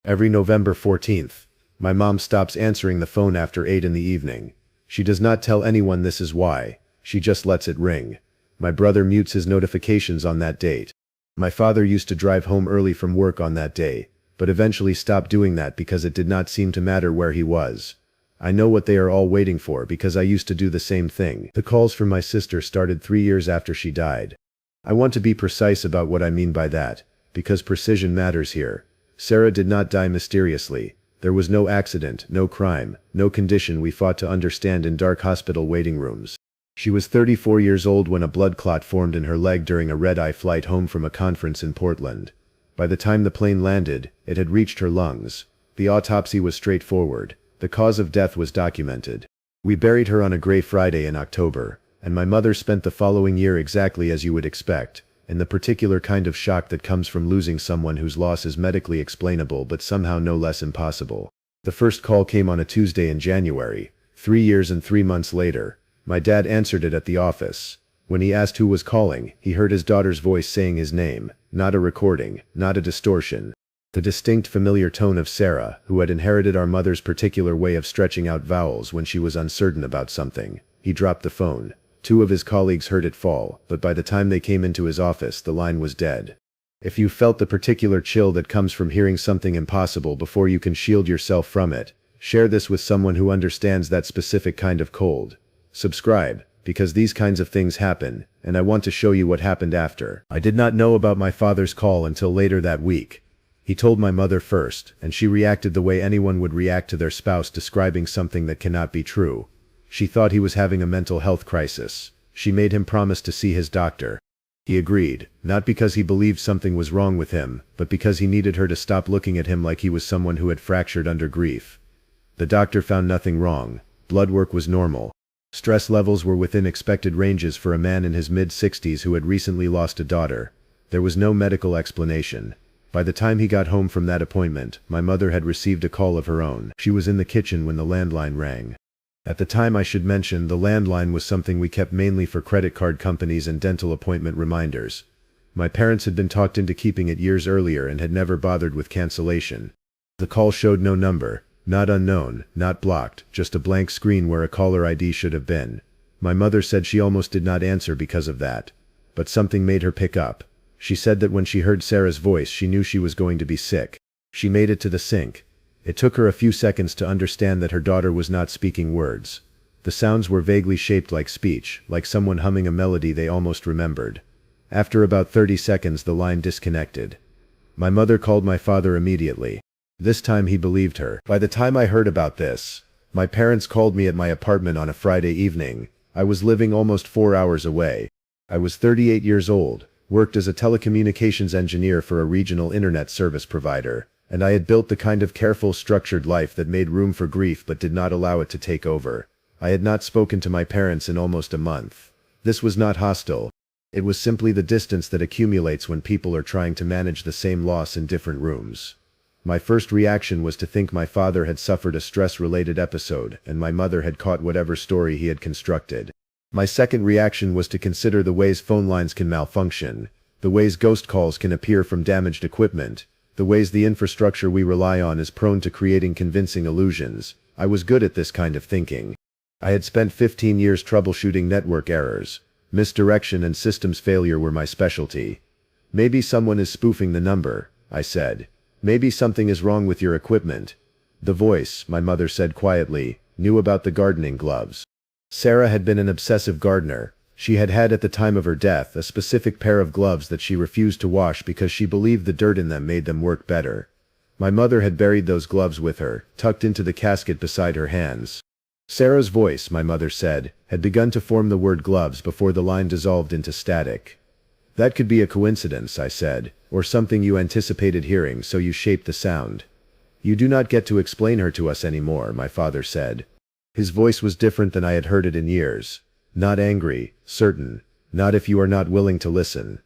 Every November 14th, my mom stops answering the phone after 8 in the evening. She does not tell anyone this is why. She just lets it ring. My brother mutes his notifications on that date. My father used to drive home early from work on that day, but eventually stopped doing that because it did not seem to matter where he was. I know what they are all waiting for because I used to do the same thing. The calls from my sister started 3 years after she died. I want to be precise about what I mean by that, because precision matters here. Sarah did not die mysteriously. There was no accident, no crime, no condition we fought to understand in dark hospital waiting rooms. She was 34 years old when a blood clot formed in her leg during a red-eye flight home from a conference in Portland. By the time the plane landed, it had reached her lungs. The autopsy was straightforward. The cause of death was documented. We buried her on a gray Friday in October, and my mother spent the following year exactly as you would expect, in the particular kind of shock that comes from losing someone whose loss is medically explainable but somehow no less impossible. The first call came on a Tuesday in January, 3 years and 3 months later. My dad answered it at the office. When he asked who was calling, he heard his daughter's voice saying his name, not a recording, not a distortion. The distinct familiar tone of Sarah, who had inherited our mother's particular way of stretching out vowels when she was uncertain about something. He dropped the phone. 2 of his colleagues heard it fall, but by the time they came into his office the line was dead. If you felt the particular chill that comes from hearing something impossible before you can shield yourself from it, share this with someone who understands that specific kind of cold. Subscribe, because these kinds of things happen, and I want to show you what happened after. I did not know about my father's call until later that week. He told my mother first, and she reacted the way anyone would react to their spouse describing something that cannot be true. She thought he was having a mental health crisis. She made him promise to see his doctor. He agreed, not because he believed something was wrong with him, but because he needed her to stop looking at him like he was someone who had fractured under grief. The doctor found nothing wrong. Blood work was normal. Stress levels were within expected ranges for a man in his mid-60s who had recently lost a daughter. There was no medical explanation. By the time he got home from that appointment, my mother had received a call of her own. She was in the kitchen when the landline rang. At the time, I should mention, the landline was something we kept mainly for credit card companies and dental appointment reminders. My parents had been talked into keeping it years earlier and had never bothered with cancellation. The call showed no number, not unknown, not blocked, just a blank screen where a caller ID should have been. My mother said she almost did not answer because of that. But something made her pick up. She said that when she heard Sarah's voice she knew she was going to be sick. She made it to the sink. It took her a few seconds to understand that her daughter was not speaking words. The sounds were vaguely shaped like speech, like someone humming a melody they almost remembered. After about 30 seconds the line disconnected. My mother called my father immediately. This time he believed her. By the time I heard about this, my parents called me at my apartment on a Friday evening. I was living almost 4 hours away. I was 38 years old, worked as a telecommunications engineer for a regional internet service provider, and I had built the kind of careful, structured life that made room for grief but did not allow it to take over. I had not spoken to my parents in almost a month. This was not hostile. It was simply the distance that accumulates when people are trying to manage the same loss in different rooms. My first reaction was to think my father had suffered a stress-related episode and my mother had caught whatever story he had constructed. My second reaction was to consider the ways phone lines can malfunction, the ways ghost calls can appear from damaged equipment, the ways the infrastructure we rely on is prone to creating convincing illusions. I was good at this kind of thinking. I had spent 15 years troubleshooting network errors. Misdirection and systems failure were my specialty. Maybe someone is spoofing the number, I said. Maybe something is wrong with your equipment. The voice, my mother said quietly, knew about the gardening gloves. Sarah had been an obsessive gardener. She had had at the time of her death a specific pair of gloves that she refused to wash because she believed the dirt in them made them work better. My mother had buried those gloves with her, tucked into the casket beside her hands. Sarah's voice, my mother said, had begun to form the word gloves before the line dissolved into static. That could be a coincidence, I said, or something you anticipated hearing so you shaped the sound. You do not get to explain her to us anymore, my father said. His voice was different than I had heard it in years. Not angry, certain, not if you are not willing to listen.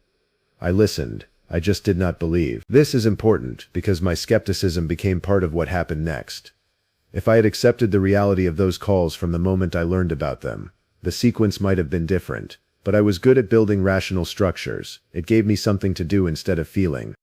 I listened. I just did not believe. This is important because my skepticism became part of what happened next. If I had accepted the reality of those calls from the moment I learned about them, the sequence might have been different, but I was good at building rational structures. It gave me something to do instead of feeling.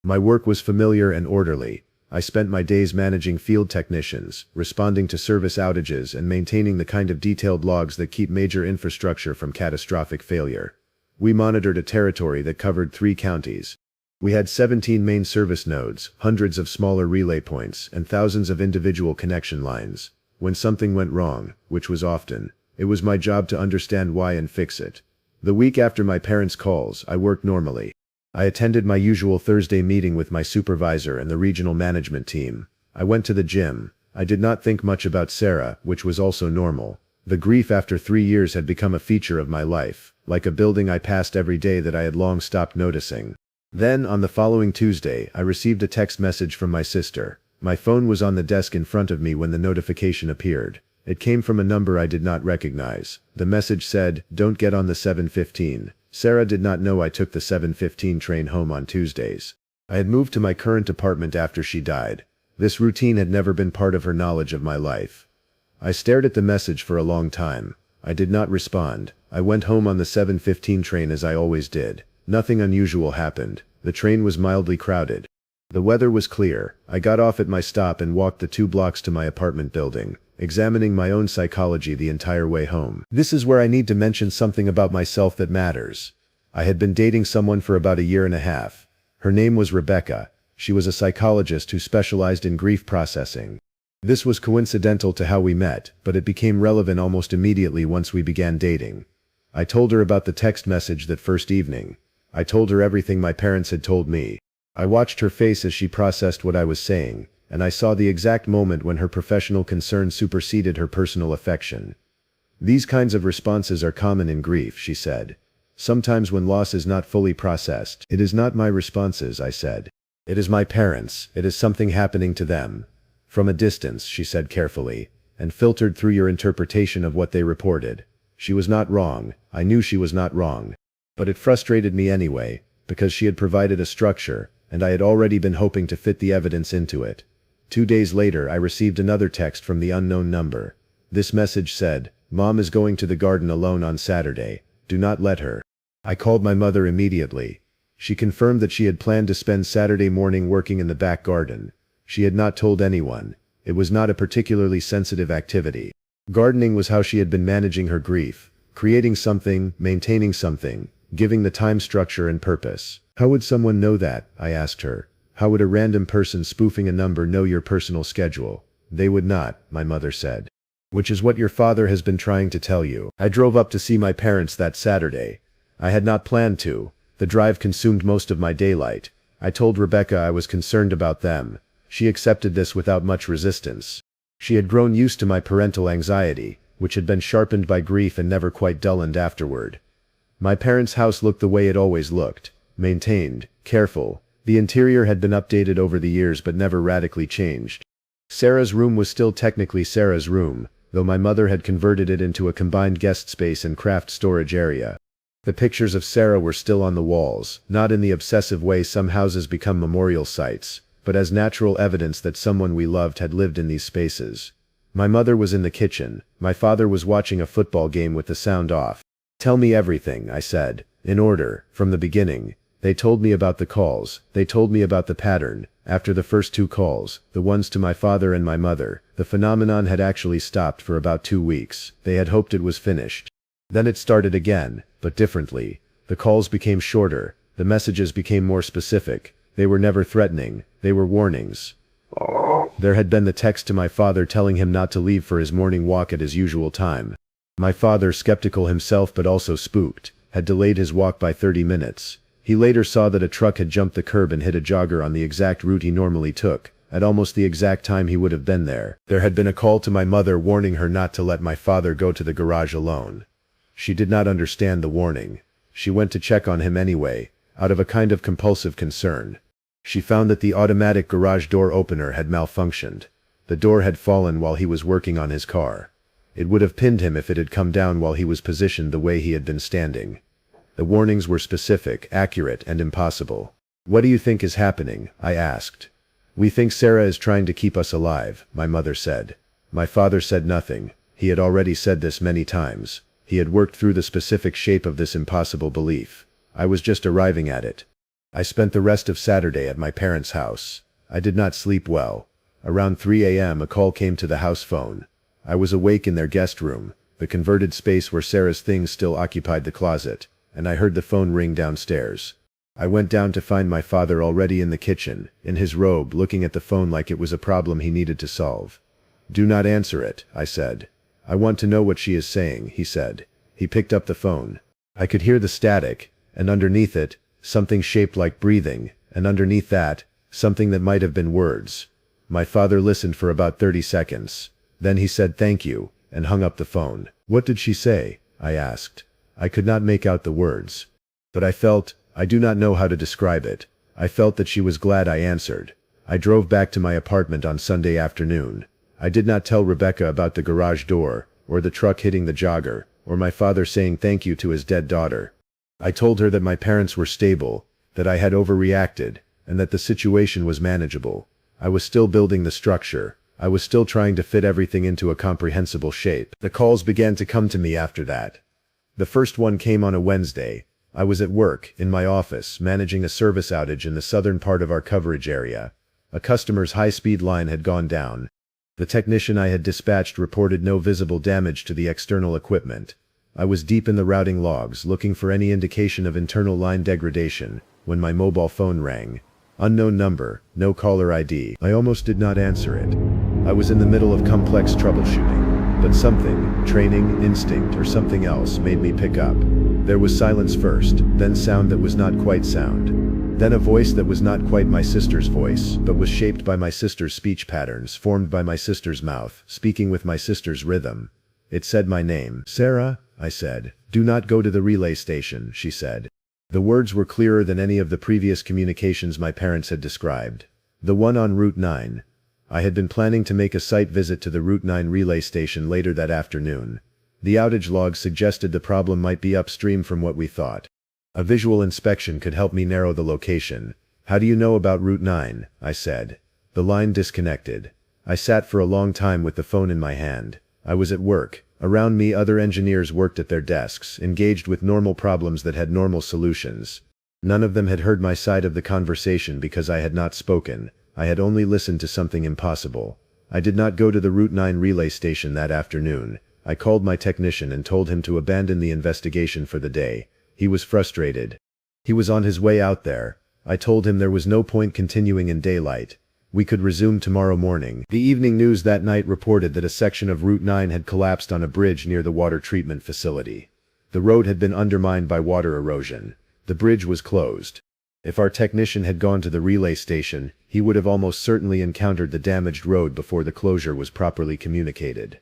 My work was familiar and orderly. I spent my days managing field technicians, responding to service outages, and maintaining the kind of detailed logs that keep major infrastructure from catastrophic failure. We monitored a territory that covered 3 counties. We had 17 main service nodes, hundreds of smaller relay points, and thousands of individual connection lines. When something went wrong, which was often, it was my job to understand why and fix it. The week after my parents' calls, I worked normally. I attended my usual Thursday meeting with my supervisor and the regional management team. I went to the gym. I did not think much about Sarah, which was also normal. The grief after 3 years had become a feature of my life, like a building I passed every day that I had long stopped noticing. Then, on the following Tuesday, I received a text message from my sister. My phone was on the desk in front of me when the notification appeared. It came from a number I did not recognize. The message said, "Don't get on the 7:15. Sarah did not know I took the 7:15 train home on Tuesdays. I had moved to my current apartment after she died. This routine had never been part of her knowledge of my life. I stared at the message for a long time. I did not respond. I went home on the 7:15 train as I always did. Nothing unusual happened. The train was mildly crowded. The weather was clear. I got off at my stop and walked the 2 blocks to my apartment building, examining my own psychology the entire way home. This is where I need to mention something about myself that matters. I had been dating someone for about a year and a half. Her name was Rebecca. She was a psychologist who specialized in grief processing. This was coincidental to how we met, but it became relevant almost immediately once we began dating. I told her about the text message that first evening. I told her everything my parents had told me. I watched her face as she processed what I was saying, and I saw the exact moment when her professional concern superseded her personal affection. "These kinds of responses are common in grief," she said. "Sometimes when loss is not fully processed." "It is not my responses," I said. "It is my parents. It is something happening to them." "From a distance," she said carefully, "and filtered through your interpretation of what they reported." She was not wrong. I knew she was not wrong. But it frustrated me anyway, because she had provided a structure, and I had already been hoping to fit the evidence into it. 2 days later, I received another text from the unknown number. This message said, "Mom is going to the garden alone on Saturday. Do not let her." I called my mother immediately. She confirmed that she had planned to spend Saturday morning working in the back garden. She had not told anyone. It was not a particularly sensitive activity. Gardening was how she had been managing her grief, creating something, maintaining something, giving the time structure and purpose. "How would someone know that?" I asked her. "How would a random person spoofing a number know your personal schedule?" "They would not," my mother said. "Which is what your father has been trying to tell you." I drove up to see my parents that Saturday. I had not planned to. The drive consumed most of my daylight. I told Rebecca I was concerned about them. She accepted this without much resistance. She had grown used to my parental anxiety, which had been sharpened by grief and never quite dulled afterward. My parents' house looked the way it always looked. Maintained, careful. The interior had been updated over the years but never radically changed. Sarah's room was still technically Sarah's room, though my mother had converted it into a combined guest space and craft storage area. The pictures of Sarah were still on the walls, not in the obsessive way some houses become memorial sites, but as natural evidence that someone we loved had lived in these spaces. My mother was in the kitchen. My father was watching a football game with the sound off. "Tell me everything," I said, in order, from the beginning. They told me about the calls. They told me about the pattern. After the first 2 calls, the ones to my father and my mother, the phenomenon had actually stopped for about 2 weeks. They had hoped it was finished. Then it started again, but differently. The calls became shorter. The messages became more specific. They were never threatening. They were warnings. There had been the text to my father telling him not to leave for his morning walk at his usual time. My father, skeptical himself but also spooked, had delayed his walk by 30 minutes. He later saw that a truck had jumped the curb and hit a jogger on the exact route he normally took, at almost the exact time he would have been there. There had been a call to my mother warning her not to let my father go to the garage alone. She did not understand the warning. She went to check on him anyway, out of a kind of compulsive concern. She found that the automatic garage door opener had malfunctioned. The door had fallen while he was working on his car. It would have pinned him if it had come down while he was positioned the way he had been standing. The warnings were specific, accurate, and impossible. "What do you think is happening?" I asked. "We think Sarah is trying to keep us alive," my mother said. My father said nothing. He had already said this many times. He had worked through the specific shape of this impossible belief. I was just arriving at it. I spent the rest of Saturday at my parents' house. I did not sleep well. Around 3 a.m. a call came to the house phone. I was awake in their guest room, the converted space where Sarah's things still occupied the closet, and I heard the phone ring downstairs. I went down to find my father already in the kitchen, in his robe, looking at the phone like it was a problem he needed to solve. "Do not answer it," I said. "I want to know what she is saying," he said. He picked up the phone. I could hear the static, and underneath it, something shaped like breathing, and underneath that, something that might have been words. My father listened for about 30 seconds. Then he said thank you, and hung up the phone. "What did she say?" I asked. I could not make out the words. But I do not know how to describe it. I felt that she was glad I answered. I drove back to my apartment on Sunday afternoon. I did not tell Rebecca about the garage door, or the truck hitting the jogger, or my father saying thank you to his dead daughter. I told her that my parents were stable, that I had overreacted, and that the situation was manageable. I was still building the structure. I was still trying to fit everything into a comprehensible shape. The calls began to come to me after that. The first one came on a Wednesday. I was at work, in my office, managing a service outage in the southern part of our coverage area. A customer's high-speed line had gone down. The technician I had dispatched reported no visible damage to the external equipment. I was deep in the routing logs, looking for any indication of internal line degradation, when my mobile phone rang. Unknown number, no caller ID. I almost did not answer it. I was in the middle of complex troubleshooting, but something, training, instinct, or something else made me pick up. There was silence first, then sound that was not quite sound. Then a voice that was not quite my sister's voice, but was shaped by my sister's speech patterns, formed by my sister's mouth, speaking with my sister's rhythm. It said my name. "Sarah," I said. "Do not go to the relay station," she said. The words were clearer than any of the previous communications my parents had described. The one on Route 9. I had been planning to make a site visit to the Route 9 relay station later that afternoon. The outage log suggested the problem might be upstream from what we thought. A visual inspection could help me narrow the location. "How do you know about Route 9? I said. The line disconnected. I sat for a long time with the phone in my hand. I was at work. Around me other engineers worked at their desks, engaged with normal problems that had normal solutions. None of them had heard my side of the conversation because I had not spoken. I had only listened to something impossible. I did not go to the Route 9 relay station that afternoon. I called my technician and told him to abandon the investigation for the day. He was frustrated. He was on his way out there. I told him there was no point continuing in daylight. We could resume tomorrow morning. The evening news that night reported that a section of Route 9 had collapsed on a bridge near the water treatment facility. The road had been undermined by water erosion. The bridge was closed. If our technician had gone to the relay station, he would have almost certainly encountered the damaged road before the closure was properly communicated.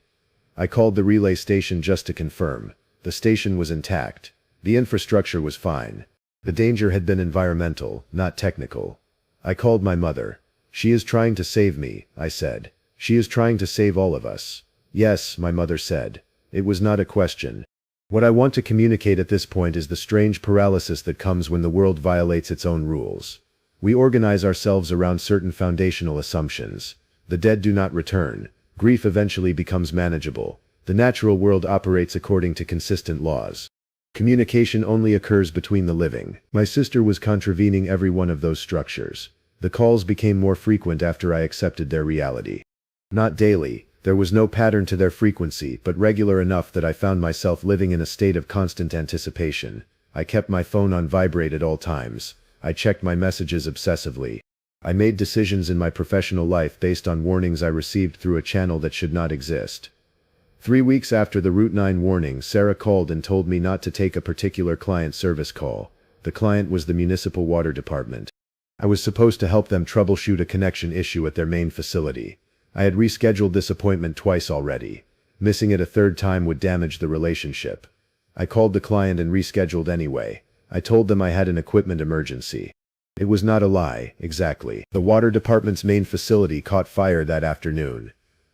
I called the relay station just to confirm. The station was intact. The infrastructure was fine. The danger had been environmental, not technical. I called my mother. "She is trying to save me," I said. "She is trying to save all of us." "Yes," my mother said. It was not a question. What I want to communicate at this point is the strange paralysis that comes when the world violates its own rules. We organize ourselves around certain foundational assumptions. The dead do not return. Grief eventually becomes manageable. The natural world operates according to consistent laws. Communication only occurs between the living. My sister was contravening every one of those structures. The calls became more frequent after I accepted their reality. Not daily. There was no pattern to their frequency, but regular enough that I found myself living in a state of constant anticipation. I kept my phone on vibrate at all times. I checked my messages obsessively. I made decisions in my professional life based on warnings I received through a channel that should not exist. 3 weeks after the Route 9 warning, Sarah called and told me not to take a particular client service call. The client was the municipal water department. I was supposed to help them troubleshoot a connection issue at their main facility. I had rescheduled this appointment twice already. Missing it a third time would damage the relationship. I called the client and rescheduled anyway. I told them I had an equipment emergency. It was not a lie, exactly. The water department's main facility caught fire that afternoon.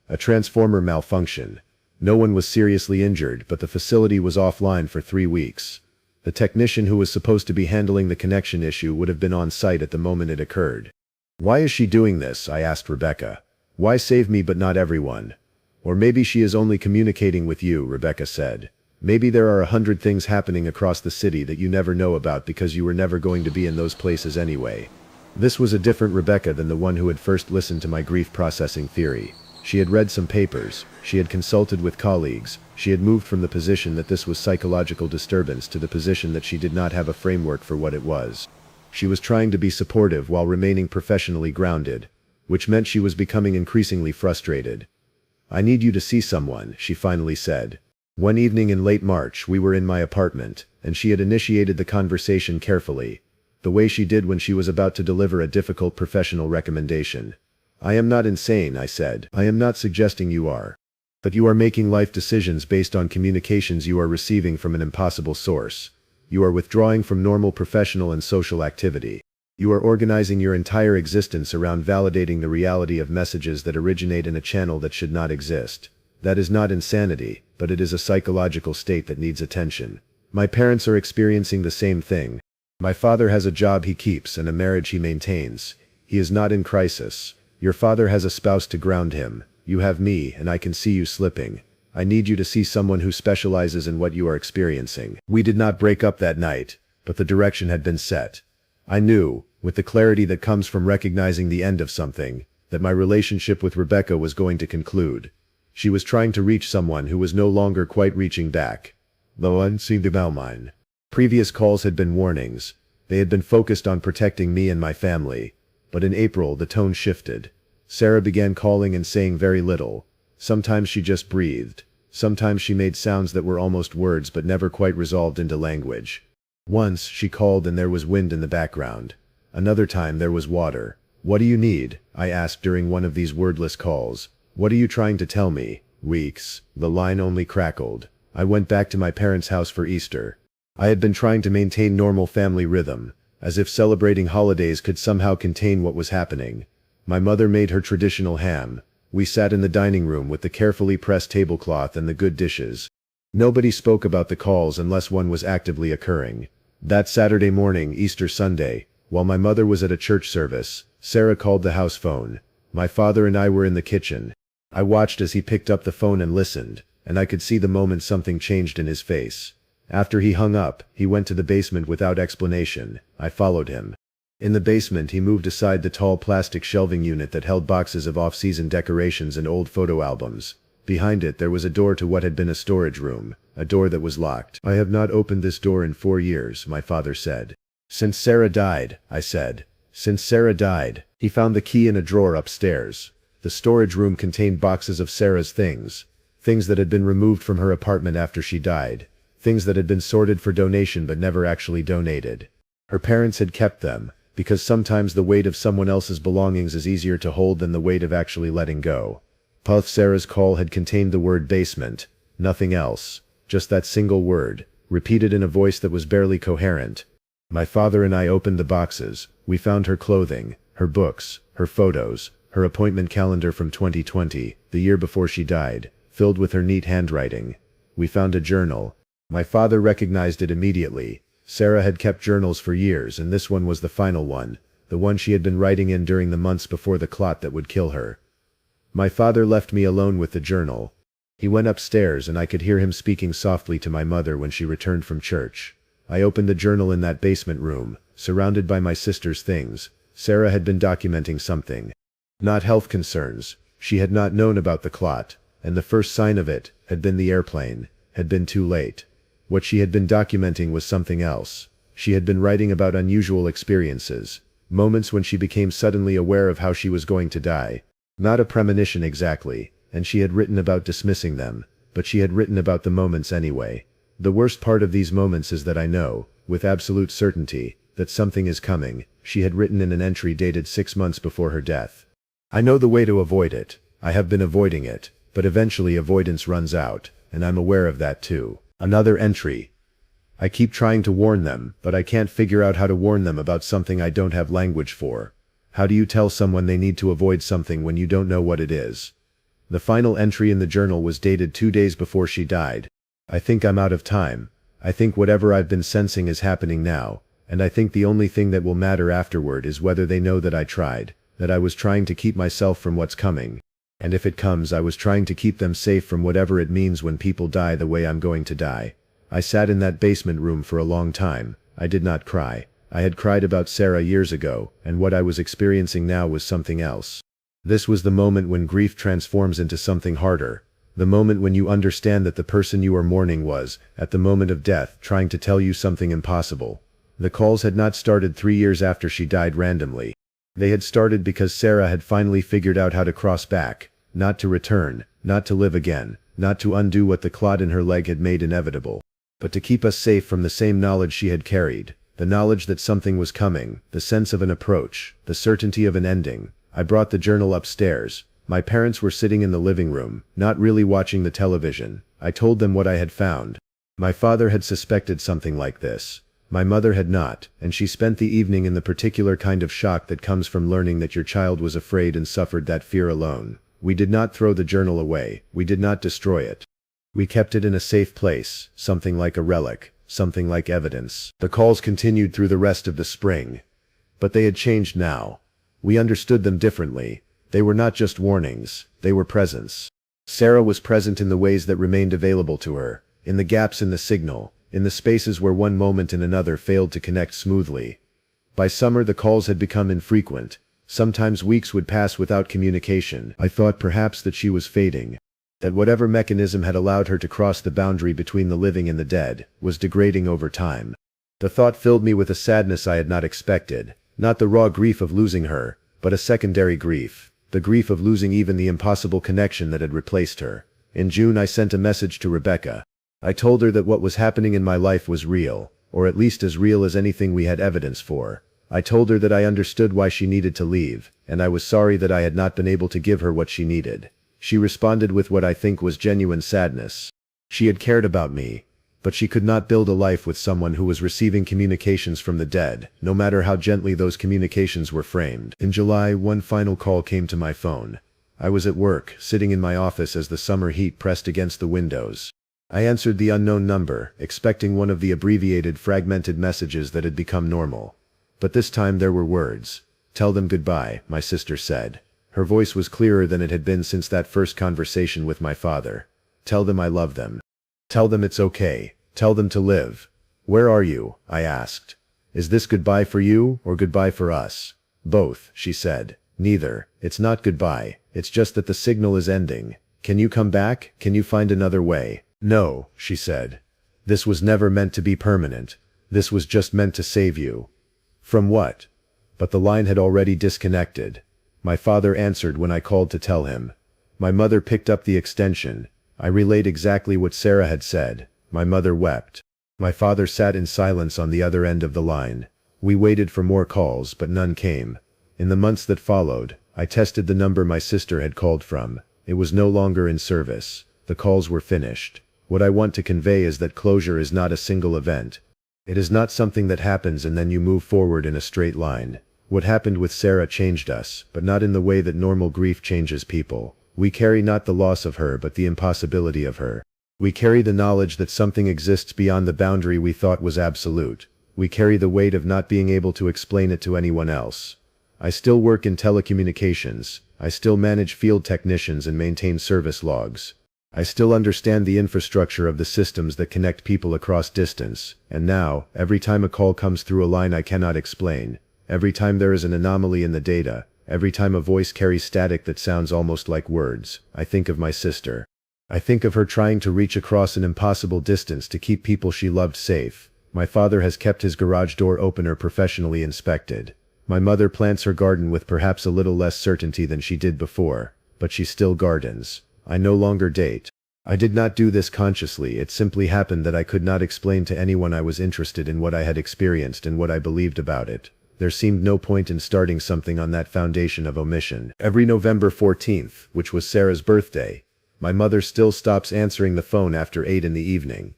A transformer malfunctioned. No one was seriously injured, but the facility was offline for 3 weeks. The technician who was supposed to be handling the connection issue would have been on site at the moment it occurred. "Why is she doing this?" I asked Rebecca. "Why save me but not everyone?" "Or maybe she is only communicating with you," Rebecca said. "Maybe there are 100 things happening across the city that you never know about because you were never going to be in those places anyway." This was a different Rebecca than the one who had first listened to my grief processing theory. She had read some papers, she had consulted with colleagues, she had moved from the position that this was psychological disturbance to the position that she did not have a framework for what it was. She was trying to be supportive while remaining professionally grounded, which meant she was becoming increasingly frustrated. "I need you to see someone," she finally said. One evening in late March we were in my apartment, and she had initiated the conversation carefully, the way she did when she was about to deliver a difficult professional recommendation. "I am not insane," I said. "I am not suggesting you are. But you are making life decisions based on communications you are receiving from an impossible source. You are withdrawing from normal professional and social activity. You are organizing your entire existence around validating the reality of messages that originate in a channel that should not exist. That is not insanity, but it is a psychological state that needs attention. My parents are experiencing the same thing. My father has a job he keeps and a marriage he maintains. He is not in crisis. Your father has a spouse to ground him. You have me, and I can see you slipping. I need you to see someone who specializes in what you are experiencing." We did not break up that night, but the direction had been set. I knew, with the clarity that comes from recognizing the end of something, that my relationship with Rebecca was going to conclude. She was trying to reach someone who was no longer quite reaching back. The one seemed about mine. Previous calls had been warnings. They had been focused on protecting me and my family. But in April the tone shifted. Sarah began calling and saying very little. Sometimes she just breathed. Sometimes she made sounds that were almost words but never quite resolved into language. Once she called and there was wind in the background. Another time there was water. "What do you need?" I asked during one of these wordless calls. "What are you trying to tell me?" "Weeks." The line only crackled. I went back to my parents' house for Easter. I had been trying to maintain normal family rhythm, as if celebrating holidays could somehow contain what was happening. My mother made her traditional ham. We sat in the dining room with the carefully pressed tablecloth and the good dishes. Nobody spoke about the calls unless one was actively occurring. That Saturday morning, Easter Sunday, while my mother was at a church service, Sarah called the house phone. My father and I were in the kitchen. I watched as he picked up the phone and listened, and I could see the moment something changed in his face. After he hung up, he went to the basement without explanation. I followed him. In the basement he moved aside the tall plastic shelving unit that held boxes of off-season decorations and old photo albums. Behind it there was a door to what had been a storage room, a door that was locked. "I have not opened this door in 4 years, my father said. "Since Sarah died," I said. "Since Sarah died." He found the key in a drawer upstairs. The storage room contained boxes of Sarah's things. Things that had been removed from her apartment after she died. Things that had been sorted for donation but never actually donated. Her parents had kept them, because sometimes the weight of someone else's belongings is easier to hold than the weight of actually letting go. Sarah's call had contained the word basement, nothing else, just that single word, repeated in a voice that was barely coherent. My father and I opened the boxes. We found her clothing, her books, her photos, her appointment calendar from 2020, the year before she died, filled with her neat handwriting. We found a journal. My father recognized it immediately. Sarah had kept journals for years, and this one was the final one, the one she had been writing in during the months before the clot that would kill her. My father left me alone with the journal. He went upstairs and I could hear him speaking softly to my mother when she returned from church. I opened the journal in that basement room, surrounded by my sister's things. Sarah had been documenting something. Not health concerns. She had not known about the clot, and the first sign of it had been the airplane, had been too late. What she had been documenting was something else. She had been writing about unusual experiences, moments when she became suddenly aware of how she was going to die. Not a premonition exactly, and she had written about dismissing them, but she had written about the moments anyway. The worst part of these moments is that I know, with absolute certainty, that something is coming, she had written in an entry dated 6 months before her death. I know the way to avoid it. I have been avoiding it, but eventually avoidance runs out, and I'm aware of that too. Another entry. I keep trying to warn them, but I can't figure out how to warn them about something I don't have language for. How do you tell someone they need to avoid something when you don't know what it is? The final entry in the journal was dated 2 days before she died. I think I'm out of time. I think whatever I've been sensing is happening now, and I think the only thing that will matter afterward is whether they know that I tried, that I was trying to keep myself from what's coming. And if it comes, I was trying to keep them safe from whatever it means when people die the way I'm going to die. I sat in that basement room for a long time. I did not cry. I had cried about Sarah years ago, and what I was experiencing now was something else. This was the moment when grief transforms into something harder. The moment when you understand that the person you are mourning was, at the moment of death, trying to tell you something impossible. The calls had not started 3 years after she died randomly. They had started because Sarah had finally figured out how to cross back, not to return, not to live again, not to undo what the clot in her leg had made inevitable, but to keep us safe from the same knowledge she had carried, the knowledge that something was coming, the sense of an approach, the certainty of an ending. I brought the journal upstairs. My parents were sitting in the living room, not really watching the television. I told them what I had found. My father had suspected something like this. My mother had not, and she spent the evening in the particular kind of shock that comes from learning that your child was afraid and suffered that fear alone. We did not throw the journal away. We did not destroy it. We kept it in a safe place, something like a relic, something like evidence. The calls continued through the rest of the spring. But they had changed now. We understood them differently. They were not just warnings, they were presence. Sarah was present in the ways that remained available to her, in the gaps in the signal, in the spaces where one moment and another failed to connect smoothly. By summer the calls had become infrequent. Sometimes weeks would pass without communication. I thought perhaps that she was fading, that whatever mechanism had allowed her to cross the boundary between the living and the dead was degrading over time. The thought filled me with a sadness I had not expected, not the raw grief of losing her, but a secondary grief. The grief of losing even the impossible connection that had replaced her. In June I sent a message to Rebecca. I told her that what was happening in my life was real, or at least as real as anything we had evidence for. I told her that I understood why she needed to leave, and I was sorry that I had not been able to give her what she needed. She responded with what I think was genuine sadness. She had cared about me, but she could not build a life with someone who was receiving communications from the dead, no matter how gently those communications were framed. In July, one final call came to my phone. I was at work, sitting in my office as the summer heat pressed against the windows. I answered the unknown number, expecting one of the abbreviated, fragmented messages that had become normal. But this time there were words. "Tell them goodbye," my sister said. Her voice was clearer than it had been since that first conversation with my father. "Tell them I love them. Tell them it's okay. Tell them to live." "Where are you?" I asked. "Is this goodbye for you, or goodbye for us?" "Both," she said. "Neither. It's not goodbye. It's just that the signal is ending. Can you come back? Can you find another way?" "No," she said. "This was never meant to be permanent. This was just meant to save you." "From what?" But the line had already disconnected. My father answered when I called to tell him. My mother picked up the extension. I relayed exactly what Sarah had said. My mother wept. My father sat in silence on the other end of the line. We waited for more calls, but none came. In the months that followed, I tested the number my sister had called from. It was no longer in service. The calls were finished. What I want to convey is that closure is not a single event. It is not something that happens and then you move forward in a straight line. What happened with Sarah changed us, but not in the way that normal grief changes people. We carry not the loss of her but the impossibility of her. We carry the knowledge that something exists beyond the boundary we thought was absolute. We carry the weight of not being able to explain it to anyone else. I still work in telecommunications. I still manage field technicians and maintain service logs. I still understand the infrastructure of the systems that connect people across distance, and now, every time a call comes through a line I cannot explain, every time there is an anomaly in the data, every time a voice carries static that sounds almost like words, I think of my sister. I think of her trying to reach across an impossible distance to keep people she loved safe. My father has kept his garage door opener professionally inspected. My mother plants her garden with perhaps a little less certainty than she did before, but she still gardens. I no longer date. I did not do this consciously, it simply happened that I could not explain to anyone I was interested in what I had experienced and what I believed about it. There seemed no point in starting something on that foundation of omission. Every November 14th, which was Sarah's birthday, my mother still stops answering the phone after 8 in the evening.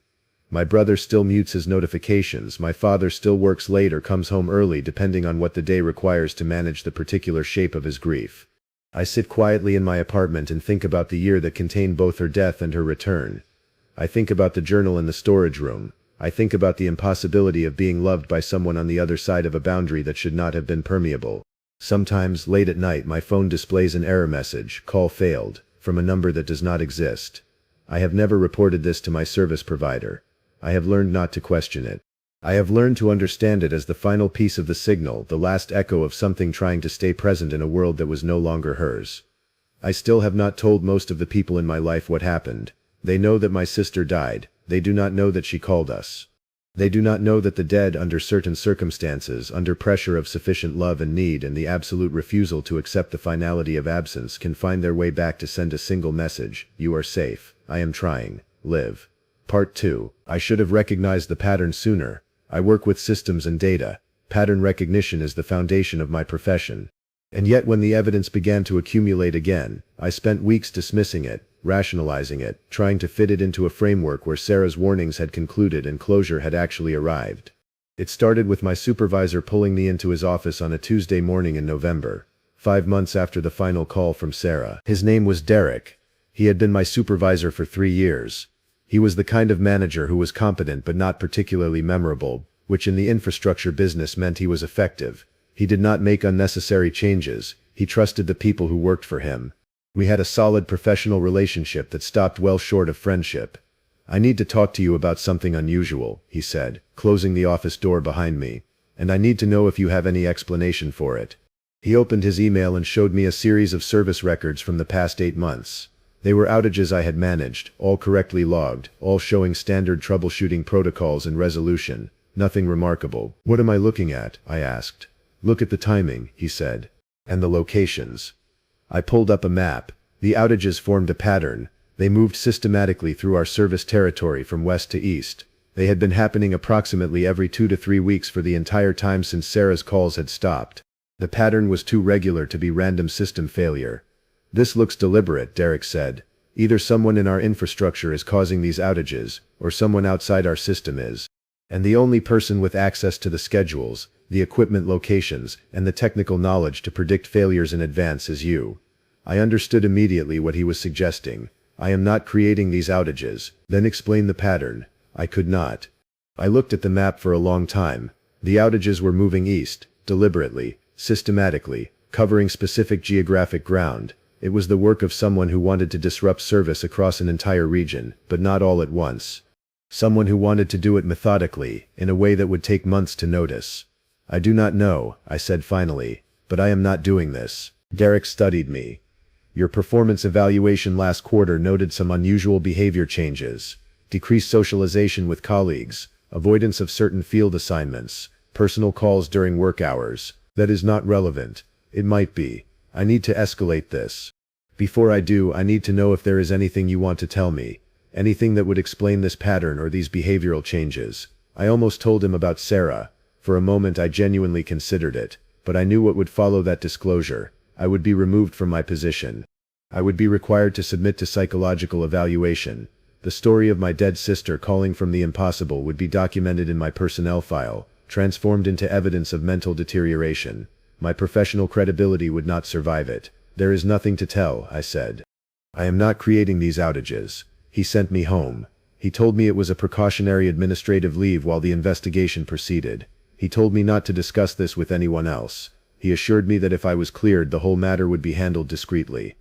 My brother still mutes his notifications, my father still works late or comes home early depending on what the day requires to manage the particular shape of his grief. I sit quietly in my apartment and think about the year that contained both her death and her return. I think about the journal in the storage room. I think about the impossibility of being loved by someone on the other side of a boundary that should not have been permeable. Sometimes, late at night, my phone displays an error message, "Call failed," from a number that does not exist. I have never reported this to my service provider. I have learned not to question it. I have learned to understand it as the final piece of the signal, the last echo of something trying to stay present in a world that was no longer hers. I still have not told most of the people in my life what happened. They know that my sister died. They do not know that she called us. They do not know that the dead, under certain circumstances, under pressure of sufficient love and need and the absolute refusal to accept the finality of absence, can find their way back to send a single message: you are safe. I am trying. Live. Part 2. I should have recognized the pattern sooner. I work with systems and data. Pattern recognition is the foundation of my profession. And yet when the evidence began to accumulate again, I spent weeks dismissing it, rationalizing it, trying to fit it into a framework where Sarah's warnings had concluded and closure had actually arrived. It started with my supervisor pulling me into his office on a Tuesday morning in November, 5 months after the final call from Sarah. His name was Derek. He had been my supervisor for 3 years. He was the kind of manager who was competent but not particularly memorable, which in the infrastructure business meant he was effective. He did not make unnecessary changes. He trusted the people who worked for him. We had a solid professional relationship that stopped well short of friendship. I need to talk to you about something unusual, he said, closing the office door behind me. And I need to know if you have any explanation for it. He opened his email and showed me a series of service records from the past 8 months. They were outages I had managed, all correctly logged, all showing standard troubleshooting protocols and resolution. Nothing remarkable. What am I looking at? I asked. Look at the timing, he said. And the locations. I pulled up a map. The outages formed a pattern. They moved systematically through our service territory from west to east. They had been happening approximately every 2 to 3 weeks for the entire time since Sarah's calls had stopped. The pattern was too regular to be random system failure. This looks deliberate, Derek said. Either someone in our infrastructure is causing these outages, or someone outside our system is. And the only person with access to the schedules, the equipment locations, and the technical knowledge to predict failures in advance is you. I understood immediately what he was suggesting. I am not creating these outages. Then explain the pattern. I could not. I looked at the map for a long time. The outages were moving east, deliberately, systematically, covering specific geographic ground. It was the work of someone who wanted to disrupt service across an entire region, but not all at once. Someone who wanted to do it methodically, in a way that would take months to notice. I do not know, I said finally, but I am not doing this. Derek studied me. Your performance evaluation last quarter noted some unusual behavior changes. Decreased socialization with colleagues, avoidance of certain field assignments, personal calls during work hours. That is not relevant. It might be. I need to escalate this. Before I do, I need to know if there is anything you want to tell me. Anything that would explain this pattern or these behavioral changes. I almost told him about Sarah. For a moment I genuinely considered it, but I knew what would follow that disclosure. I would be removed from my position. I would be required to submit to psychological evaluation. The story of my dead sister calling from the impossible would be documented in my personnel file, transformed into evidence of mental deterioration. My professional credibility would not survive it. There is nothing to tell, I said. I am not creating these outages. He sent me home. He told me it was a precautionary administrative leave while the investigation proceeded. He told me not to discuss this with anyone else. He assured me that if I was cleared, the whole matter would be handled discreetly.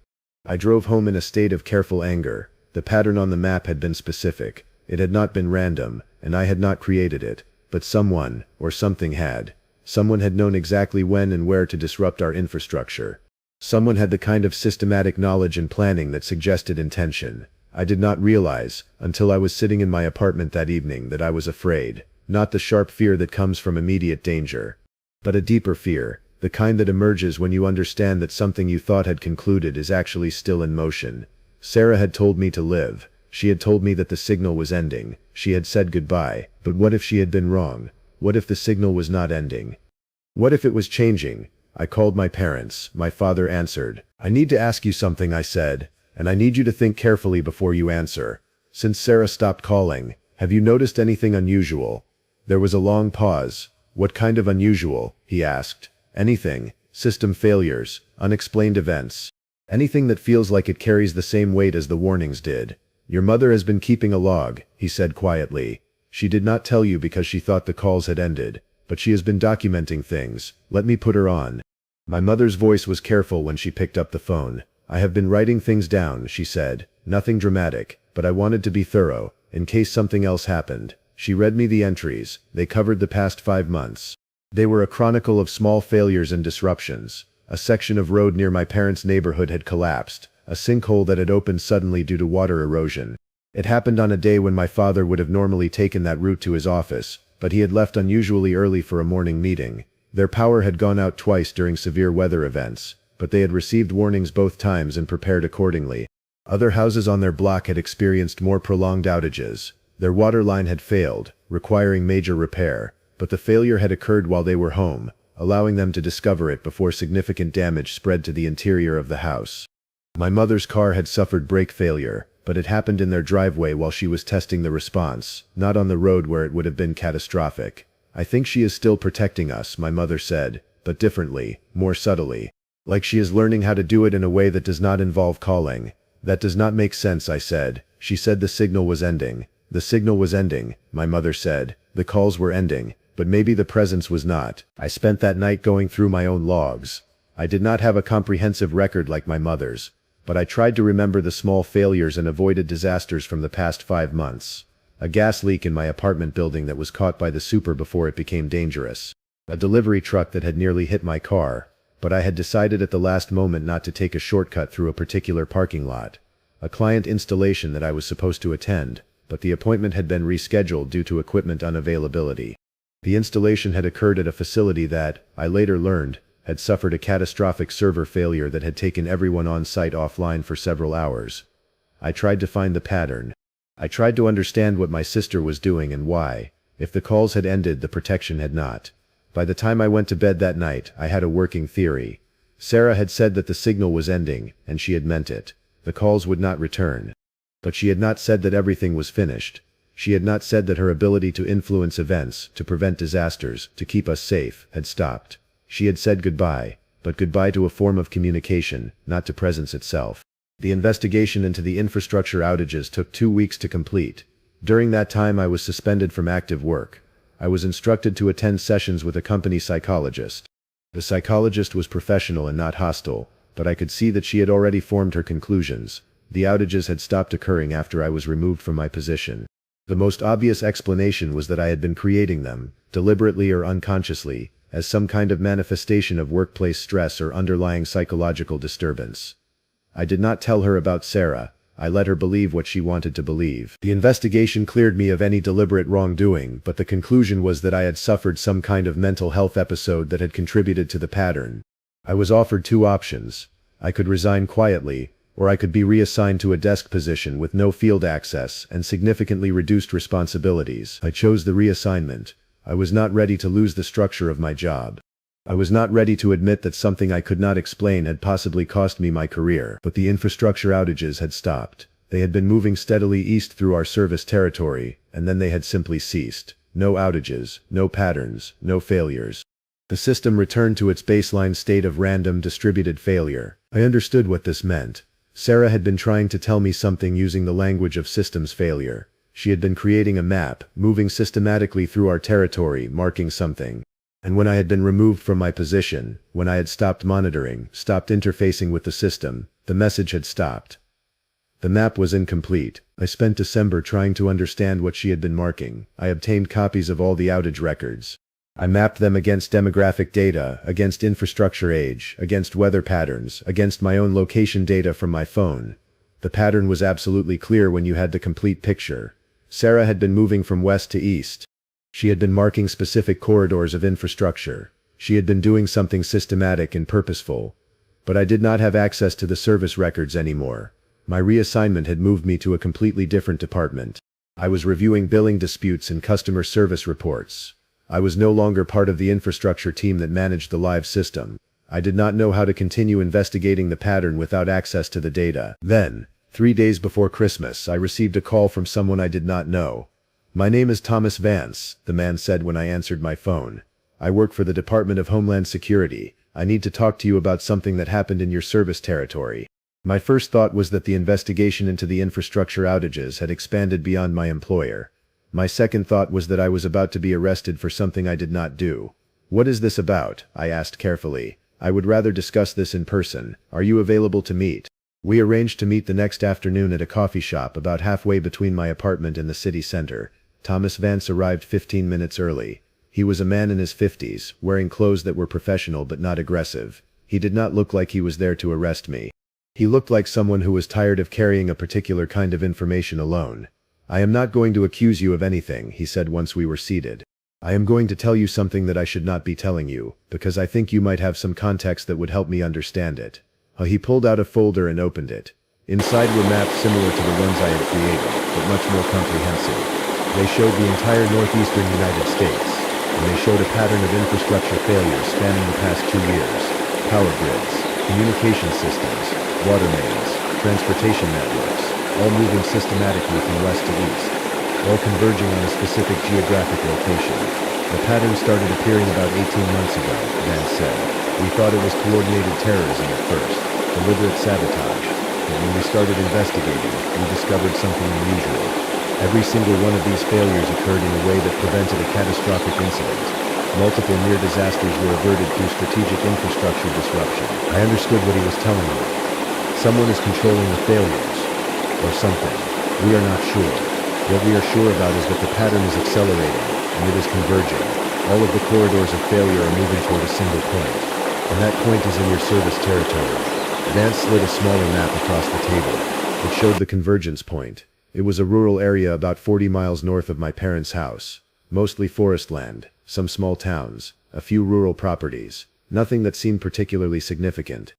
I drove home in a state of careful anger. The pattern on the map had been specific. It had not been random, and I had not created it, but someone, or something had. Someone had known exactly when and where to disrupt our infrastructure. Someone had the kind of systematic knowledge and planning that suggested intention. I did not realize, until I was sitting in my apartment that evening, that I was afraid. Not the sharp fear that comes from immediate danger, but a deeper fear, the kind that emerges when you understand that something you thought had concluded is actually still in motion. Sarah had told me to live. She had told me that the signal was ending. She had said goodbye, but what if she had been wrong? What if the signal was not ending? What if it was changing? I called my parents. My father answered. I need to ask you something, I said, and I need you to think carefully before you answer. Since Sarah stopped calling, have you noticed anything unusual? There was a long pause. What kind of unusual? He asked. Anything. System failures, unexplained events. Anything that feels like it carries the same weight as the warnings did. Your mother has been keeping a log, he said quietly. She did not tell you because she thought the calls had ended, but she has been documenting things. Let me put her on. My mother's voice was careful when she picked up the phone. I have been writing things down, she said. Nothing dramatic, but I wanted to be thorough, in case something else happened. She read me the entries. They covered the past 5 months. They were a chronicle of small failures and disruptions. A section of road near my parents' neighborhood had collapsed, a sinkhole that had opened suddenly due to water erosion. It happened on a day when my father would have normally taken that route to his office, but he had left unusually early for a morning meeting. Their power had gone out twice during severe weather events, but they had received warnings both times and prepared accordingly. Other houses on their block had experienced more prolonged outages. Their water line had failed, requiring major repair, but the failure had occurred while they were home, allowing them to discover it before significant damage spread to the interior of the house. My mother's car had suffered brake failure, but it happened in their driveway while she was testing the response, not on the road where it would have been catastrophic. I think she is still protecting us, my mother said, but differently, more subtly. Like she is learning how to do it in a way that does not involve calling. That does not make sense, I said. She said the signal was ending. The signal was ending, my mother said. The calls were ending, but maybe the presence was not. I spent that night going through my own logs. I did not have a comprehensive record like my mother's, but I tried to remember the small failures and avoided disasters from the past 5 months. A gas leak in my apartment building that was caught by the super before it became dangerous. A delivery truck that had nearly hit my car, but I had decided at the last moment not to take a shortcut through a particular parking lot. A client installation that I was supposed to attend, but the appointment had been rescheduled due to equipment unavailability. The installation had occurred at a facility that, I later learned, had suffered a catastrophic server failure that had taken everyone on site offline for several hours. I tried to find the pattern. I tried to understand what my sister was doing and why. If the calls had ended, the protection had not. By the time I went to bed that night, I had a working theory. Sarah had said that the signal was ending, and she had meant it. The calls would not return. But she had not said that everything was finished. She had not said that her ability to influence events, to prevent disasters, to keep us safe, had stopped. She had said goodbye, but goodbye to a form of communication, not to presence itself. The investigation into the infrastructure outages took 2 weeks to complete. During that time I was suspended from active work. I was instructed to attend sessions with a company psychologist. The psychologist was professional and not hostile, but I could see that she had already formed her conclusions. The outages had stopped occurring after I was removed from my position. The most obvious explanation was that I had been creating them, deliberately or unconsciously, as some kind of manifestation of workplace stress or underlying psychological disturbance. I did not tell her about Sarah. I let her believe what she wanted to believe. The investigation cleared me of any deliberate wrongdoing, but the conclusion was that I had suffered some kind of mental health episode that had contributed to the pattern. I was offered 2 options. I could resign quietly, or I could be reassigned to a desk position with no field access and significantly reduced responsibilities. I chose the reassignment. I was not ready to lose the structure of my job. I was not ready to admit that something I could not explain had possibly cost me my career, but the infrastructure outages had stopped. They had been moving steadily east through our service territory, and then they had simply ceased. No outages, no patterns, no failures. The system returned to its baseline state of random distributed failure. I understood what this meant. Sarah had been trying to tell me something using the language of systems failure. She had been creating a map, moving systematically through our territory, marking something. And when I had been removed from my position, when I had stopped monitoring, stopped interfacing with the system, the message had stopped. The map was incomplete. I spent December trying to understand what she had been marking. I obtained copies of all the outage records. I mapped them against demographic data, against infrastructure age, against weather patterns, against my own location data from my phone. The pattern was absolutely clear when you had the complete picture. Sarah had been moving from west to east. She had been marking specific corridors of infrastructure. She had been doing something systematic and purposeful. But I did not have access to the service records anymore. My reassignment had moved me to a completely different department. I was reviewing billing disputes and customer service reports. I was no longer part of the infrastructure team that managed the live system. I did not know how to continue investigating the pattern without access to the data. Then, 3 days before Christmas, I received a call from someone I did not know. "My name is Thomas Vance," the man said when I answered my phone. "I work for the Department of Homeland Security. I need to talk to you about something that happened in your service territory." My first thought was that the investigation into the infrastructure outages had expanded beyond my employer. My second thought was that I was about to be arrested for something I did not do. "What is this about?" I asked carefully. "I would rather discuss this in person. Are you available to meet?" We arranged to meet the next afternoon at a coffee shop about halfway between my apartment and the city center. Thomas Vance arrived 15 minutes early. He was a man in his 50s, wearing clothes that were professional but not aggressive. He did not look like he was there to arrest me. He looked like someone who was tired of carrying a particular kind of information alone. "I am not going to accuse you of anything," he said once we were seated. "I am going to tell you something that I should not be telling you, because I think you might have some context that would help me understand it." He pulled out a folder and opened it. Inside were maps similar to the ones I had created, but much more comprehensive. They showed the entire northeastern United States, and they showed a pattern of infrastructure failures spanning the past 2 years. Power grids, communication systems, water mains, transportation networks, all moving systematically from west to east, all converging on a specific geographic location. The pattern started appearing about 18 months ago, Vance said. "We thought it was coordinated terrorism at first, deliberate sabotage, but when we started investigating, we discovered something unusual. Every single one of these failures occurred in a way that prevented a catastrophic incident. Multiple near disasters were averted through strategic infrastructure disruption." I understood what he was telling me. Someone is controlling the failures. Or something. We are not sure. What we are sure about is that the pattern is accelerating, and it is converging. All of the corridors of failure are moving toward a single point. And that point is in your service territory. Vance slid a smaller map across the table. It showed the convergence point. It was a rural area about 40 miles north of my parents' house. Mostly forest land, some small towns, a few rural properties. Nothing that seemed particularly significant.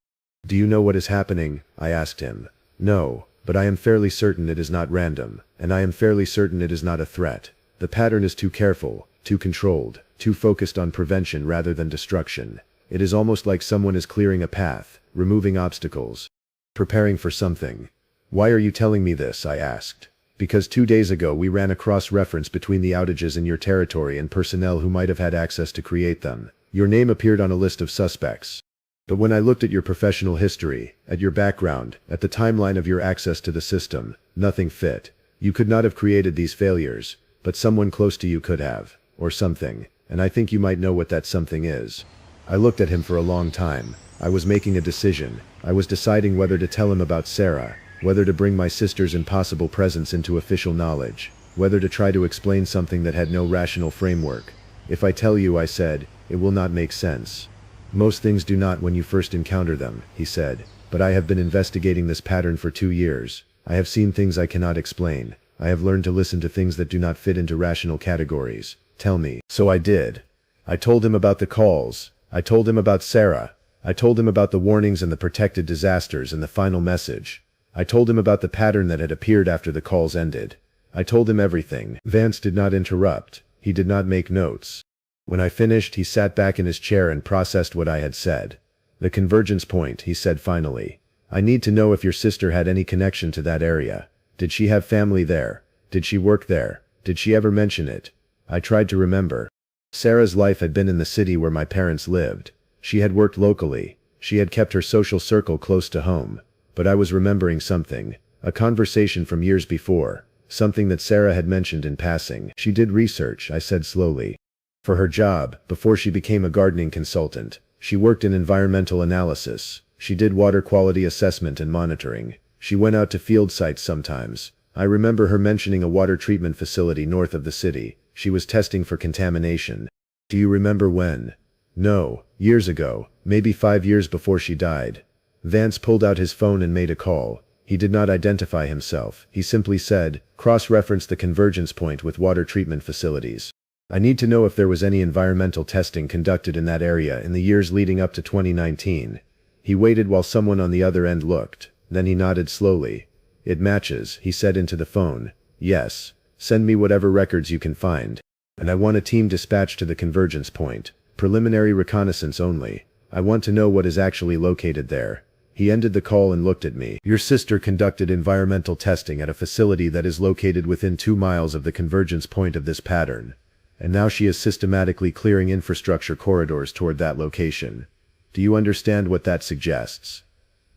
"Do you know what is happening?" I asked him. "No, but I am fairly certain it is not random, and I am fairly certain it is not a threat. The pattern is too careful, too controlled, too focused on prevention rather than destruction. It is almost like someone is clearing a path, removing obstacles, preparing for something." "Why are you telling me this?" I asked. "Because 2 days ago we ran a cross-reference between the outages in your territory and personnel who might have had access to create them. Your name appeared on a list of suspects. But when I looked at your professional history, at your background, at the timeline of your access to the system, nothing fit. You could not have created these failures, but someone close to you could have, or something, and I think you might know what that something is." I looked at him for a long time. I was making a decision. I was deciding whether to tell him about Sarah, whether to bring my sister's impossible presence into official knowledge, whether to try to explain something that had no rational framework. "If I tell you," I said, "it will not make sense." "Most things do not when you first encounter them," he said, "but I have been investigating this pattern for 2 years. I have seen things I cannot explain. I have learned to listen to things that do not fit into rational categories. Tell me." So I did. I told him about the calls. I told him about Sarah. I told him about the warnings and the protected disasters and the final message. I told him about the pattern that had appeared after the calls ended. I told him everything. Vance did not interrupt. He did not make notes. When I finished, he sat back in his chair and processed what I had said. "The convergence point," he said finally. "I need to know if your sister had any connection to that area. Did she have family there? Did she work there? Did she ever mention it?" I tried to remember. Sarah's life had been in the city where my parents lived. She had worked locally. She had kept her social circle close to home. But I was remembering something. A conversation from years before. Something that Sarah had mentioned in passing. "She did research," I said slowly. "For her job, before she became a gardening consultant. She worked in environmental analysis. She did water quality assessment and monitoring. She went out to field sites sometimes. I remember her mentioning a water treatment facility north of the city. She was testing for contamination." "Do you remember when?" "No, years ago, maybe 5 years before she died." Vance pulled out his phone and made a call. He did not identify himself. He simply said, "Cross-reference the convergence point with water treatment facilities. I need to know if there was any environmental testing conducted in that area in the years leading up to 2019. He waited while someone on the other end looked. Then he nodded slowly. "It matches," he said into the phone. "Yes. Send me whatever records you can find. And I want a team dispatched to the convergence point. Preliminary reconnaissance only. I want to know what is actually located there." He ended the call and looked at me. "Your sister conducted environmental testing at a facility that is located within 2 miles of the convergence point of this pattern. And now she is systematically clearing infrastructure corridors toward that location. Do you understand what that suggests?"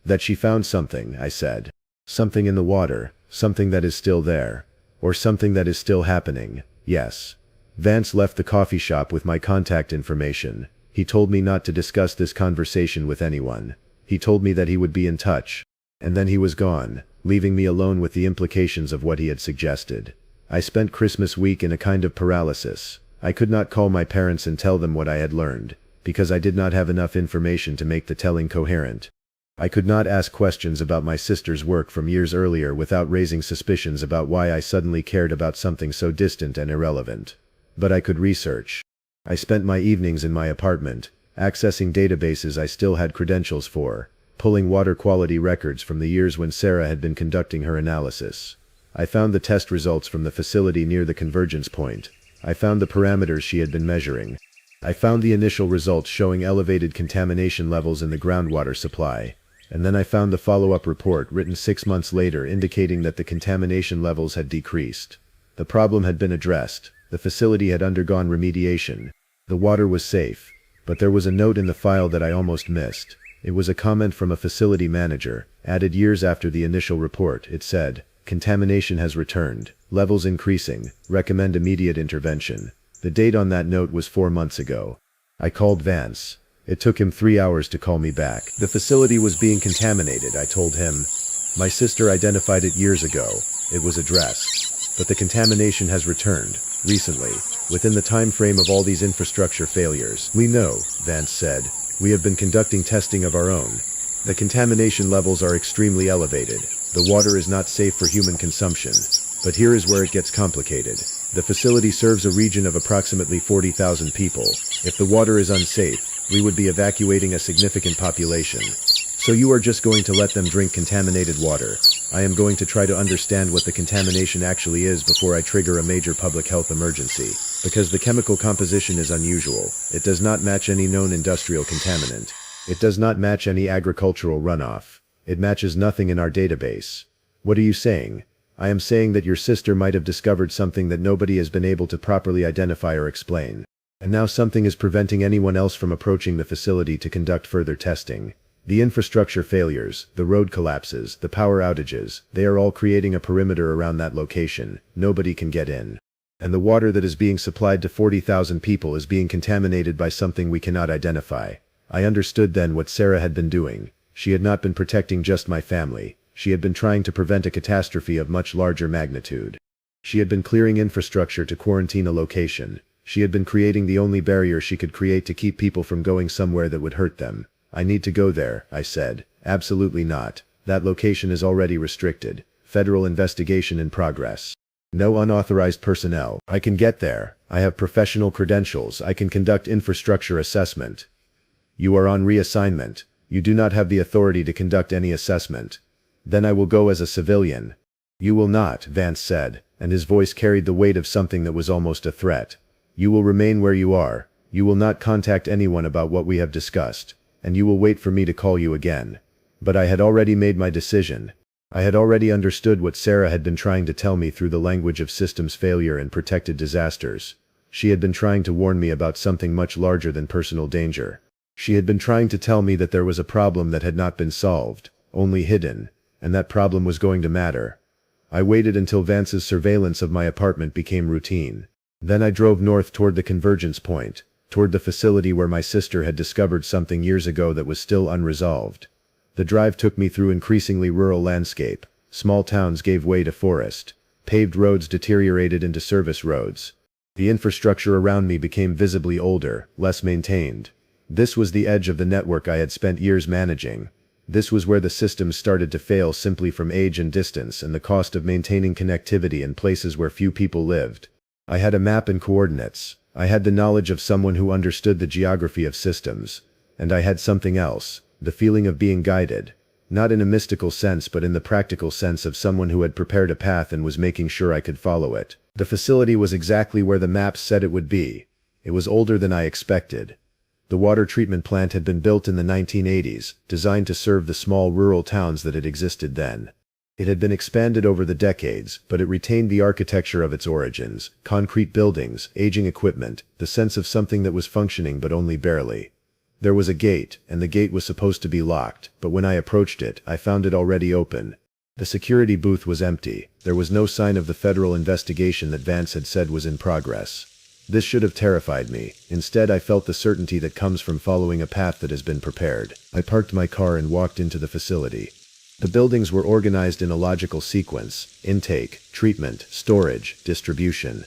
"That she found something," I said. "Something in the water, something that is still there. Or something that is still happening, yes." Vance left the coffee shop with my contact information. He told me not to discuss this conversation with anyone. He told me that he would be in touch. And then he was gone, leaving me alone with the implications of what he had suggested. I spent Christmas week in a kind of paralysis. I could not call my parents and tell them what I had learned, because I did not have enough information to make the telling coherent. I could not ask questions about my sister's work from years earlier without raising suspicions about why I suddenly cared about something so distant and irrelevant. But I could research. I spent my evenings in my apartment, accessing databases I still had credentials for, pulling water quality records from the years when Sarah had been conducting her analysis. I found the test results from the facility near the convergence point. I found the parameters she had been measuring. I found the initial results showing elevated contamination levels in the groundwater supply. And then I found the follow-up report written 6 months later indicating that the contamination levels had decreased. The problem had been addressed. The facility had undergone remediation. The water was safe. But there was a note in the file that I almost missed. It was a comment from a facility manager, added years after the initial report. It said, "Contamination has returned. Levels increasing. Recommend immediate intervention." The date on that note was 4 months ago. I called Vance. It took him 3 hours to call me back. The facility was being contaminated, I told him. My sister identified it years ago. It was addressed. But the contamination has returned, recently, within the time frame of all these infrastructure failures. "We know," Vance said. "We have been conducting testing of our own. The contamination levels are extremely elevated. The water is not safe for human consumption. But here is where it gets complicated. The facility serves a region of approximately 40,000 people. If the water is unsafe, we would be evacuating a significant population. So you are just going to let them drink contaminated water. I am going to try to understand what the contamination actually is before I trigger a major public health emergency. Because the chemical composition is unusual. It does not match any known industrial contaminant. It does not match any agricultural runoff. It matches nothing in our database." "What are you saying?" "I am saying that your sister might have discovered something that nobody has been able to properly identify or explain. And now something is preventing anyone else from approaching the facility to conduct further testing. The infrastructure failures, the road collapses, the power outages, they are all creating a perimeter around that location. Nobody can get in. And the water that is being supplied to 40,000 people is being contaminated by something we cannot identify." I understood then what Sarah had been doing. She had not been protecting just my family. She had been trying to prevent a catastrophe of much larger magnitude. She had been clearing infrastructure to quarantine a location. She had been creating the only barrier she could create to keep people from going somewhere that would hurt them. "I need to go there," I said. "Absolutely not. That location is already restricted. Federal investigation in progress. No unauthorized personnel. I can get there. I have professional credentials. I can conduct infrastructure assessment." "You are on reassignment. You do not have the authority to conduct any assessment." "Then I will go as a civilian." "You will not," Vance said, and his voice carried the weight of something that was almost a threat. "You will remain where you are. You will not contact anyone about what we have discussed. And you will wait for me to call you again." But I had already made my decision. I had already understood what Sarah had been trying to tell me through the language of systems failure and protected disasters. She had been trying to warn me about something much larger than personal danger. She had been trying to tell me that there was a problem that had not been solved, only hidden, and that problem was going to matter. I waited until Vance's surveillance of my apartment became routine. Then I drove north toward the convergence point, toward the facility where my sister had discovered something years ago that was still unresolved. The drive took me through increasingly rural landscape. Small towns gave way to forest. Paved roads deteriorated into service roads. The infrastructure around me became visibly older, less maintained. This was the edge of the network I had spent years managing. This was where the systems started to fail simply from age and distance and the cost of maintaining connectivity in places where few people lived. I had a map and coordinates. I had the knowledge of someone who understood the geography of systems. And I had something else, the feeling of being guided. Not in a mystical sense but in the practical sense of someone who had prepared a path and was making sure I could follow it. The facility was exactly where the maps said it would be. It was older than I expected. The water treatment plant had been built in the 1980s, designed to serve the small rural towns that had existed then. It had been expanded over the decades, but it retained the architecture of its origins: concrete buildings, aging equipment, the sense of something that was functioning but only barely. There was a gate, and the gate was supposed to be locked, but when I approached it, I found it already open. The security booth was empty. There was no sign of the federal investigation that Vance had said was in progress. This should have terrified me. Instead, I felt the certainty that comes from following a path that has been prepared. I parked my car and walked into the facility. The buildings were organized in a logical sequence: intake, treatment, storage, distribution.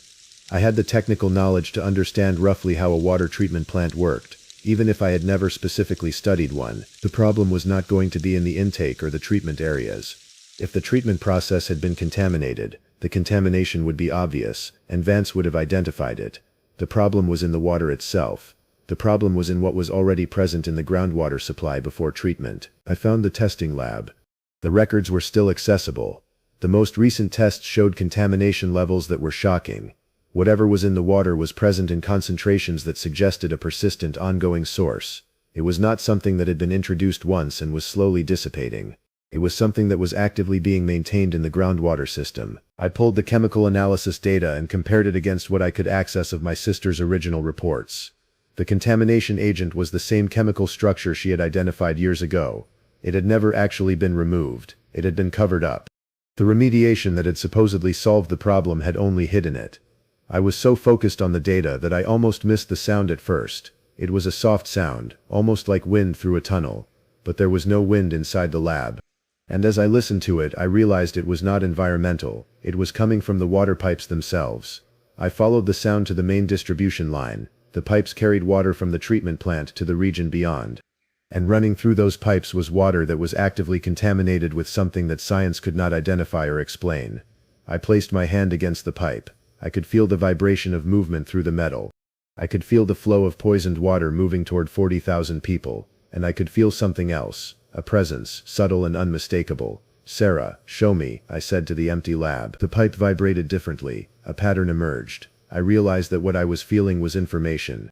I had the technical knowledge to understand roughly how a water treatment plant worked, even if I had never specifically studied one. The problem was not going to be in the intake or the treatment areas. If the treatment process had been contaminated, the contamination would be obvious, and Vance would have identified it. The problem was in the water itself. The problem was in what was already present in the groundwater supply before treatment. I found the testing lab. The records were still accessible. The most recent tests showed contamination levels that were shocking. Whatever was in the water was present in concentrations that suggested a persistent, ongoing source. It was not something that had been introduced once and was slowly dissipating. It was something that was actively being maintained in the groundwater system. I pulled the chemical analysis data and compared it against what I could access of my sister's original reports. The contamination agent was the same chemical structure she had identified years ago. It had never actually been removed. It had been covered up. The remediation that had supposedly solved the problem had only hidden it. I was so focused on the data that I almost missed the sound at first. It was a soft sound, almost like wind through a tunnel. But there was no wind inside the lab. And as I listened to it, I realized it was not environmental. It was coming from the water pipes themselves. I followed the sound to the main distribution line. The pipes carried water from the treatment plant to the region beyond. And running through those pipes was water that was actively contaminated with something that science could not identify or explain. I placed my hand against the pipe. I could feel the vibration of movement through the metal. I could feel the flow of poisoned water moving toward 40,000 people. And I could feel something else, a presence, subtle and unmistakable. "Sarah, show me," I said to the empty lab. The pipe vibrated differently. A pattern emerged. I realized that what I was feeling was information.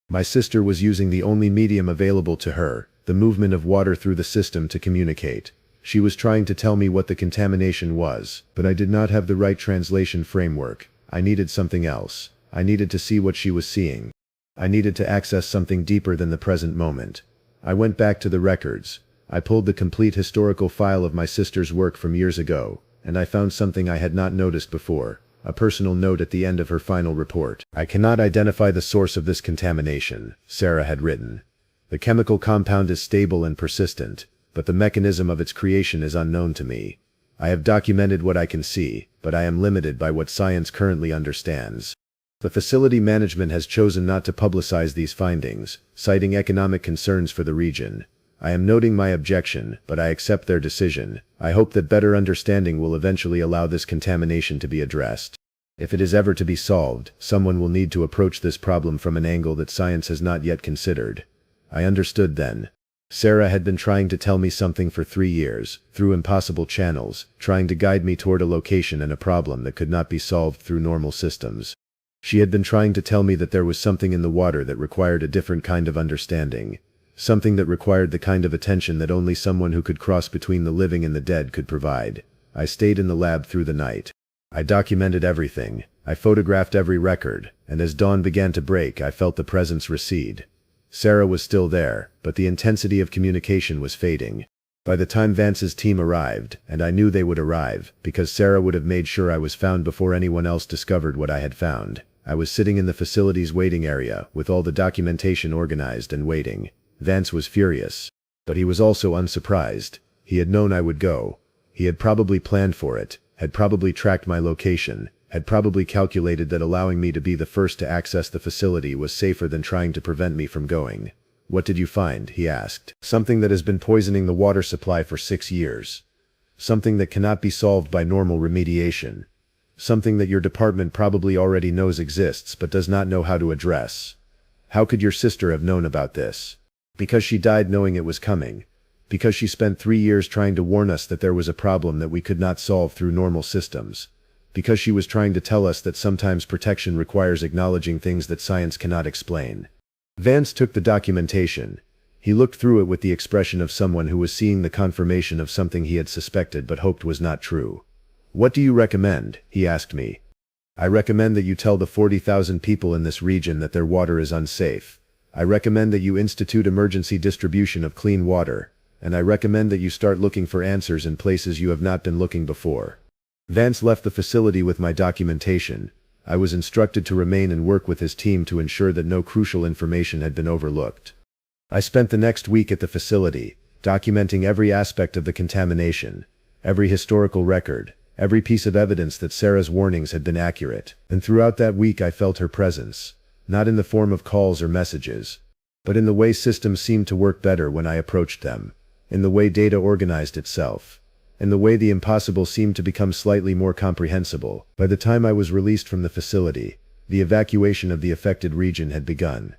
My sister was using the only medium available to her, the movement of water through the system, to communicate. She was trying to tell me what the contamination was, but I did not have the right translation framework. I needed something else. I needed to see what she was seeing. I needed to access something deeper than the present moment. I went back to the records. I pulled the complete historical file of my sister's work from years ago, and I found something I had not noticed before. A personal note at the end of her final report. "I cannot identify the source of this contamination," Sarah had written. "The chemical compound is stable and persistent, but the mechanism of its creation is unknown to me. I have documented what I can see, but I am limited by what science currently understands." The facility management has chosen not to publicize these findings, citing economic concerns for the region. I am noting my objection, but I accept their decision. I hope that better understanding will eventually allow this contamination to be addressed. If it is ever to be solved, someone will need to approach this problem from an angle that science has not yet considered. I understood then. Sarah had been trying to tell me something for 3 years, through impossible channels, trying to guide me toward a location and a problem that could not be solved through normal systems. She had been trying to tell me that there was something in the water that required a different kind of understanding. Something that required the kind of attention that only someone who could cross between the living and the dead could provide. I stayed in the lab through the night. I documented everything. I photographed every record, and as dawn began to break, I felt the presence recede. Sarah was still there, but the intensity of communication was fading. By the time Vance's team arrived, and I knew they would arrive, because Sarah would have made sure I was found before anyone else discovered what I had found, I was sitting in the facility's waiting area, with all the documentation organized and waiting. Vance was furious. But he was also unsurprised. He had known I would go. He had probably planned for it, had probably tracked my location, had probably calculated that allowing me to be the first to access the facility was safer than trying to prevent me from going. "What did you find?" he asked. "Something that has been poisoning the water supply for 6 years. Something that cannot be solved by normal remediation. Something that your department probably already knows exists but does not know how to address. How could your sister have known about this? Because she died knowing it was coming. Because she spent 3 years trying to warn us that there was a problem that we could not solve through normal systems. Because she was trying to tell us that sometimes protection requires acknowledging things that science cannot explain." Vance took the documentation. He looked through it with the expression of someone who was seeing the confirmation of something he had suspected but hoped was not true. "What do you recommend?" he asked me. "I recommend that you tell the 40,000 people in this region that their water is unsafe. I recommend that you institute emergency distribution of clean water, and I recommend that you start looking for answers in places you have not been looking before." Vance left the facility with my documentation. I was instructed to remain and work with his team to ensure that no crucial information had been overlooked. I spent the next week at the facility. documenting every aspect of the contamination, every historical record, every piece of evidence that Sarah's warnings had been accurate. And throughout that week I felt her presence, not in the form of calls or messages, but in the way systems seemed to work better when I approached them, in the way data organized itself, in the way the impossible seemed to become slightly more comprehensible. By the time I was released from the facility, the evacuation of the affected region had begun.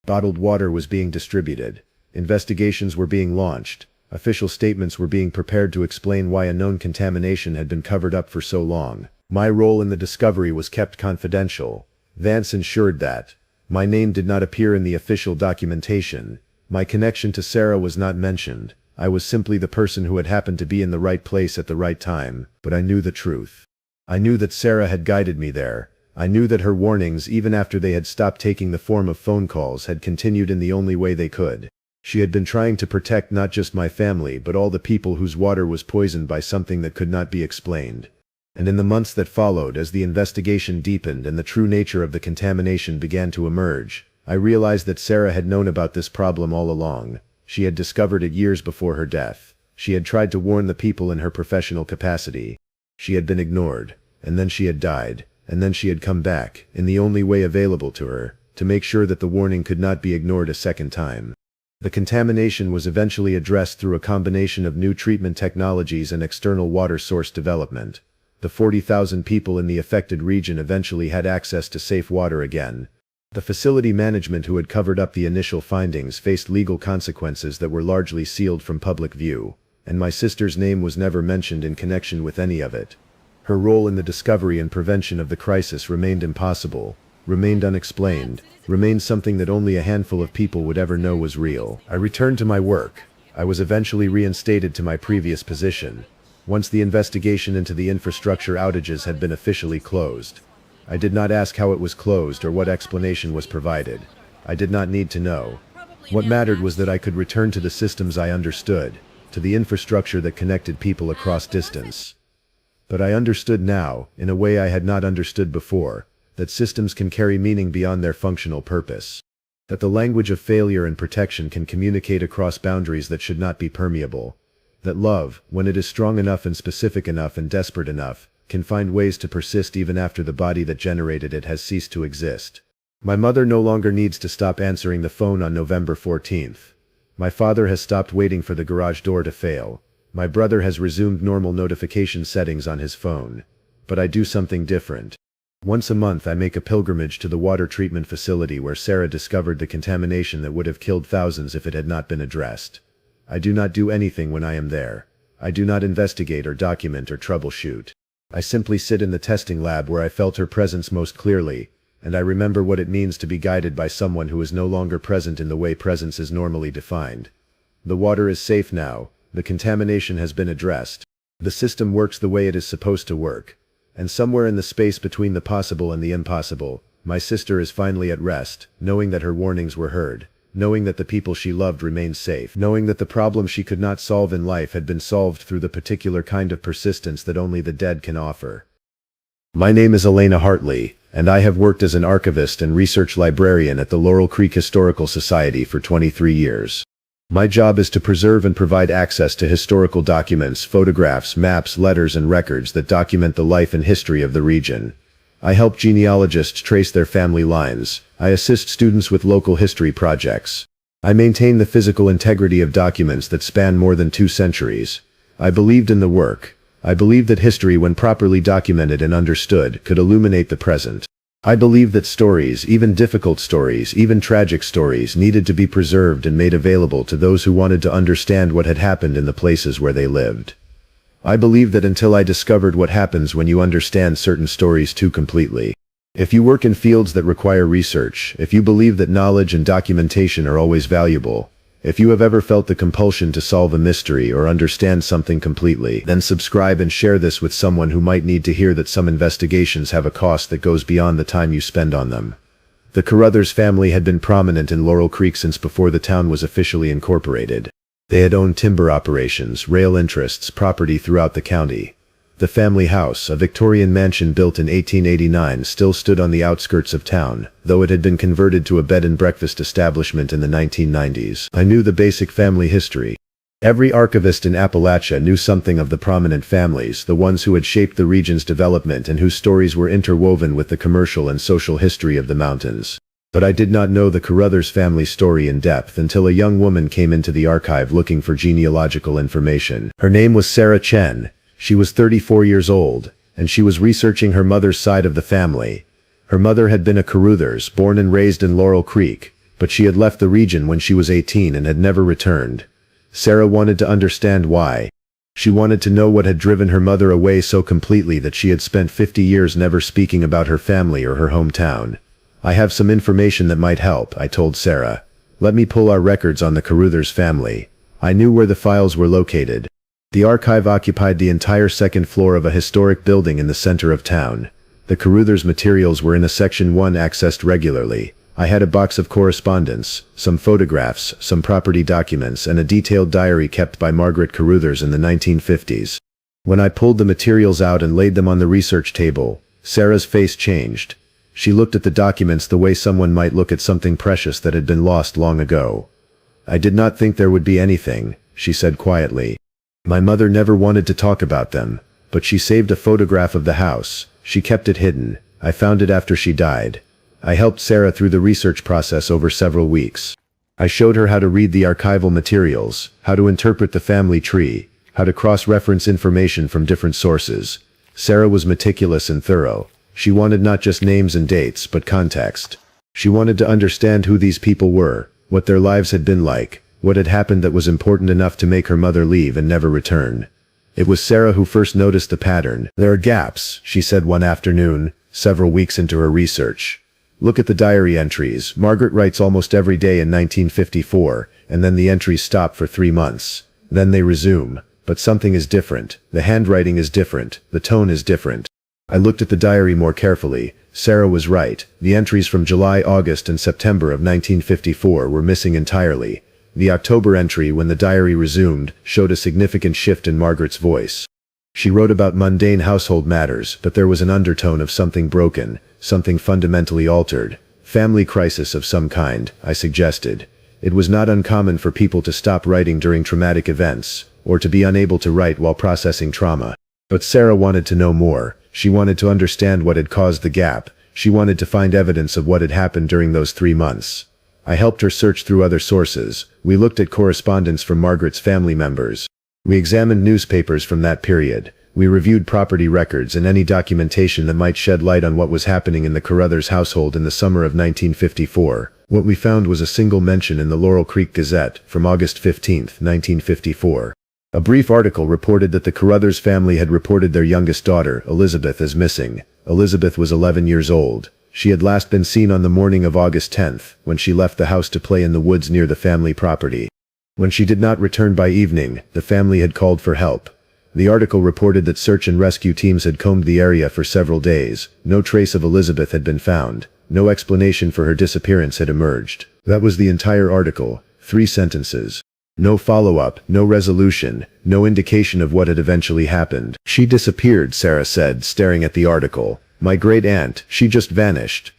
Bottled water was being distributed, investigations were being launched, official statements were being prepared to explain why a known contamination had been covered up for so long. My role in the discovery was kept confidential. Vance ensured that my name did not appear in the official documentation. My connection to Sarah was not mentioned. I was simply the person who had happened to be in the right place at the right time, but I knew the truth. I knew that Sarah had guided me there. I knew that her warnings, even after they had stopped taking the form of phone calls, had continued in the only way they could. She had been trying to protect not just my family but all the people whose water was poisoned by something that could not be explained. And in the months that followed, as the investigation deepened and the true nature of the contamination began to emerge, I realized that Sarah had known about this problem all along. She had discovered it years before her death. She had tried to warn the people in her professional capacity. She had been ignored, and then she had died, and then she had come back, in the only way available to her, to make sure that the warning could not be ignored a second time. The contamination was eventually addressed through a combination of new treatment technologies and external water source development. The 40,000 people in the affected region eventually had access to safe water again. The facility management who had covered up the initial findings faced legal consequences that were largely sealed from public view, and my sister's name was never mentioned in connection with any of it. Her role in the discovery and prevention of the crisis remained impossible, remained unexplained, remained something that only a handful of people would ever know was real. I returned to my work. I was eventually reinstated to my previous position, once the investigation into the infrastructure outages had been officially closed. I did not ask how it was closed or what explanation was provided. I did not need to know. What mattered was that I could return to the systems I understood, to the infrastructure that connected people across distance. But I understood now, in a way I had not understood before, that systems can carry meaning beyond their functional purpose. That the language of failure and protection can communicate across boundaries that should not be permeable. That love, when it is strong enough and specific enough and desperate enough, can find ways to persist even after the body that generated it has ceased to exist. My mother no longer needs to stop answering the phone on November 14th. My father has stopped waiting for the garage door to fail. My brother has resumed normal notification settings on his phone. But I do something different. Once a month I make a pilgrimage to the water treatment facility where Sarah discovered the contamination that would have killed thousands if it had not been addressed. I do not do anything when I am there. I do not investigate or document or troubleshoot. I simply sit in the testing lab where I felt her presence most clearly, and I remember what it means to be guided by someone who is no longer present in the way presence is normally defined. The water is safe now. The contamination has been addressed. The system works the way it is supposed to work. And somewhere in the space between the possible and the impossible, my sister is finally at rest, knowing that her warnings were heard, knowing that the people she loved remained safe, knowing that the problem she could not solve in life had been solved through the particular kind of persistence that only the dead can offer. My name is Elena Hartley, and I have worked as an archivist and research librarian at the Laurel Creek Historical Society for 23 years. My job is to preserve and provide access to historical documents, photographs, maps, letters, and records that document the life and history of the region. I help genealogists trace their family lines. I assist students with local history projects. I maintain the physical integrity of documents that span more than 2 centuries. I believed in the work. I believed that history, when properly documented and understood, could illuminate the present. I believe that stories, even difficult stories, even tragic stories, needed to be preserved and made available to those who wanted to understand what had happened in the places where they lived. I believe that until I discovered what happens when you understand certain stories too completely. If you work in fields that require research, if you believe that knowledge and documentation are always valuable, if you have ever felt the compulsion to solve a mystery or understand something completely, then subscribe and share this with someone who might need to hear that some investigations have a cost that goes beyond the time you spend on them. The Carruthers family had been prominent in Laurel Creek since before the town was officially incorporated. They had owned timber operations, rail interests, property throughout the county. The family house, a Victorian mansion built in 1889, still stood on the outskirts of town, though it had been converted to a bed and breakfast establishment in the 1990s. I knew the basic family history. Every archivist in Appalachia knew something of the prominent families, the ones who had shaped the region's development and whose stories were interwoven with the commercial and social history of the mountains. But I did not know the Carruthers family story in depth until a young woman came into the archive looking for genealogical information. Her name was Sarah Chen. She was 34 years old, and she was researching her mother's side of the family. Her mother had been a Carruthers, born and raised in Laurel Creek, but she had left the region when she was 18 and had never returned. Sarah wanted to understand why. She wanted to know what had driven her mother away so completely that she had spent 50 years never speaking about her family or her hometown. I have some information that might help, I told Sarah. Let me pull our records on the Carruthers family. I knew where the files were located. The archive occupied the entire second floor of a historic building in the center of town. The Carruthers materials were in a section 1 accessed regularly. I had a box of correspondence, some photographs, some property documents, and a detailed diary kept by Margaret Carruthers in the 1950s. When I pulled the materials out and laid them on the research table, Sarah's face changed. She looked at the documents the way someone might look at something precious that had been lost long ago. I did not think there would be anything, she said quietly. My mother never wanted to talk about them, but she saved a photograph of the house. She kept it hidden. I found it after she died. I helped Sarah through the research process over several weeks. I showed her how to read the archival materials, how to interpret the family tree, how to cross-reference information from different sources. Sarah was meticulous and thorough. She wanted not just names and dates, but context. She wanted to understand who these people were, what their lives had been like, what had happened that was important enough to make her mother leave and never return. It was Sarah who first noticed the pattern. There are gaps, she said one afternoon, several weeks into her research. Look at the diary entries. Margaret writes almost every day in 1954, and then the entries stop for 3 months. Then they resume. But something is different. The handwriting is different. The tone is different. I looked at the diary more carefully. Sarah was right. The entries from July, August, and September of 1954 were missing entirely. The October entry, when the diary resumed, showed a significant shift in Margaret's voice. She wrote about mundane household matters, but there was an undertone of something broken, something fundamentally altered. Family crisis of some kind, I suggested. It was not uncommon for people to stop writing during traumatic events, or to be unable to write while processing trauma. But Sarah wanted to know more. She wanted to understand what had caused the gap. She wanted to find evidence of what had happened during those 3 months. I helped her search through other sources. We looked at correspondence from Margaret's family members. We examined newspapers from that period. We reviewed property records and any documentation that might shed light on what was happening in the Carruthers household in the summer of 1954. What we found was a single mention in the Laurel Creek Gazette from August 15, 1954. A brief article reported that the Carruthers family had reported their youngest daughter, Elizabeth, as missing. Elizabeth was 11 years old. She had last been seen on the morning of August 10th, when she left the house to play in the woods near the family property. When she did not return by evening, the family had called for help. The article reported that search and rescue teams had combed the area for several days. No trace of Elizabeth had been found. No explanation for her disappearance had emerged. That was the entire article. 3 sentences. No follow-up, no resolution, no indication of what had eventually happened. She disappeared, Sarah said, staring at the article. My great-aunt, she just vanished.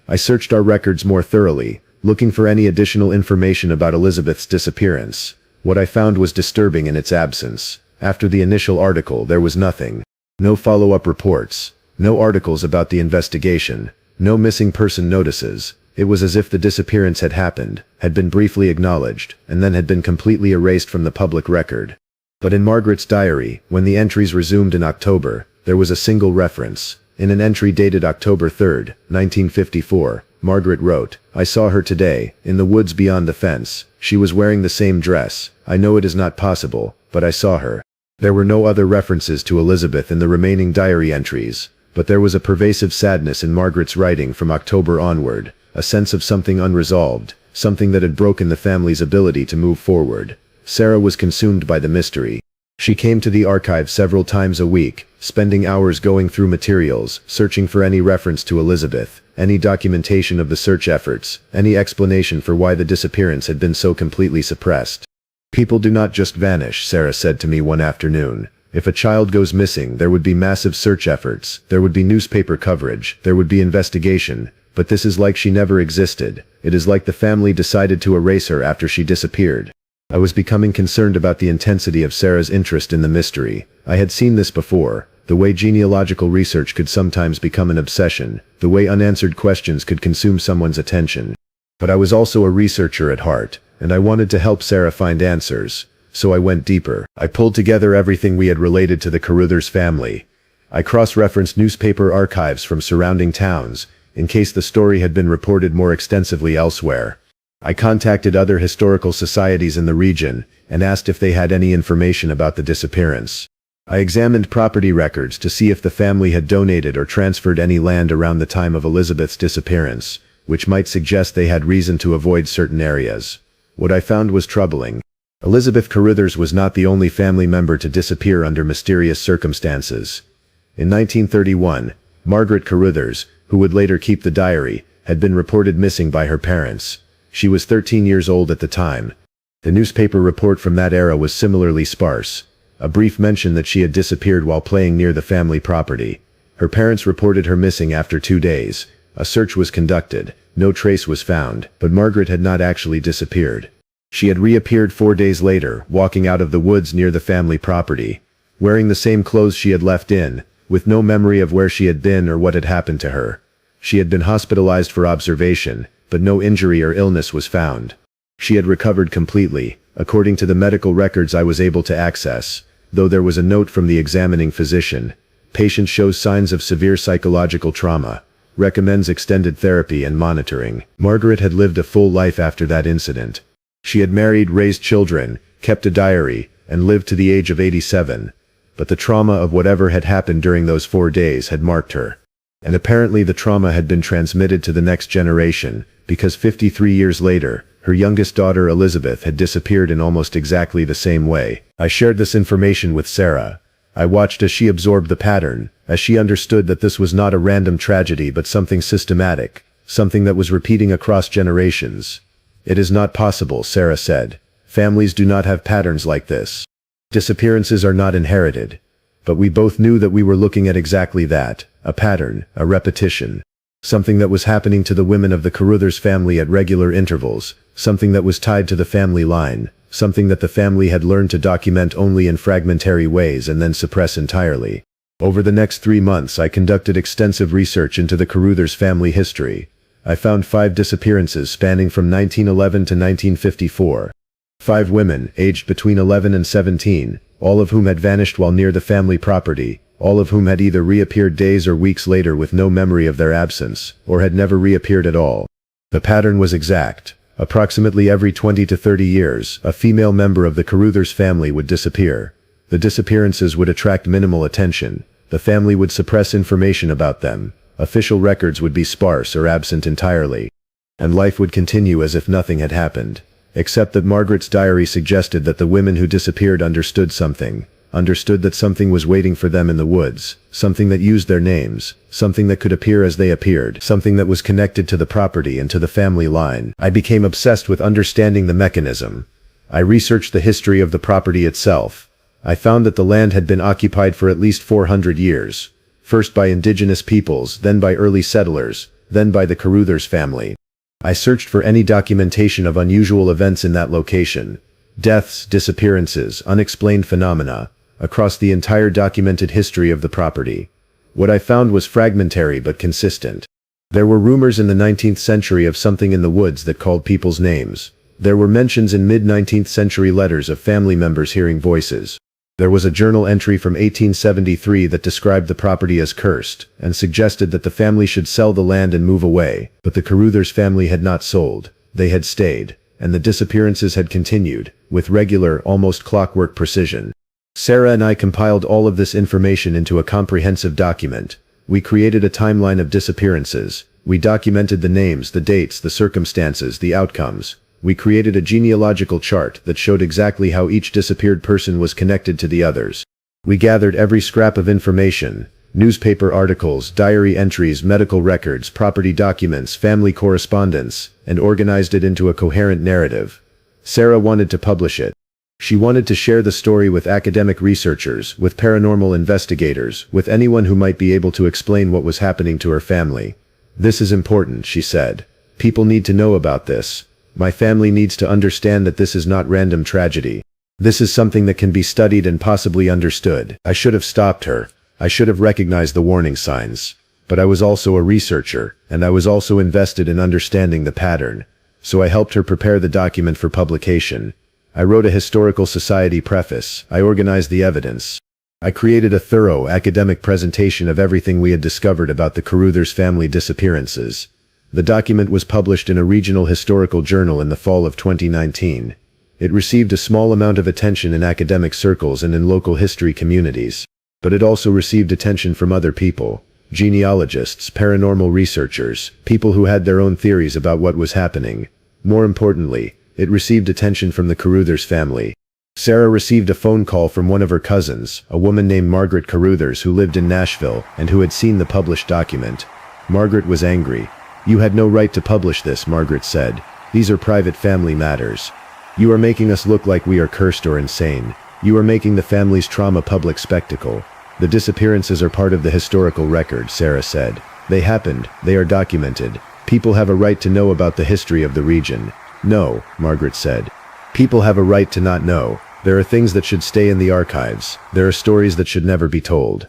I searched our records more thoroughly, looking for any additional information about Elizabeth's disappearance. What I found was disturbing in its absence. After the initial article, there was nothing. No follow-up reports. No articles about the investigation. No missing person notices. It was as if the disappearance had happened, had been briefly acknowledged, and then had been completely erased from the public record. But in Margaret's diary, when the entries resumed in October, there was a single reference. In an entry dated October 3, 1954, Margaret wrote, I saw her today, in the woods beyond the fence. She was wearing the same dress. I know it is not possible, but I saw her. There were no other references to Elizabeth in the remaining diary entries, but there was a pervasive sadness in Margaret's writing from October onward, a sense of something unresolved, something that had broken the family's ability to move forward. Sarah was consumed by the mystery. She came to the archive several times a week, spending hours going through materials, searching for any reference to Elizabeth, any documentation of the search efforts, any explanation for why the disappearance had been so completely suppressed. People do not just vanish, Sarah said to me one afternoon. If a child goes missing, there would be massive search efforts, there would be newspaper coverage, there would be investigation, but this is like she never existed. It is like the family decided to erase her after she disappeared. I was becoming concerned about the intensity of Sarah's interest in the mystery. I had seen this before, the way genealogical research could sometimes become an obsession, the way unanswered questions could consume someone's attention. But I was also a researcher at heart, and I wanted to help Sarah find answers. So I went deeper. I pulled together everything we had related to the Caruthers family. I cross-referenced newspaper archives from surrounding towns, in case the story had been reported more extensively elsewhere. I contacted other historical societies in the region, and asked if they had any information about the disappearance. I examined property records to see if the family had donated or transferred any land around the time of Elizabeth's disappearance, which might suggest they had reason to avoid certain areas. What I found was troubling. Elizabeth Caruthers was not the only family member to disappear under mysterious circumstances. In 1931, Margaret Caruthers, who would later keep the diary, had been reported missing by her parents. She was 13 years old at the time. The newspaper report from that era was similarly sparse. A brief mention that she had disappeared while playing near the family property. Her parents reported her missing after 2 days. A search was conducted. No trace was found, but Margaret had not actually disappeared. She had reappeared 4 days later, walking out of the woods near the family property, wearing the same clothes she had left in, with no memory of where she had been or what had happened to her. She had been hospitalized for observation, but no injury or illness was found. She had recovered completely, according to the medical records I was able to access, though there was a note from the examining physician. Patient shows signs of severe psychological trauma. Recommends extended therapy and monitoring. Margaret had lived a full life after that incident. She had married, raised children, kept a diary, and lived to the age of 87. But the trauma of whatever had happened during those 4 days had marked her. And apparently the trauma had been transmitted to the next generation, because 53 years later, her youngest daughter Elizabeth had disappeared in almost exactly the same way. I shared this information with Sarah. I watched as she absorbed the pattern, as she understood that this was not a random tragedy but something systematic, something that was repeating across generations. It is not possible, Sarah said. Families do not have patterns like this. Disappearances are not inherited. But we both knew that we were looking at exactly that, a pattern, a repetition. Something that was happening to the women of the Caruthers family at regular intervals, something that was tied to the family line, something that the family had learned to document only in fragmentary ways and then suppress entirely. Over the next 3 months I conducted extensive research into the Caruthers family history. I found 5 disappearances spanning from 1911 to 1954. 5 women, aged between 11 and 17, all of whom had vanished while near the family property, all of whom had either reappeared days or weeks later with no memory of their absence, or had never reappeared at all. The pattern was exact. Approximately every 20 to 30 years, a female member of the Caruthers family would disappear. The disappearances would attract minimal attention. The family would suppress information about them. Official records would be sparse or absent entirely. And life would continue as if nothing had happened. Except that Margaret's diary suggested that the women who disappeared understood something. Understood that something was waiting for them in the woods. Something that used their names. Something that could appear as they appeared. Something that was connected to the property and to the family line. I became obsessed with understanding the mechanism. I researched the history of the property itself. I found that the land had been occupied for at least 400 years. First by indigenous peoples, then by early settlers, then by the Caruthers family. I searched for any documentation of unusual events in that location. Deaths, disappearances, unexplained phenomena, across the entire documented history of the property. What I found was fragmentary but consistent. There were rumors in the 19th century of something in the woods that called people's names. There were mentions in mid-19th century letters of family members hearing voices. There was a journal entry from 1873 that described the property as cursed, and suggested that the family should sell the land and move away, but the Caruthers family had not sold. They had stayed, and the disappearances had continued, with regular, almost clockwork precision. Sarah and I compiled all of this information into a comprehensive document. We created a timeline of disappearances. We documented the names, the dates, the circumstances, the outcomes. We created a genealogical chart that showed exactly how each disappeared person was connected to the others. We gathered every scrap of information, newspaper articles, diary entries, medical records, property documents, family correspondence, and organized it into a coherent narrative. Sarah wanted to publish it. She wanted to share the story with academic researchers, with paranormal investigators, with anyone who might be able to explain what was happening to her family. This is important, she said. People need to know about this. My family needs to understand that this is not random tragedy. This is something that can be studied and possibly understood. I should have stopped her. I should have recognized the warning signs. But I was also a researcher, and I was also invested in understanding the pattern. So I helped her prepare the document for publication. I wrote a historical society preface. I organized the evidence. I created a thorough academic presentation of everything we had discovered about the Caruthers family disappearances. The document was published in a regional historical journal in the fall of 2019. It received a small amount of attention in academic circles and in local history communities. But it also received attention from other people. Genealogists, paranormal researchers, people who had their own theories about what was happening. More importantly, it received attention from the Caruthers family. Sarah received a phone call from one of her cousins, a woman named Margaret Caruthers who lived in Nashville and who had seen the published document. Margaret was angry. "You had no right to publish this," Margaret said. "These are private family matters. You are making us look like we are cursed or insane. You are making the family's trauma public spectacle. The disappearances are part of the historical record," Sarah said. "They happened, they are documented. People have a right to know about the history of the region." "No," Margaret said. "People have a right to not know. There are things that should stay in the archives. There are stories that should never be told."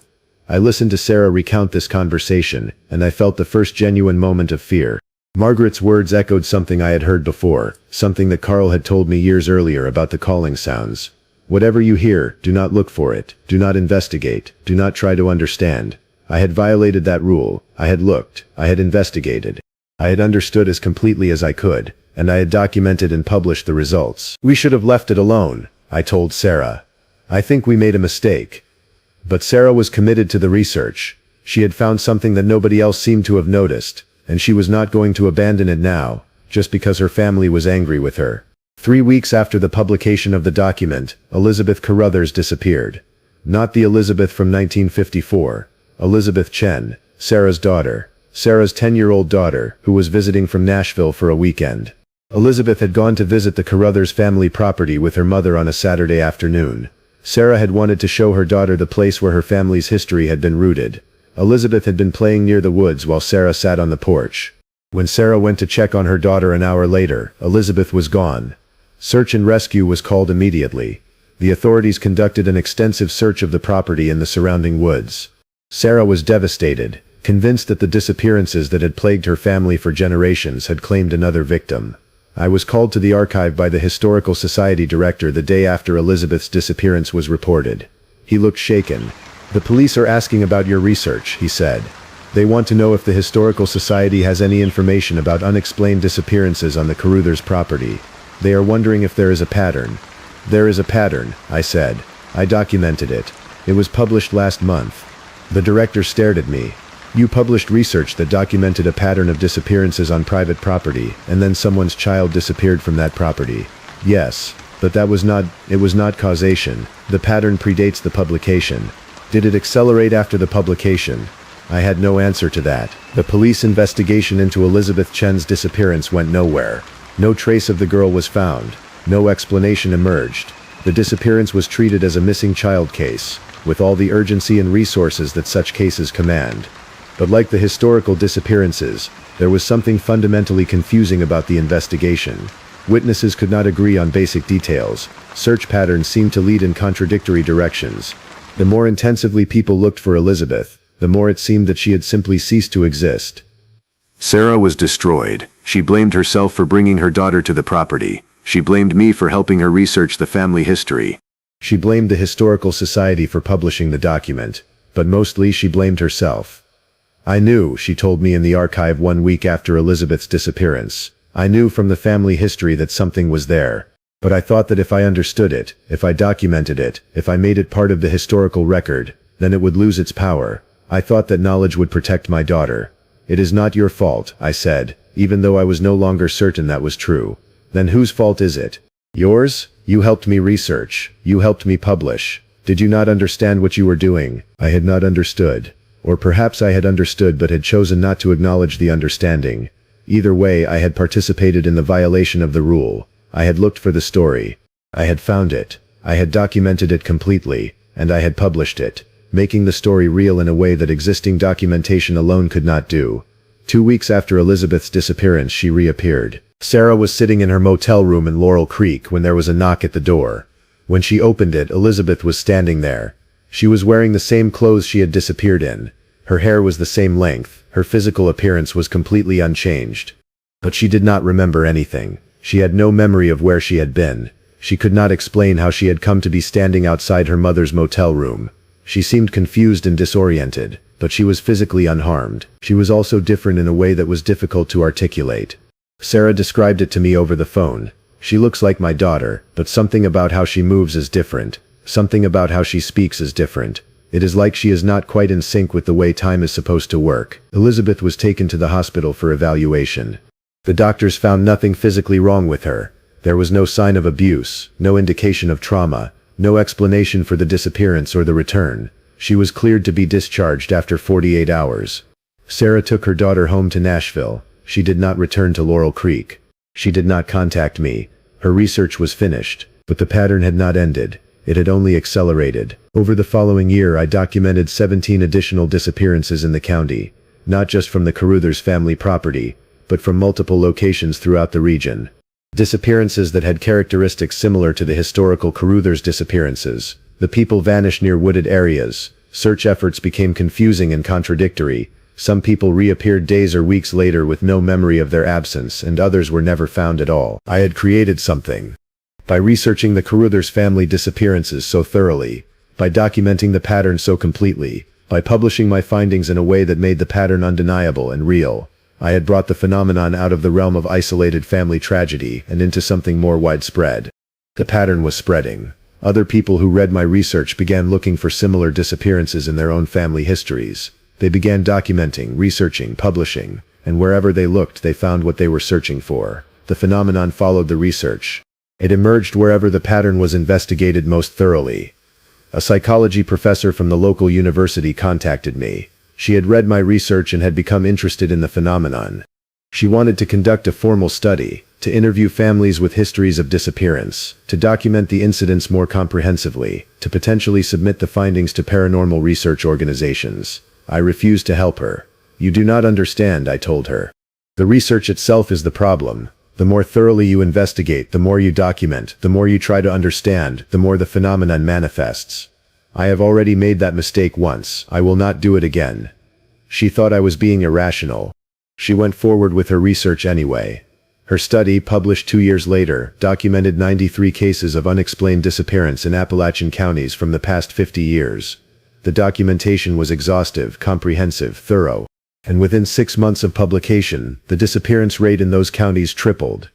I listened to Sarah recount this conversation, and I felt the first genuine moment of fear. Margaret's words echoed something I had heard before, something that Carl had told me years earlier about the calling sounds. Whatever you hear, do not look for it, do not investigate, do not try to understand. I had violated that rule. I had looked, I had investigated. I had understood as completely as I could, and I had documented and published the results. "We should have left it alone," I told Sarah. "I think we made a mistake." But Sarah was committed to the research. She had found something that nobody else seemed to have noticed, and she was not going to abandon it now, just because her family was angry with her. 3 weeks after the publication of the document, Elizabeth Caruthers disappeared. Not the Elizabeth from 1954. Elizabeth Chen, Sarah's daughter. Sarah's 10-year-old daughter, who was visiting from Nashville for a weekend. Elizabeth had gone to visit the Caruthers family property with her mother on a Saturday afternoon. Sarah had wanted to show her daughter the place where her family's history had been rooted. Elizabeth had been playing near the woods while Sarah sat on the porch. When Sarah went to check on her daughter an hour later, Elizabeth was gone. Search and rescue was called immediately. The authorities conducted an extensive search of the property and the surrounding woods. Sarah was devastated, convinced that the disappearances that had plagued her family for generations had claimed another victim. I was called to the archive by the Historical Society director the day after Elizabeth's disappearance was reported. He looked shaken. "The police are asking about your research," he said. "They want to know if the Historical Society has any information about unexplained disappearances on the Caruthers property. They are wondering if there is a pattern." "There is a pattern," I said. "I documented it. It was published last month." The director stared at me. "You published research that documented a pattern of disappearances on private property, and then someone's child disappeared from that property." "Yes, but it was not causation. The pattern predates the publication." "Did it accelerate after the publication?" I had no answer to that. The police investigation into Elizabeth Chen's disappearance went nowhere. No trace of the girl was found. No explanation emerged. The disappearance was treated as a missing child case, with all the urgency and resources that such cases command. But like the historical disappearances, there was something fundamentally confusing about the investigation. Witnesses could not agree on basic details. Search patterns seemed to lead in contradictory directions. The more intensively people looked for Elizabeth, the more it seemed that she had simply ceased to exist. Sarah was destroyed. She blamed herself for bringing her daughter to the property. She blamed me for helping her research the family history. She blamed the Historical Society for publishing the document, but mostly she blamed herself. "I knew," she told me in the archive 1 week after Elizabeth's disappearance. "I knew from the family history that something was there. But I thought that if I understood it, if I documented it, if I made it part of the historical record, then it would lose its power. I thought that knowledge would protect my daughter." "It is not your fault," I said, even though I was no longer certain that was true. "Then whose fault is it?" "Yours? You helped me research. You helped me publish. Did you not understand what you were doing?" I had not understood. Or perhaps I had understood but had chosen not to acknowledge the understanding. Either way, I had participated in the violation of the rule. I had looked for the story. I had found it. I had documented it completely, and I had published it, making the story real in a way that existing documentation alone could not do. 2 weeks after Elizabeth's disappearance, she reappeared. Sarah was sitting in her motel room in Laurel Creek when there was a knock at the door. When she opened it, Elizabeth was standing there. She was wearing the same clothes she had disappeared in. Her hair was the same length. Her physical appearance was completely unchanged. But she did not remember anything. She had no memory of where she had been. She could not explain how she had come to be standing outside her mother's motel room. She seemed confused and disoriented, but she was physically unharmed. She was also different in a way that was difficult to articulate. Sarah described it to me over the phone. She looks like my daughter, but something about how she moves is different. Something about how she speaks is different. It is like she is not quite in sync with the way time is supposed to work. Elizabeth was taken to the hospital for evaluation. The doctors found nothing physically wrong with her. There was no sign of abuse, no indication of trauma, no explanation for the disappearance or the return. She was cleared to be discharged after 48 hours. Sarah took her daughter home to Nashville. She did not return to Laurel Creek. She did not contact me. Her research was finished, but the pattern had not ended. It had only accelerated. Over the following year, I documented 17 additional disappearances in the county, not just from the Caruthers family property, but from multiple locations throughout the region. Disappearances that had characteristics similar to the historical Caruthers disappearances. The people vanished near wooded areas. Search efforts became confusing and contradictory. Some people reappeared days or weeks later with no memory of their absence, and others were never found at all. I had created something. By researching the Caruthers family disappearances so thoroughly, by documenting the pattern so completely, by publishing my findings in a way that made the pattern undeniable and real, I had brought the phenomenon out of the realm of isolated family tragedy and into something more widespread. The pattern was spreading. Other people who read my research began looking for similar disappearances in their own family histories. They began documenting, researching, publishing, and wherever they looked they found what they were searching for. The phenomenon followed the research. It emerged wherever the pattern was investigated most thoroughly. A psychology professor from the local university contacted me. She had read my research and had become interested in the phenomenon. She wanted to conduct a formal study, to interview families with histories of disappearance, to document the incidents more comprehensively, to potentially submit the findings to paranormal research organizations. I refused to help her. You do not understand, I told her. The research itself is the problem. The more thoroughly you investigate, the more you document, the more you try to understand, the more the phenomenon manifests. I have already made that mistake once. I will not do it again. She thought I was being irrational. She went forward with her research anyway. Her study, published 2 years later, documented 93 cases of unexplained disappearance in Appalachian counties from the past 50 years. The documentation was exhaustive, comprehensive, thorough. And within 6 months of publication, the disappearance rate in those counties tripled.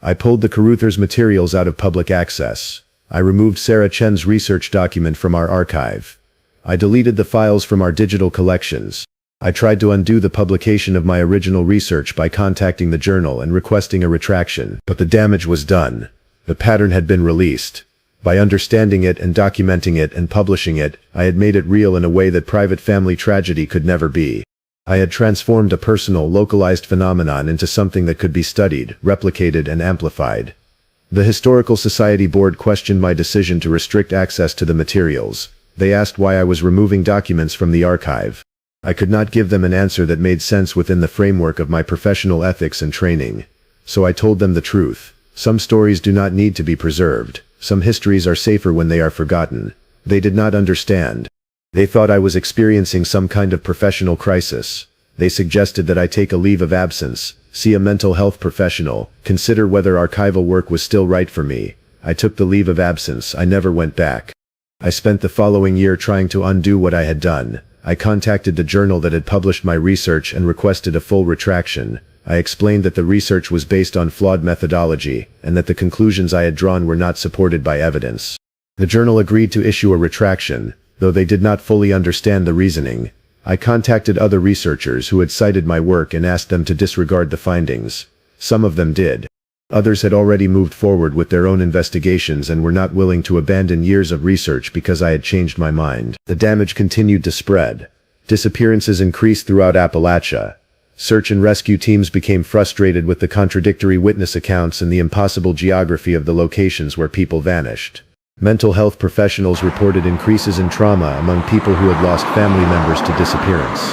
I pulled the Caruthers materials out of public access. I removed Sarah Chen's research document from our archive. I deleted the files from our digital collections. I tried to undo the publication of my original research by contacting the journal and requesting a retraction, but the damage was done. The pattern had been released. By understanding it and documenting it and publishing it, I had made it real in a way that private family tragedy could never be. I had transformed a personal, localized phenomenon into something that could be studied, replicated, and amplified. The Historical Society Board questioned my decision to restrict access to the materials. They asked why I was removing documents from the archive. I could not give them an answer that made sense within the framework of my professional ethics and training. So I told them the truth. Some stories do not need to be preserved. Some histories are safer when they are forgotten. They did not understand. They thought I was experiencing some kind of professional crisis. They suggested that I take a leave of absence, see a mental health professional, consider whether archival work was still right for me. I took the leave of absence. I never went back. I spent the following year trying to undo what I had done. I contacted the journal that had published my research and requested a full retraction. I explained that the research was based on flawed methodology, and that the conclusions I had drawn were not supported by evidence. The journal agreed to issue a retraction, though they did not fully understand the reasoning. I contacted other researchers who had cited my work and asked them to disregard the findings. Some of them did. Others had already moved forward with their own investigations and were not willing to abandon years of research because I had changed my mind. The damage continued to spread. Disappearances increased throughout Appalachia. Search and rescue teams became frustrated with the contradictory witness accounts and the impossible geography of the locations where people vanished. Mental health professionals reported increases in trauma among people who had lost family members to disappearance.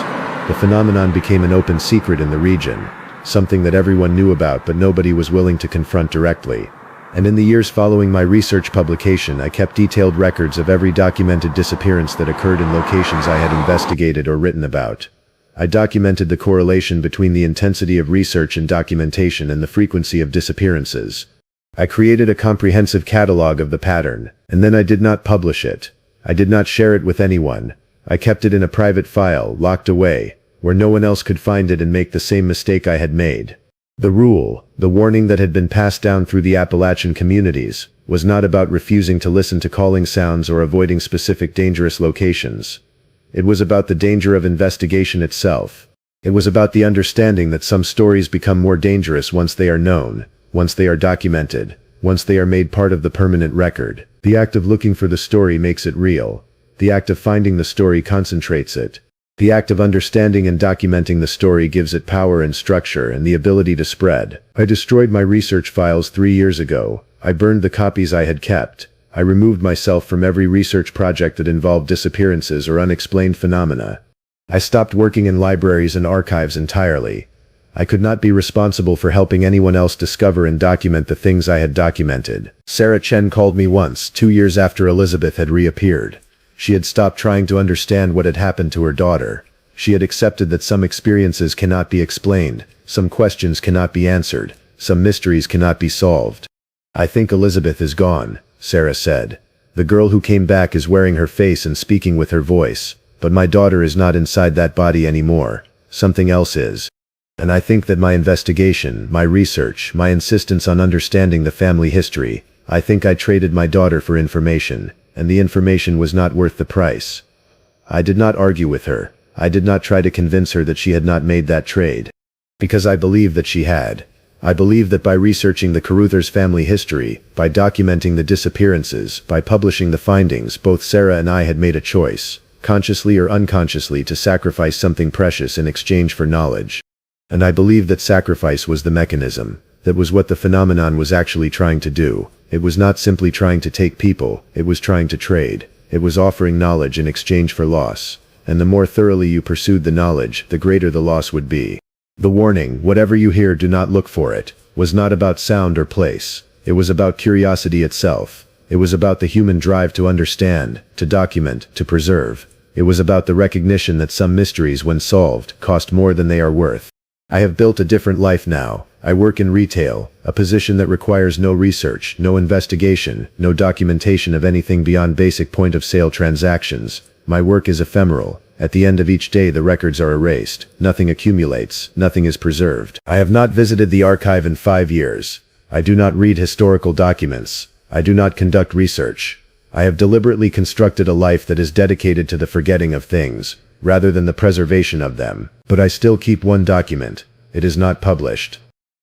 The phenomenon became an open secret in the region. something that everyone knew about but nobody was willing to confront directly. And in the years following my research publication, I kept detailed records of every documented disappearance that occurred in locations I had investigated or written about. I documented the correlation between the intensity of research and documentation and the frequency of disappearances. I created a comprehensive catalog of the pattern, and then I did not publish it. I did not share it with anyone. I kept it in a private file, locked away, where no one else could find it and make the same mistake I had made. The rule, the warning that had been passed down through the Appalachian communities, was not about refusing to listen to calling sounds or avoiding specific dangerous locations. It was about the danger of investigation itself. It was about the understanding that some stories become more dangerous once they are known, once they are documented, once they are made part of the permanent record. The act of looking for the story makes it real. The act of finding the story concentrates it. The act of understanding and documenting the story gives it power and structure and the ability to spread. I destroyed my research files 3 years ago. I burned the copies I had kept. I removed myself from every research project that involved disappearances or unexplained phenomena. I stopped working in libraries and archives entirely. I could not be responsible for helping anyone else discover and document the things I had documented. Sarah Chen called me once, 2 years after Elizabeth had reappeared. She had stopped trying to understand what had happened to her daughter. She had accepted that some experiences cannot be explained, some questions cannot be answered, some mysteries cannot be solved. "I think Elizabeth is gone," Sarah said. "The girl who came back is wearing her face and speaking with her voice, but my daughter is not inside that body anymore. Something else is. And I think that my investigation, my research, my insistence on understanding the family history, I think I traded my daughter for information, and the information was not worth the price." I did not argue with her. I did not try to convince her that she had not made that trade. Because I believed that she had. I believed that by researching the Caruthers family history, by documenting the disappearances, by publishing the findings, both Sarah and I had made a choice, consciously or unconsciously, to sacrifice something precious in exchange for knowledge. And I believed that sacrifice was the mechanism. That was what the phenomenon was actually trying to do. It was not simply trying to take people, it was trying to trade. It was offering knowledge in exchange for loss. And the more thoroughly you pursued the knowledge, the greater the loss would be. The warning, "Whatever you hear, do not look for it," was not about sound or place. It was about curiosity itself. It was about the human drive to understand, to document, to preserve. It was about the recognition that some mysteries, when solved, cost more than they are worth. I have built a different life now. I work in retail, a position that requires no research, no investigation, no documentation of anything beyond basic point-of-sale transactions. My work is ephemeral. At the end of each day the records are erased. Nothing accumulates. Nothing is preserved. I have not visited the archive in 5 years. I do not read historical documents. I do not conduct research. I have deliberately constructed a life that is dedicated to the forgetting of things, rather than the preservation of them. But I still keep one document. It is not published.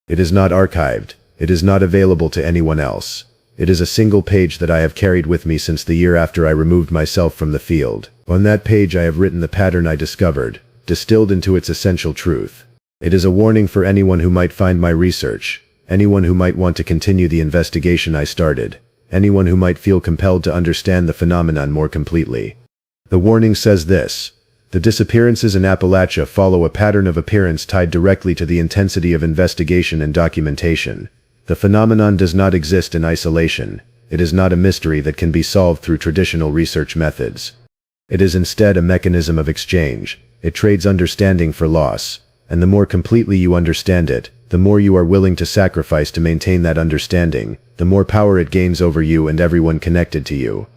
It is not archived. It is not available to anyone else. It is a single page that I have carried with me since the year after I removed myself from the field. On that page I have written the pattern I discovered, distilled into its essential truth. It is a warning for anyone who might find my research, anyone who might want to continue the investigation I started, anyone who might feel compelled to understand the phenomenon more completely. The warning says this: the disappearances in Appalachia follow a pattern of appearance tied directly to the intensity of investigation and documentation. The phenomenon does not exist in isolation. It is not a mystery that can be solved through traditional research methods. It is instead a mechanism of exchange. It trades understanding for loss. And the more completely you understand it, the more you are willing to sacrifice to maintain that understanding, the more power it gains over you and everyone connected to you.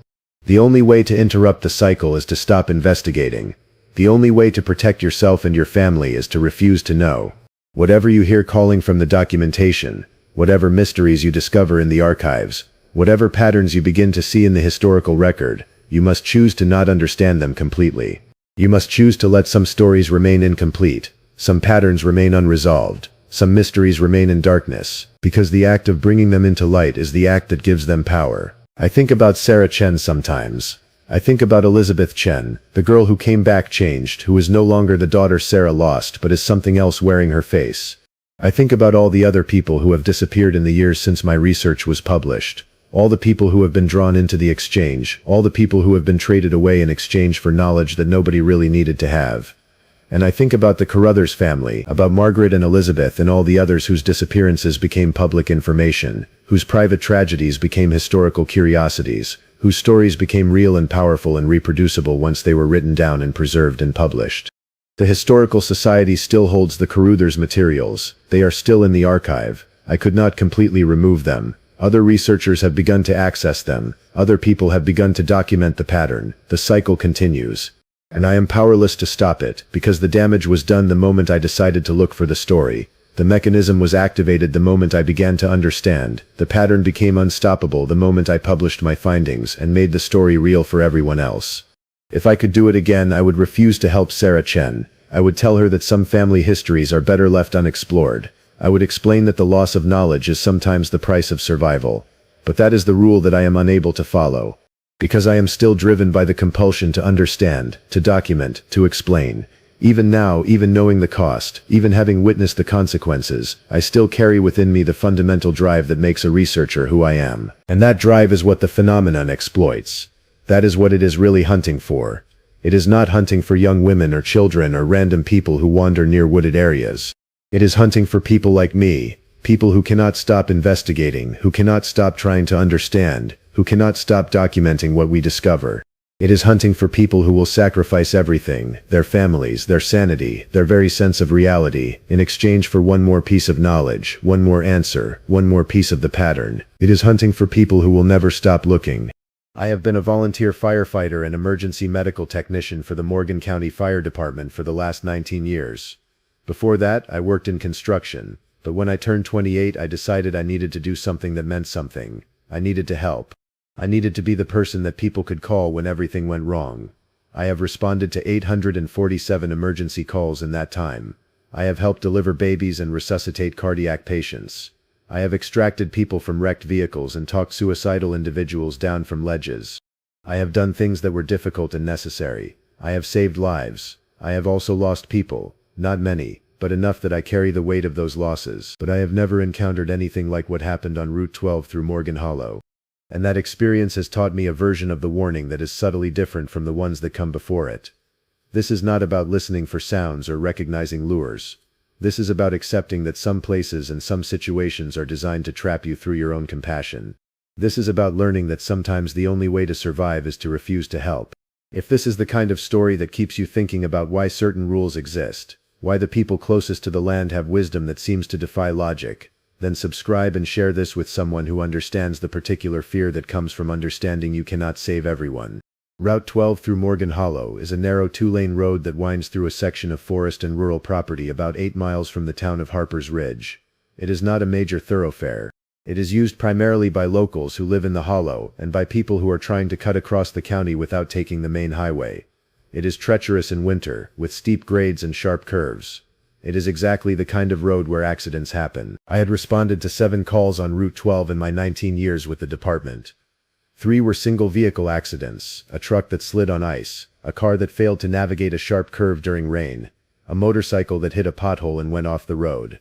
The only way to interrupt the cycle is to stop investigating. The only way to protect yourself and your family is to refuse to know. Whatever you hear calling from the documentation, whatever mysteries you discover in the archives, whatever patterns you begin to see in the historical record, you must choose to not understand them completely. You must choose to let some stories remain incomplete, some patterns remain unresolved, some mysteries remain in darkness, because the act of bringing them into light is the act that gives them power. I think about Sarah Chen sometimes. I think about Elizabeth Chen, the girl who came back changed, who is no longer the daughter Sarah lost but is something else wearing her face. I think about all the other people who have disappeared in the years since my research was published. All the people who have been drawn into the exchange, all the people who have been traded away in exchange for knowledge that nobody really needed to have. And I think about the Carruthers family, about Margaret and Elizabeth and all the others whose disappearances became public information, whose private tragedies became historical curiosities, whose stories became real and powerful and reproducible once they were written down and preserved and published. The Historical Society still holds the Carruthers materials. They are still in the archive. I could not completely remove them. Other researchers have begun to access them. Other people have begun to document the pattern. The cycle continues. And I am powerless to stop it, because the damage was done the moment I decided to look for the story. The mechanism was activated the moment I began to understand. The pattern became unstoppable the moment I published my findings and made the story real for everyone else. If I could do it again, I would refuse to help Sarah Chen. I would tell her that some family histories are better left unexplored. I would explain that the loss of knowledge is sometimes the price of survival. But that is the rule that I am unable to follow. Because I am still driven by the compulsion to understand, to document, to explain. Even now, even knowing the cost, even having witnessed the consequences, I still carry within me the fundamental drive that makes a researcher who I am. And that drive is what the phenomenon exploits. That is what it is really hunting for. It is not hunting for young women or children or random people who wander near wooded areas. It is hunting for people like me, people who cannot stop investigating, who cannot stop trying to understand, who cannot stop documenting what we discover. It is hunting for people who will sacrifice everything, their families, their sanity, their very sense of reality, in exchange for one more piece of knowledge, one more answer, one more piece of the pattern. It is hunting for people who will never stop looking. I have been a volunteer firefighter and emergency medical technician for the Morgan County Fire Department for the last 19 years. Before that, I worked in construction, but when I turned 28, I decided I needed to do something that meant something. I needed to help. I needed to be the person that people could call when everything went wrong. I have responded to 847 emergency calls in that time. I have helped deliver babies and resuscitate cardiac patients. I have extracted people from wrecked vehicles and talked suicidal individuals down from ledges. I have done things that were difficult and necessary. I have saved lives. I have also lost people, not many, but enough that I carry the weight of those losses. But I have never encountered anything like what happened on Route 12 through Morgan Hollow. And that experience has taught me a version of the warning that is subtly different from the ones that come before it. This is not about listening for sounds or recognizing lures. This is about accepting that some places and some situations are designed to trap you through your own compassion. This is about learning that sometimes the only way to survive is to refuse to help. If this is the kind of story that keeps you thinking about why certain rules exist, why the people closest to the land have wisdom that seems to defy logic, then subscribe and share this with someone who understands the particular fear that comes from understanding you cannot save everyone. Route 12 through Morgan Hollow is a narrow 2-lane road that winds through a section of forest and rural property about 8 miles from the town of Harper's Ridge. It is not a major thoroughfare. It is used primarily by locals who live in the hollow and by people who are trying to cut across the county without taking the main highway. It is treacherous in winter, with steep grades and sharp curves. It is exactly the kind of road where accidents happen. I had responded to 7 calls on Route 12 in my 19 years with the department. 3 were single-vehicle accidents: a truck that slid on ice, a car that failed to navigate a sharp curve during rain, a motorcycle that hit a pothole and went off the road.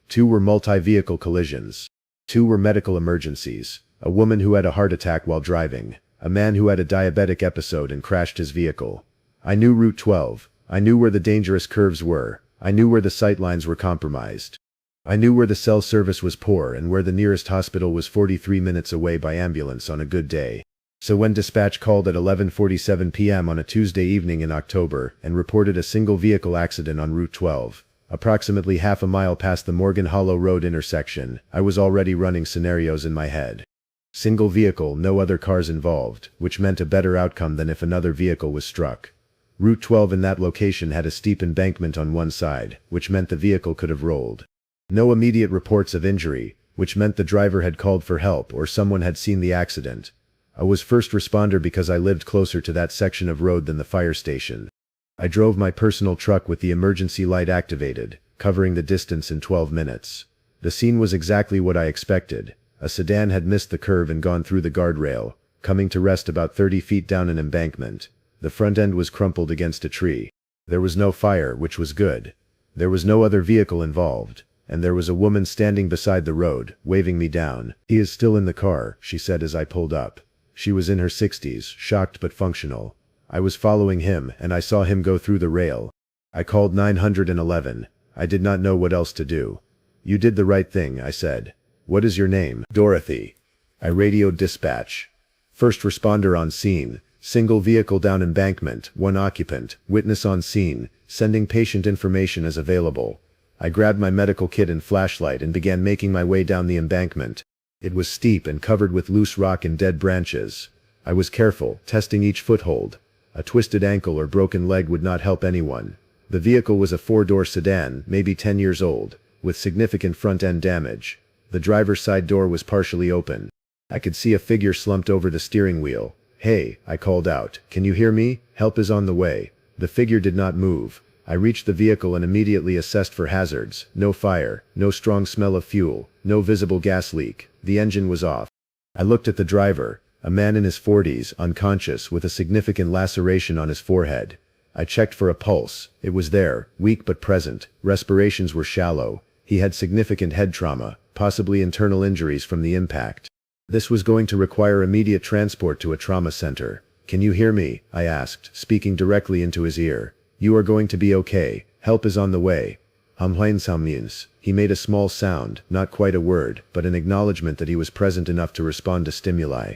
2 were multi-vehicle collisions. 2 were medical emergencies: a woman who had a heart attack while driving, a man who had a diabetic episode and crashed his vehicle. I knew Route 12. I knew where the dangerous curves were. I knew where the sightlines were compromised. I knew where the cell service was poor and where the nearest hospital was 43 minutes away by ambulance on a good day. So when dispatch called at 11:47 p.m. on a Tuesday evening in October and reported a single vehicle accident on Route 12, approximately half a mile past the Morgan Hollow Road intersection, I was already running scenarios in my head. Single vehicle, no other cars involved, which meant a better outcome than if another vehicle was struck. Route 12 in that location had a steep embankment on one side, which meant the vehicle could have rolled. No immediate reports of injury, which meant the driver had called for help or someone had seen the accident. I was first responder because I lived closer to that section of road than the fire station. I drove my personal truck with the emergency light activated, covering the distance in 12 minutes. The scene was exactly what I expected. A sedan had missed the curve and gone through the guardrail, coming to rest about 30 feet down an embankment. The front end was crumpled against a tree. There was no fire, which was good. There was no other vehicle involved, and there was a woman standing beside the road, waving me down. "He is still in the car," she said as I pulled up. She was in her 60s, shocked but functional. I was following him, and I saw him go through the rail. I called 911. I did not know what else to do. You did the right thing, I said. What is your name? Dorothy. I radioed dispatch. First responder on scene. Single vehicle down embankment, 1 occupant, witness on scene, sending patient information as available. I grabbed my medical kit and flashlight and began making my way down the embankment. It was steep and covered with loose rock and dead branches. I was careful, testing each foothold. A twisted ankle or broken leg would not help anyone. The vehicle was a 4-door sedan, maybe 10 years old, with significant front-end damage. The driver's side door was partially open. I could see a figure slumped over the steering wheel. Hey, I called out. Can you hear me? Help is on the way. The figure did not move. I reached the vehicle and immediately assessed for hazards. No fire, no strong smell of fuel, no visible gas leak. The engine was off. I looked at the driver, a man in his 40s, unconscious, with a significant laceration on his forehead. I checked for a pulse. It was there, weak but present. Respirations were shallow. He had significant head trauma, possibly internal injuries from the impact. This was going to require immediate transport to a trauma center. Can you hear me? I asked, speaking directly into his ear. You are going to be okay. Help is on the way. Means. He made a small sound, not quite a word, but an acknowledgement that he was present enough to respond to stimuli.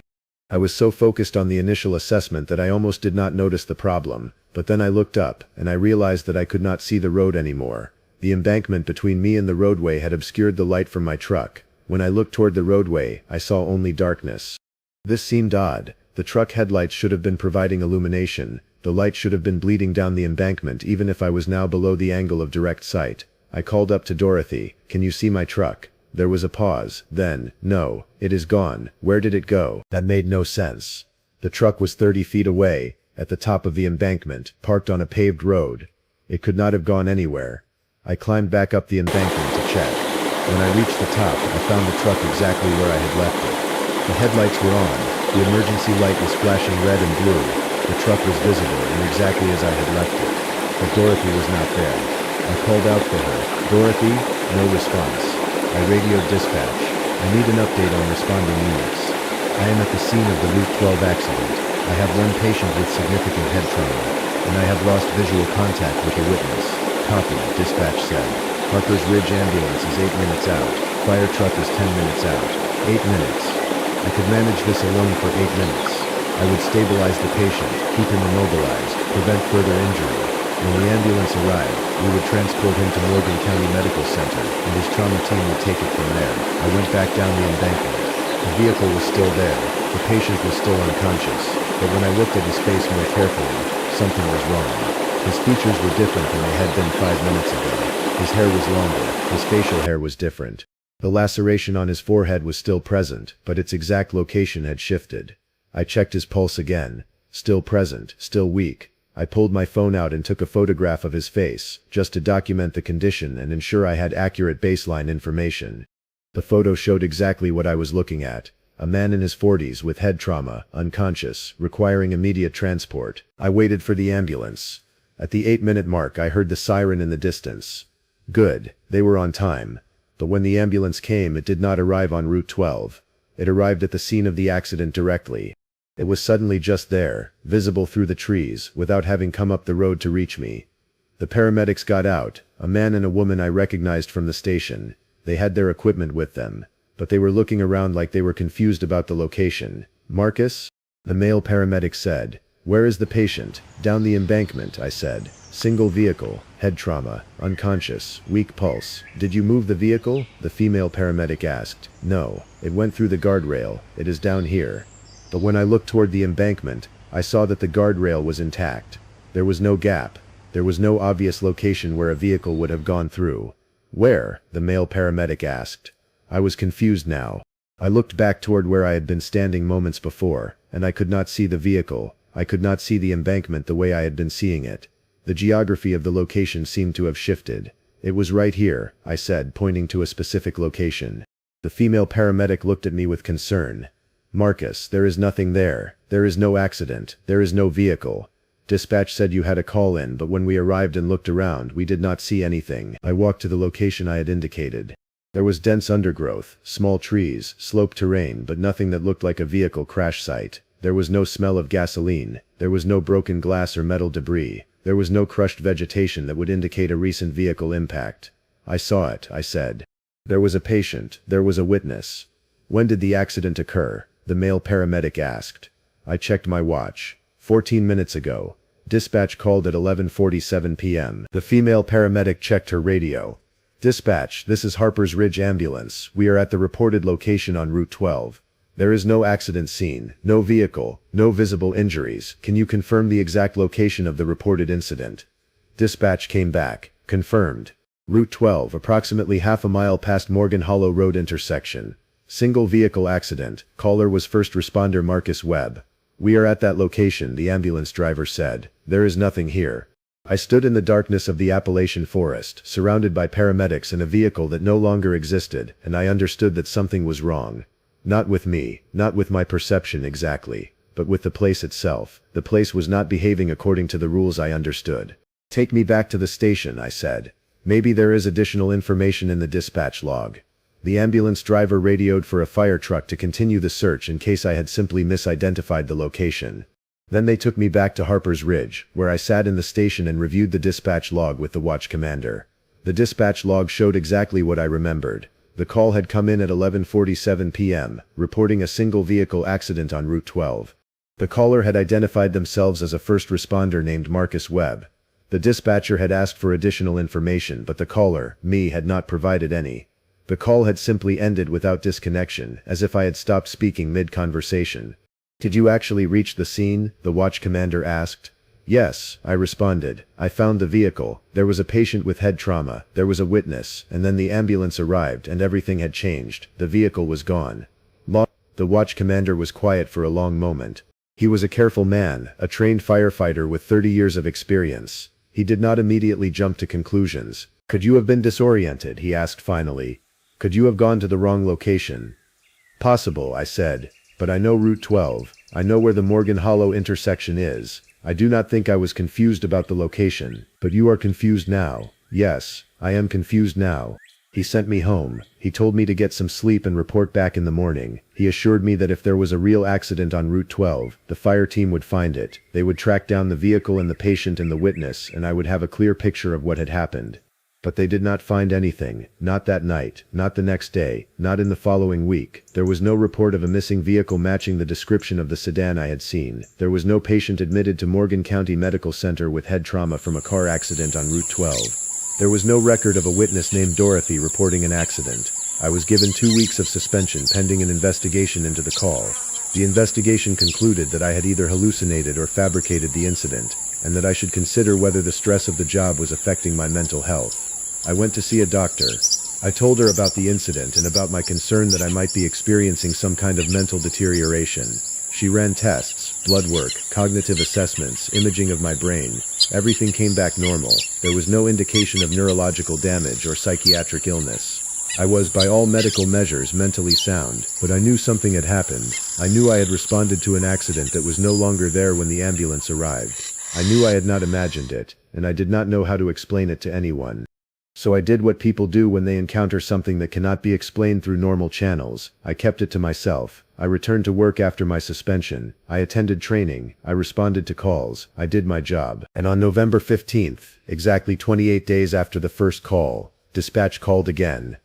I was so focused on the initial assessment that I almost did not notice the problem, but then I looked up, and I realized that I could not see the road anymore. The embankment between me and the roadway had obscured the light from my truck. When I looked toward the roadway, I saw only darkness. This seemed odd. The truck headlights should have been providing illumination. The light should have been bleeding down the embankment even if I was now below the angle of direct sight. I called up to Dorothy. Can you see my truck? There was a pause. Then, no, it is gone. Where did it go? That made no sense. The truck was 30 feet away, at the top of the embankment, parked on a paved road. It could not have gone anywhere. I climbed back up the embankment to check. When I reached the top, I found the truck exactly where I had left it. The headlights were on. The emergency light was flashing red and blue. The truck was visible and exactly as I had left it. But Dorothy was not there. I called out for her. Dorothy? No response. I radioed dispatch. I need an update on responding units. I am at the scene of the Route 12 accident. I have one patient with significant head trauma, and I have lost visual contact with a witness. Copy, dispatch said. Harper's Ridge ambulance is 8 minutes out. Fire truck is 10 minutes out. 8 minutes. I could manage this alone for 8 minutes. I would stabilize the patient, keep him immobilized, prevent further injury. When the ambulance arrived, we would transport him to Morgan County Medical Center, and his trauma team would take it from there. I went back down the embankment. The vehicle was still there. The patient was still unconscious. But when I looked at his face more carefully, something was wrong. His features were different than they had been 5 minutes ago. His hair was longer. His facial hair was different. The laceration on his forehead was still present, but its exact location had shifted. I checked his pulse again. Still present, still weak. I pulled my phone out and took a photograph of his face, just to document the condition and ensure I had accurate baseline information. The photo showed exactly what I was looking at. A man in his 40s with head trauma, unconscious, requiring immediate transport. I waited for the ambulance. At the 8-minute mark I heard the siren in the distance. Good, they were on time. But when the ambulance came, it did not arrive on Route 12. It arrived at the scene of the accident directly. It was suddenly just there, visible through the trees, without having come up the road to reach me. The paramedics got out, a man and a woman I recognized from the station. They had their equipment with them, but they were looking around like they were confused about the location. Marcus? The male paramedic said. Where is the patient? Down the embankment, I said. Single vehicle, head trauma, unconscious, weak pulse. Did you move the vehicle? The female paramedic asked. No, it went through the guardrail. It is down here. But when I looked toward the embankment, I saw that the guardrail was intact. There was no gap. There was no obvious location where a vehicle would have gone through. Where? The male paramedic asked. I was confused now. I looked back toward where I had been standing moments before, and I could not see the vehicle. I could not see the embankment the way I had been seeing it. The geography of the location seemed to have shifted. It was right here, I said, pointing to a specific location. The female paramedic looked at me with concern. Marcus, there is nothing there. There is no accident. There is no vehicle. Dispatch said you had a call in, but when we arrived and looked around, we did not see anything. I walked to the location I had indicated. There was dense undergrowth, small trees, sloped terrain, but nothing that looked like a vehicle crash site. There was no smell of gasoline. There was no broken glass or metal debris. There was no crushed vegetation that would indicate a recent vehicle impact. I saw it, I said. There was a patient, there was a witness. When did the accident occur? The male paramedic asked. I checked my watch. 14 minutes ago. Dispatch called at 11:47 p.m. The female paramedic checked her radio. Dispatch, this is Harper's Ridge Ambulance. We are at the reported location on Route 12. There is no accident scene, no vehicle, no visible injuries. Can you confirm the exact location of the reported incident? Dispatch came back. Confirmed. Route 12, approximately half a mile past Morgan Hollow Road intersection. Single vehicle accident. Caller was first responder Marcus Webb. We are at that location, the ambulance driver said. There is nothing here. I stood in the darkness of the Appalachian forest, surrounded by paramedics and a vehicle that no longer existed, and I understood that something was wrong. Not with me, not with my perception exactly, but with the place itself. The place was not behaving according to the rules I understood. Take me back to the station, I said. Maybe there is additional information in the dispatch log. The ambulance driver radioed for a fire truck to continue the search in case I had simply misidentified the location. Then they took me back to Harper's Ridge, where I sat in the station and reviewed the dispatch log with the watch commander. The dispatch log showed exactly what I remembered. The call had come in at 11:47 p.m., reporting a single vehicle accident on Route 12. The caller had identified themselves as a first responder named Marcus Webb. The dispatcher had asked for additional information, but the caller, me, had not provided any. The call had simply ended without disconnection, as if I had stopped speaking mid-conversation. Did you actually reach the scene? The watch commander asked. Yes, I responded. I found the vehicle. There was a patient with head trauma. There was a witness, and then the ambulance arrived and everything had changed. The vehicle was gone. The watch commander was quiet for a long moment. He was a careful man, a trained firefighter with 30 years of experience. He did not immediately jump to conclusions. Could you have been disoriented? He asked finally. Could you have gone to the wrong location? Possible, I said. But I know Route 12. I know where the Morgan Hollow intersection is. I do not think I was confused about the location. But you are confused now. Yes, I am confused now. He sent me home. He told me to get some sleep and report back in the morning. He assured me that if there was a real accident on Route 12, the fire team would find it. They would track down the vehicle and the patient and the witness, and I would have a clear picture of what had happened. But they did not find anything. Not that night, not the next day, not in the following week. There was no report of a missing vehicle matching the description of the sedan I had seen. There was no patient admitted to Morgan County Medical Center with head trauma from a car accident on Route 12. There was no record of a witness named Dorothy reporting an accident. I was given 2 weeks of suspension pending an investigation into the call. The investigation concluded that I had either hallucinated or fabricated the incident, and that I should consider whether the stress of the job was affecting my mental health. I went to see a doctor. I told her about the incident and about my concern that I might be experiencing some kind of mental deterioration. She ran tests, blood work, cognitive assessments, imaging of my brain. Everything came back normal. There was no indication of neurological damage or psychiatric illness. I was by all medical measures mentally sound, but I knew something had happened. I knew I had responded to an accident that was no longer there when the ambulance arrived. I knew I had not imagined it, and I did not know how to explain it to anyone. So I did what people do when they encounter something that cannot be explained through normal channels. I kept it to myself. I returned to work after my suspension. I attended training. I responded to calls. I did my job. And on November 15th, exactly 28 days after the first call, dispatch called again.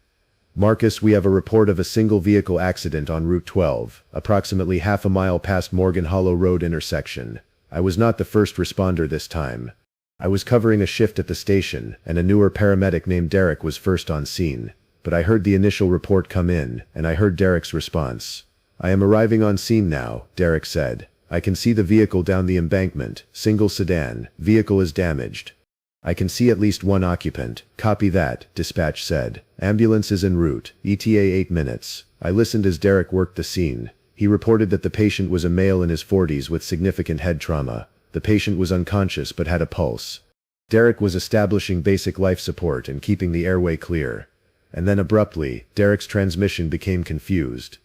Marcus, we have a report of a single vehicle accident on Route 12, approximately half a mile past Morgan Hollow Road intersection. I was not the first responder this time. I was covering a shift at the station, and a newer paramedic named Derek was first on scene. But I heard the initial report come in, and I heard Derek's response. I am arriving on scene now, Derek said. I can see the vehicle down the embankment, single sedan, vehicle is damaged. I can see at least one occupant. Copy that, dispatch said. Ambulance is en route, ETA 8 minutes. I listened as Derek worked the scene. He reported that the patient was a male in his 40s with significant head trauma. The patient was unconscious but had a pulse. Derek was establishing basic life support and keeping the airway clear. And then abruptly, Derek's transmission became confused.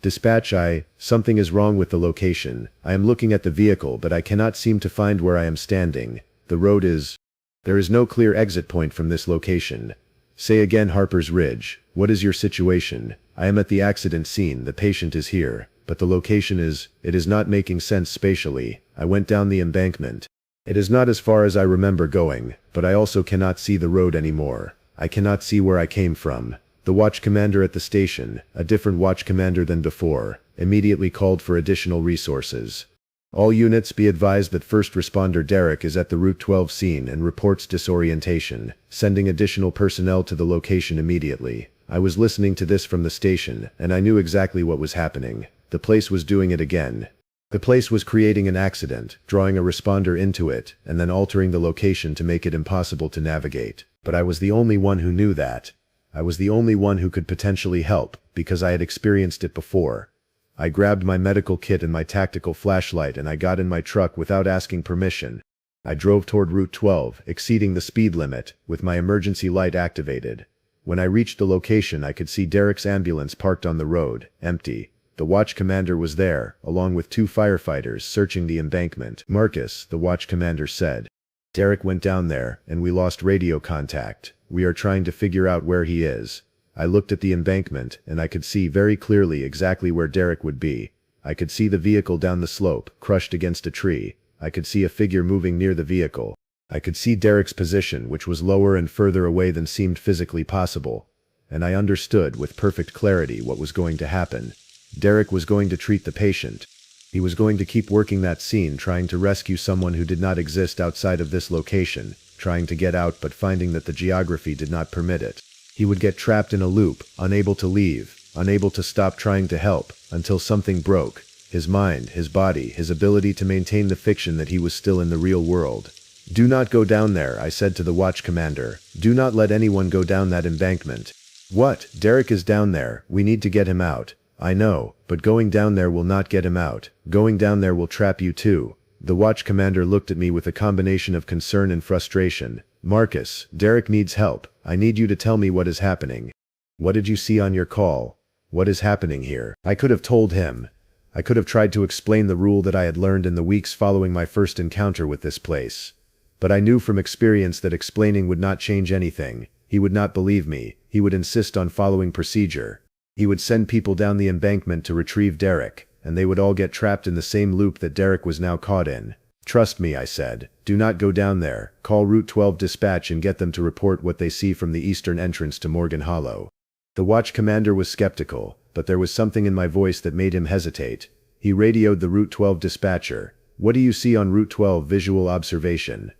Dispatch, something is wrong with the location. I am looking at the vehicle but I cannot seem to find where I am standing. The road is... There is no clear exit point from this location. Say again, Harper's Ridge. What is your situation? I am at the accident scene, the patient is here. But the location is... It is not making sense spatially. I went down the embankment. It is not as far as I remember going, but I also cannot see the road anymore. I cannot see where I came from. The watch commander at the station, a different watch commander than before, immediately called for additional resources. All units be advised that first responder Derek is at the Route 12 scene and reports disorientation, sending additional personnel to the location immediately. I was listening to this from the station, and I knew exactly what was happening. The place was doing it again. The place was creating an accident, drawing a responder into it, and then altering the location to make it impossible to navigate. But I was the only one who knew that. I was the only one who could potentially help, because I had experienced it before. I grabbed my medical kit and my tactical flashlight and I got in my truck without asking permission. I drove toward Route 12, exceeding the speed limit, with my emergency light activated. When I reached the location, I could see Derek's ambulance parked on the road, empty. The watch commander was there, along with 2 firefighters searching the embankment. "Marcus," the watch commander said. "Derek went down there, and we lost radio contact. We are trying to figure out where he is." I looked at the embankment, and I could see very clearly exactly where Derek would be. I could see the vehicle down the slope, crushed against a tree. I could see a figure moving near the vehicle. I could see Derek's position, which was lower and further away than seemed physically possible. And I understood with perfect clarity what was going to happen. Derek was going to treat the patient. He was going to keep working that scene, trying to rescue someone who did not exist outside of this location, trying to get out but finding that the geography did not permit it. He would get trapped in a loop, unable to leave, unable to stop trying to help, until something broke. His mind, his body, his ability to maintain the fiction that he was still in the real world. "Do not go down there," I said to the watch commander. "Do not let anyone go down that embankment." "What? Derek is down there. We need to get him out." "I know, but going down there will not get him out. Going down there will trap you too." The watch commander looked at me with a combination of concern and frustration. "Marcus, Derek needs help. I need you to tell me what is happening. What did you see on your call? What is happening here?" I could have told him. I could have tried to explain the rule that I had learned in the weeks following my first encounter with this place. But I knew from experience that explaining would not change anything. He would not believe me. He would insist on following procedure. He would send people down the embankment to retrieve Derek, and they would all get trapped in the same loop that Derek was now caught in. "Trust me," I said. "Do not go down there. Call Route 12 dispatch and get them to report what they see from the eastern entrance to Morgan Hollow." The watch commander was skeptical, but there was something in my voice that made him hesitate. He radioed the Route 12 dispatcher. "What do you see on Route 12 visual observation?"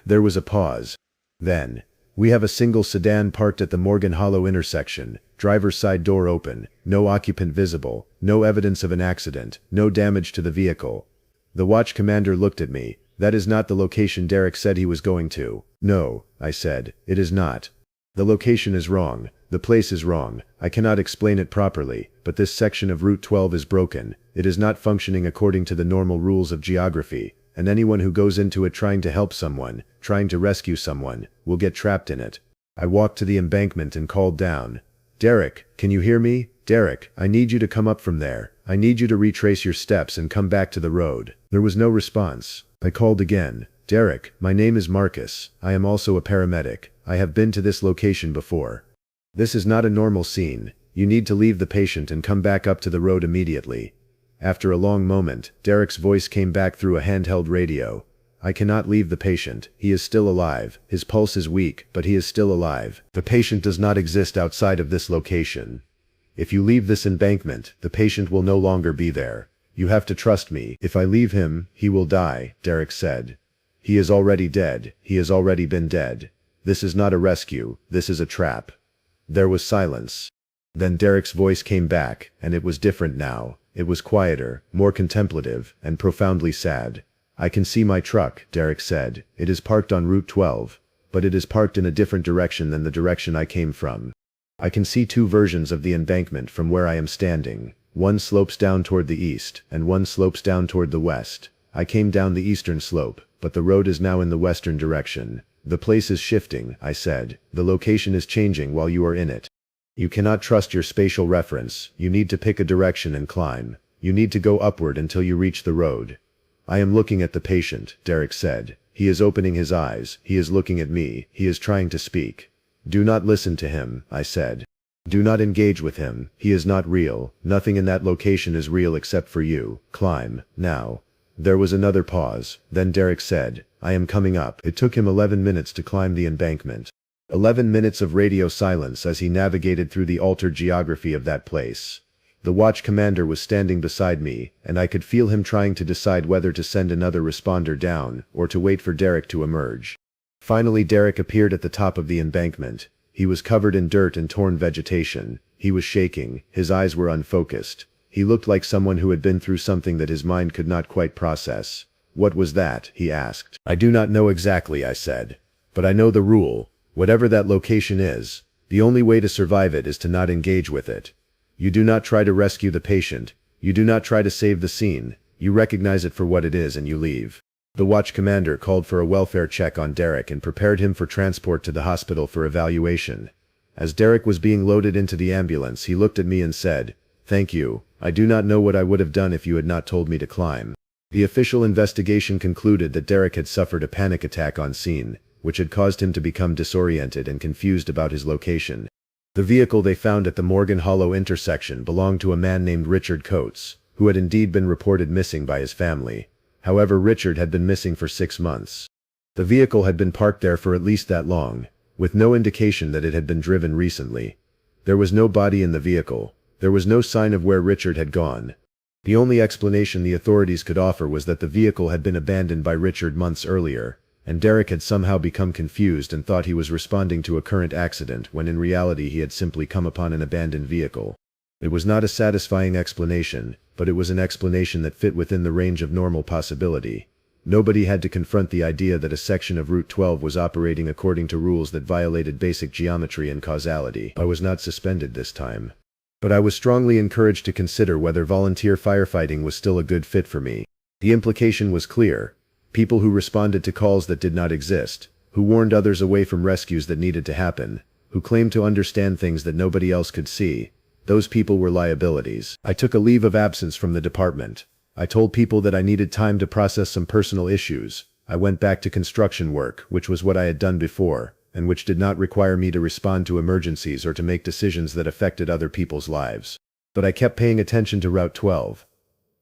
There was a pause. Then, "We have a single sedan parked at the Morgan Hollow intersection. Driver's side door open. No occupant visible. No evidence of an accident. No damage to the vehicle." The watch commander looked at me. "That is not the location Derek said he was going to." "No," I said, "it is not. The location is wrong. The place is wrong. I cannot explain it properly, but this section of Route 12 is broken. It is not functioning according to the normal rules of geography, and anyone who goes into it trying to help someone, trying to rescue someone, will get trapped in it." I walked to the embankment and called down. "Derek, can you hear me? Derek, I need you to come up from there. I need you to retrace your steps and come back to the road." There was no response. I called again. "Derek, my name is Marcus. I am also a paramedic. I have been to this location before. This is not a normal scene. You need to leave the patient and come back up to the road immediately." After a long moment, Derek's voice came back through a handheld radio. "I cannot leave the patient. He is still alive. His pulse is weak, but he is still alive. The patient does not exist outside of this location. If you leave this embankment, the patient will no longer be there. You have to trust me. If I leave him, he will die," Derek said. "He is already dead. He has already been dead. This is not a rescue. This is a trap." There was silence. Then Derek's voice came back, and it was different now. It was quieter, more contemplative, and profoundly sad. "I can see my truck," Derek said. "It is parked on Route 12. But it is parked in a different direction than the direction I came from. I can see 2 versions of the embankment from where I am standing. One slopes down toward the east, and one slopes down toward the west. I came down the eastern slope, but the road is now in the western direction. The place is shifting," I said. "The location is changing while you are in it. You cannot trust your spatial reference. You need to pick a direction and climb. You need to go upward until you reach the road." "I am looking at the patient," Derek said. "He is opening his eyes. He is looking at me. He is trying to speak." "Do not listen to him," I said. "Do not engage with him. He is not real. Nothing in that location is real except for you. Climb, now." There was another pause. Then Derek said, "I am coming up." It took him 11 minutes to climb the embankment. 11 minutes of radio silence as he navigated through the altered geography of that place. The watch commander was standing beside me, and I could feel him trying to decide whether to send another responder down, or to wait for Derek to emerge. Finally Derek appeared at the top of the embankment. He was covered in dirt and torn vegetation. He was shaking, his eyes were unfocused. He looked like someone who had been through something that his mind could not quite process. "What was that?" he asked. "I do not know exactly," I said. "But I know the rule. Whatever that location is, the only way to survive it is to not engage with it. You do not try to rescue the patient. You do not try to save the scene. You recognize it for what it is and you leave." The watch commander called for a welfare check on Derek and prepared him for transport to the hospital for evaluation. As Derek was being loaded into the ambulance, he looked at me and said, "Thank you. I do not know what I would have done if you had not told me to climb." The official investigation concluded that Derek had suffered a panic attack on scene, which had caused him to become disoriented and confused about his location. The vehicle they found at the Morgan Hollow intersection belonged to a man named Richard Coates, who had indeed been reported missing by his family. However, Richard had been missing for 6 months. The vehicle had been parked there for at least that long, with no indication that it had been driven recently. There was no body in the vehicle. There was no sign of where Richard had gone. The only explanation the authorities could offer was that the vehicle had been abandoned by Richard months earlier, and Derek had somehow become confused and thought he was responding to a current accident when in reality he had simply come upon an abandoned vehicle. It was not a satisfying explanation, but it was an explanation that fit within the range of normal possibility. Nobody had to confront the idea that a section of Route 12 was operating according to rules that violated basic geometry and causality. I was not suspended this time. But I was strongly encouraged to consider whether volunteer firefighting was still a good fit for me. The implication was clear. People who responded to calls that did not exist, who warned others away from rescues that needed to happen, who claimed to understand things that nobody else could see. Those people were liabilities. I took a leave of absence from the department. I told people that I needed time to process some personal issues. I went back to construction work, which was what I had done before, and which did not require me to respond to emergencies or to make decisions that affected other people's lives. But I kept paying attention to Route 12.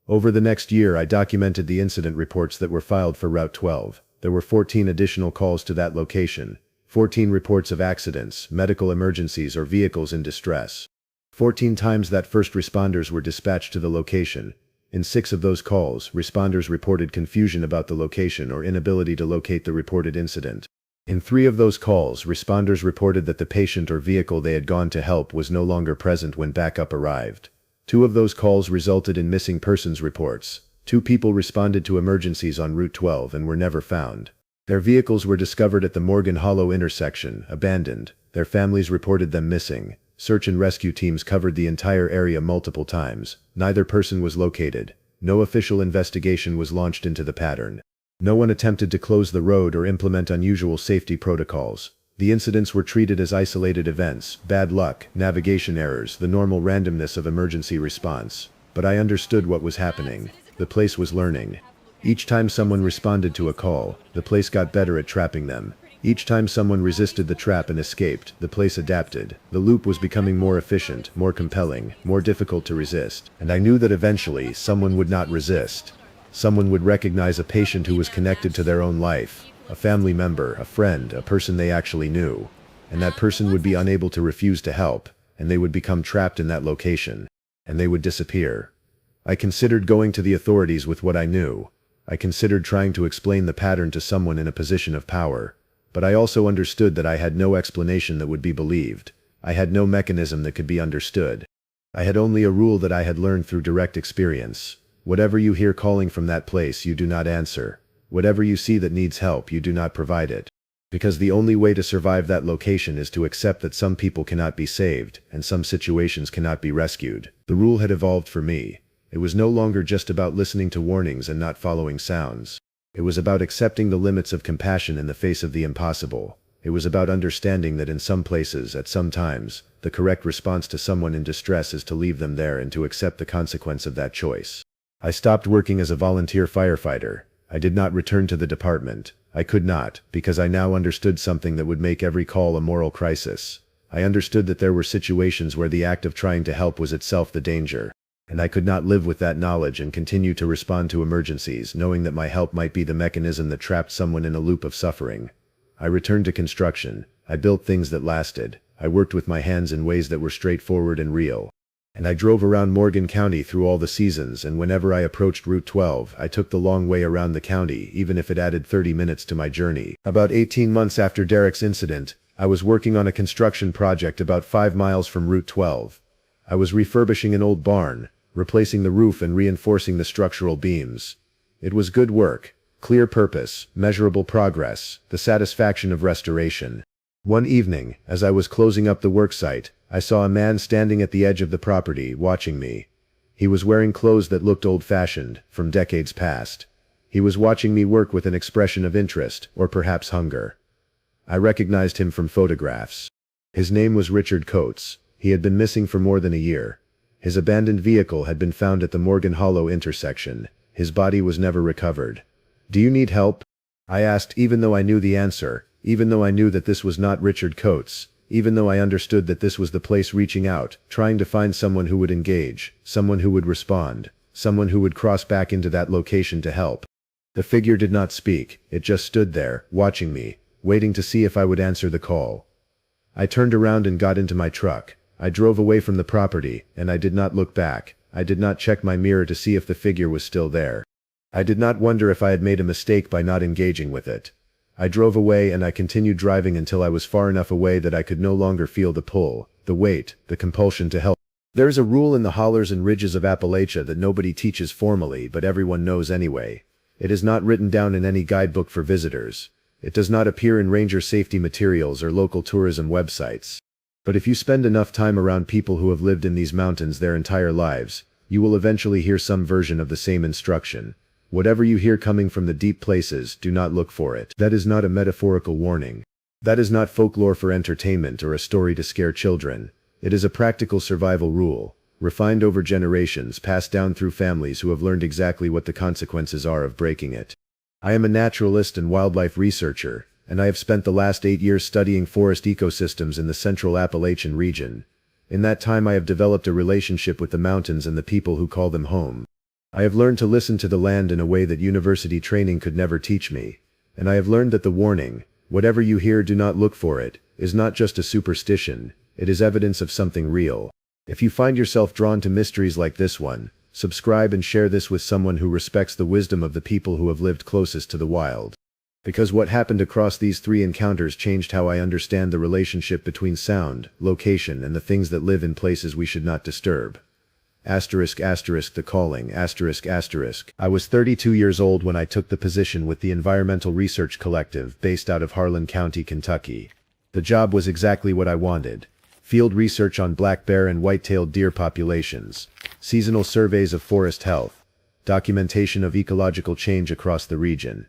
Over the next year I documented the incident reports that were filed for Route 12. There were 14 additional calls to that location. 14 reports of accidents, medical emergencies or vehicles in distress. 14 times that first responders were dispatched to the location. In 6 of those calls, responders reported confusion about the location or inability to locate the reported incident. In 3 of those calls, responders reported that the patient or vehicle they had gone to help was no longer present when backup arrived. 2 of those calls resulted in missing persons reports. 2 people responded to emergencies on Route 12 and were never found. Their vehicles were discovered at the Morgan Hollow intersection, abandoned. Their families reported them missing. Search and rescue teams covered the entire area multiple times. Neither person was located. No official investigation was launched into the pattern. No one attempted to close the road or implement unusual safety protocols. The incidents were treated as isolated events, bad luck, navigation errors, the normal randomness of emergency response. But I understood what was happening. The place was learning. Each time someone responded to a call, the place got better at trapping them. Each time someone resisted the trap and escaped, the place adapted. The loop was becoming more efficient, more compelling, more difficult to resist. And I knew that eventually, someone would not resist. Someone would recognize a patient who was connected to their own life, a family member, a friend, a person they actually knew. And that person would be unable to refuse to help, and they would become trapped in that location. And they would disappear. I considered going to the authorities with what I knew. I considered trying to explain the pattern to someone in a position of power. But I also understood that I had no explanation that would be believed. I had no mechanism that could be understood. I had only a rule that I had learned through direct experience. Whatever you hear calling from that place, you do not answer. Whatever you see that needs help, you do not provide it. Because the only way to survive that location is to accept that some people cannot be saved, and some situations cannot be rescued. The rule had evolved for me. It was no longer just about listening to warnings and not following sounds. It was about accepting the limits of compassion in the face of the impossible. It was about understanding that in some places, at some times, the correct response to someone in distress is to leave them there and to accept the consequence of that choice. I stopped working as a volunteer firefighter. I did not return to the department. I could not, because I now understood something that would make every call a moral crisis. I understood that there were situations where the act of trying to help was itself the danger. And I could not live with that knowledge and continue to respond to emergencies, knowing that my help might be the mechanism that trapped someone in a loop of suffering. I returned to construction. I built things that lasted. I worked with my hands in ways that were straightforward and real. And I drove around Morgan County through all the seasons, and whenever I approached Route 12, I took the long way around the county, even if it added 30 minutes to my journey. About 18 months after Derek's incident, I was working on a construction project about 5 miles from Route 12. I was refurbishing an old barn, replacing the roof and reinforcing the structural beams. It was good work, clear purpose, measurable progress, the satisfaction of restoration. One evening, as I was closing up the worksite, I saw a man standing at the edge of the property, watching me. He was wearing clothes that looked old-fashioned, from decades past. He was watching me work with an expression of interest, or perhaps hunger. I recognized him from photographs. His name was Richard Coates. He had been missing for more than a year. His abandoned vehicle had been found at the Morgan Hollow intersection. His body was never recovered. "Do you need help?" I asked, even though I knew the answer, even though I knew that this was not Richard Coates, even though I understood that this was the place reaching out, trying to find someone who would engage, someone who would respond, someone who would cross back into that location to help. The figure did not speak. It just stood there, watching me, waiting to see if I would answer the call. I turned around and got into my truck. I drove away from the property, and I did not look back. I did not check my mirror to see if the figure was still there. I did not wonder if I had made a mistake by not engaging with it. I drove away, and I continued driving until I was far enough away that I could no longer feel the pull, the weight, the compulsion to help. There is a rule in the hollers and ridges of Appalachia that nobody teaches formally, but everyone knows anyway. It is not written down in any guidebook for visitors. It does not appear in ranger safety materials or local tourism websites. But if you spend enough time around people who have lived in these mountains their entire lives, you will eventually hear some version of the same instruction. Whatever you hear coming from the deep places, do not look for it. That is not a metaphorical warning. That is not folklore for entertainment or a story to scare children. It is a practical survival rule, refined over generations, passed down through families who have learned exactly what the consequences are of breaking it. I am a naturalist and wildlife researcher, and I have spent the last 8 years studying forest ecosystems in the central Appalachian region. In that time I have developed a relationship with the mountains and the people who call them home. I have learned to listen to the land in a way that university training could never teach me. And I have learned that the warning, "Whatever you hear, do not look for it," is not just a superstition, it is evidence of something real. If you find yourself drawn to mysteries like this one, subscribe and share this with someone who respects the wisdom of the people who have lived closest to the wild. Because what happened across these 3 encounters changed how I understand the relationship between sound, location, and the things that live in places we should not disturb. The calling, I was 32 years old when I took the position with the Environmental Research Collective based out of Harlan County, Kentucky. The job was exactly what I wanted. Field research on black bear and white-tailed deer populations, seasonal surveys of forest health, documentation of ecological change across the region.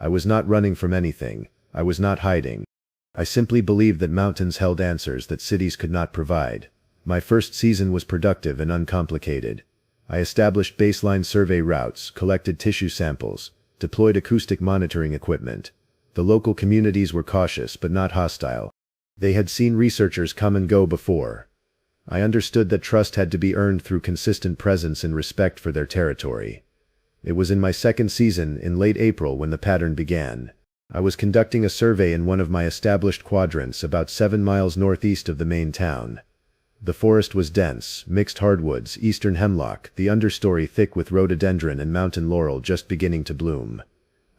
I was not running from anything. I was not hiding. I simply believed that mountains held answers that cities could not provide. My first season was productive and uncomplicated. I established baseline survey routes, collected tissue samples, deployed acoustic monitoring equipment. The local communities were cautious but not hostile. They had seen researchers come and go before. I understood that trust had to be earned through consistent presence and respect for their territory. It was in my second season, in late April, when the pattern began. I was conducting a survey in one of my established quadrants about 7 miles northeast of the main town. The forest was dense, mixed hardwoods, eastern hemlock, the understory thick with rhododendron and mountain laurel just beginning to bloom.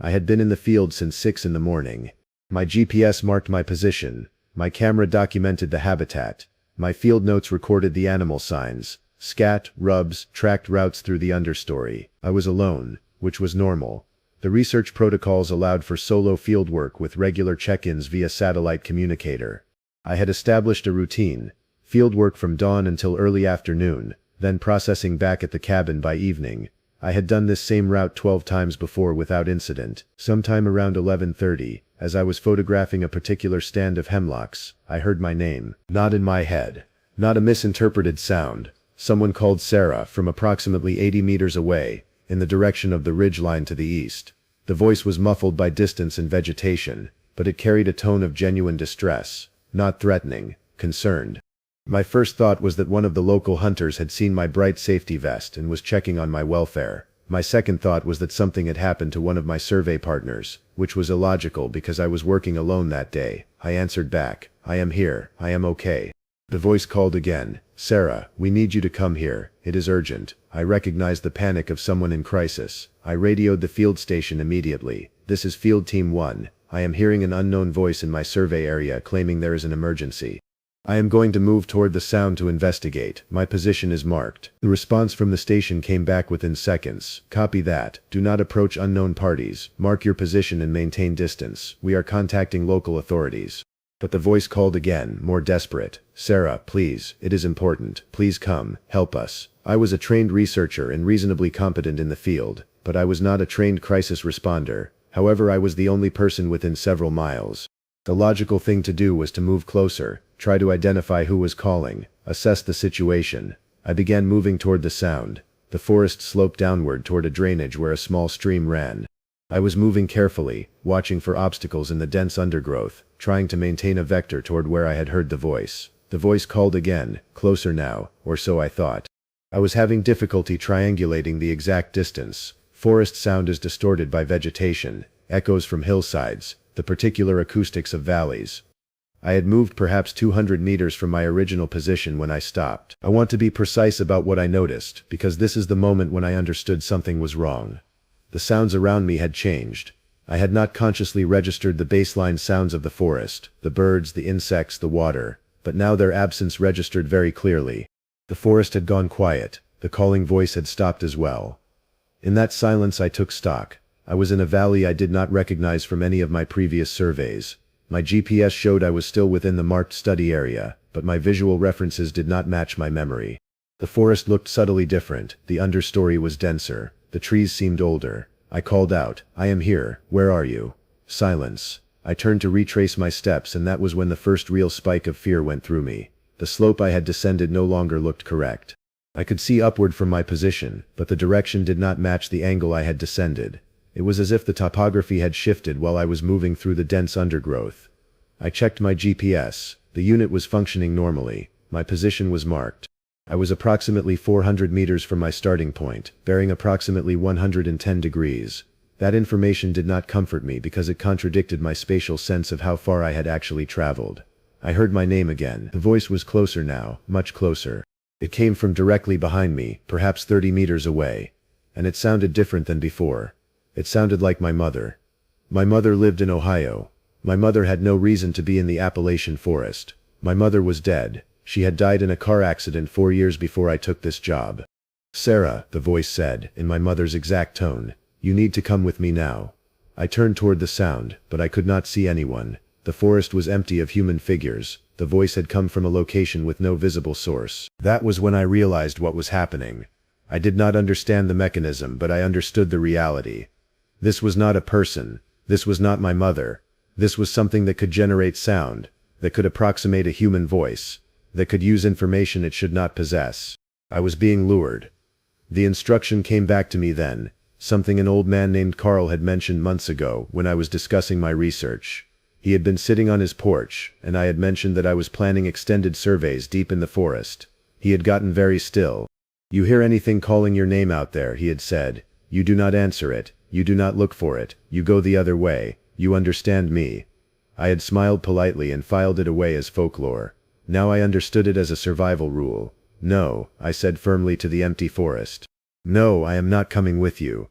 I had been in the field since 6 in the morning. My GPS marked my position. My camera documented the habitat. My field notes recorded the animal signs. Scat, rubs, tracked routes through the understory. I was alone, which was normal. The research protocols allowed for solo fieldwork with regular check-ins via satellite communicator. I had established a routine. Fieldwork from dawn until early afternoon, then processing back at the cabin by evening. I had done this same route 12 times before without incident. Sometime around 11:30, as I was photographing a particular stand of hemlocks, I heard my name. Not in my head. Not a misinterpreted sound. Someone called Sarah from approximately 80 meters away, in the direction of the ridge line to the east. The voice was muffled by distance and vegetation, but it carried a tone of genuine distress, not threatening, concerned. My first thought was that one of the local hunters had seen my bright safety vest and was checking on my welfare. My second thought was that something had happened to one of my survey partners, which was illogical because I was working alone that day. I answered back, "I am here, I am okay." The voice called again, "Sarah, we need you to come here, it is urgent." I recognized the panic of someone in crisis. I radioed the field station immediately. "This is Field Team 1. I am hearing an unknown voice in my survey area claiming there is an emergency. I am going to move toward the sound to investigate. My position is marked." The response from the station came back within seconds. "Copy that. Do not approach unknown parties. Mark your position and maintain distance. We are contacting local authorities." But the voice called again, more desperate. "Sarah, please, it is important. Please come, help us." I was a trained researcher and reasonably competent in the field, but I was not a trained crisis responder. However, I was the only person within several miles. The logical thing to do was to move closer, try to identify who was calling, assess the situation. I began moving toward the sound. The forest sloped downward toward a drainage where a small stream ran. I was moving carefully, watching for obstacles in the dense undergrowth, trying to maintain a vector toward where I had heard the voice. The voice called again, closer now, or so I thought. I was having difficulty triangulating the exact distance. Forest sound is distorted by vegetation, echoes from hillsides, the particular acoustics of valleys. I had moved perhaps 200 meters from my original position when I stopped. I want to be precise about what I noticed, because this is the moment when I understood something was wrong. The sounds around me had changed. I had not consciously registered the baseline sounds of the forest, the birds, the insects, the water, but now their absence registered very clearly. The forest had gone quiet. The calling voice had stopped as well. In that silence I took stock. I was in a valley I did not recognize from any of my previous surveys. My GPS showed I was still within the marked study area, but my visual references did not match my memory. The forest looked subtly different. The understory was denser. The trees seemed older. I called out, "I am here, where are you?" Silence. I turned to retrace my steps, and that was when the first real spike of fear went through me. The slope I had descended no longer looked correct. I could see upward from my position, but the direction did not match the angle I had descended. It was as if the topography had shifted while I was moving through the dense undergrowth. I checked my GPS. The unit was functioning normally. My position was marked. I was approximately 400 meters from my starting point, bearing approximately 110 degrees. That information did not comfort me because it contradicted my spatial sense of how far I had actually traveled. I heard my name again. The voice was closer now, much closer. It came from directly behind me, perhaps 30 meters away. And it sounded different than before. It sounded like my mother. My mother lived in Ohio. My mother had no reason to be in the Appalachian forest. My mother was dead. She had died in a car accident 4 years before I took this job. "Sarah," the voice said, in my mother's exact tone, "you need to come with me now." I turned toward the sound, but I could not see anyone. The forest was empty of human figures. The voice had come from a location with no visible source. That was when I realized what was happening. I did not understand the mechanism, but I understood the reality. This was not a person. This was not my mother. This was something that could generate sound, that could approximate a human voice, that could use information it should not possess. I was being lured. The instruction came back to me then, something an old man named Carl had mentioned months ago when I was discussing my research. He had been sitting on his porch, and I had mentioned that I was planning extended surveys deep in the forest. He had gotten very still. "You hear anything calling your name out there," he had said. "You do not answer it. You do not look for it. You go the other way. You understand me." I had smiled politely and filed it away as folklore. Now I understood it as a survival rule. "No," I said firmly to the empty forest. "No, I am not coming with you."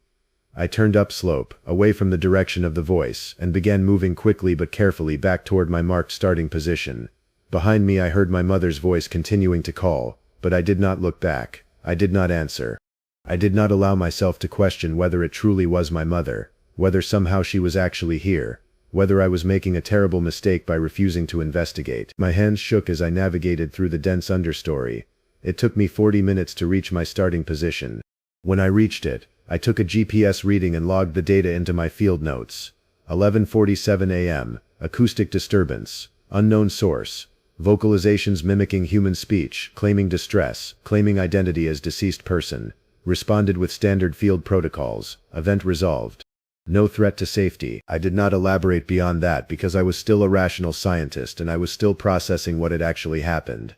I turned upslope, away from the direction of the voice, and began moving quickly but carefully back toward my marked starting position. Behind me I heard my mother's voice continuing to call, but I did not look back. I did not answer. I did not allow myself to question whether it truly was my mother, whether somehow she was actually here, whether I was making a terrible mistake by refusing to investigate. My hands shook as I navigated through the dense understory. It took me 40 minutes to reach my starting position. When I reached it, I took a GPS reading and logged the data into my field notes. 11:47 a.m. Acoustic disturbance. Unknown source. Vocalizations mimicking human speech, claiming distress, claiming identity as deceased person. Responded with standard field protocols. Event resolved. No threat to safety. I did not elaborate beyond that because I was still a rational scientist and I was still processing what had actually happened.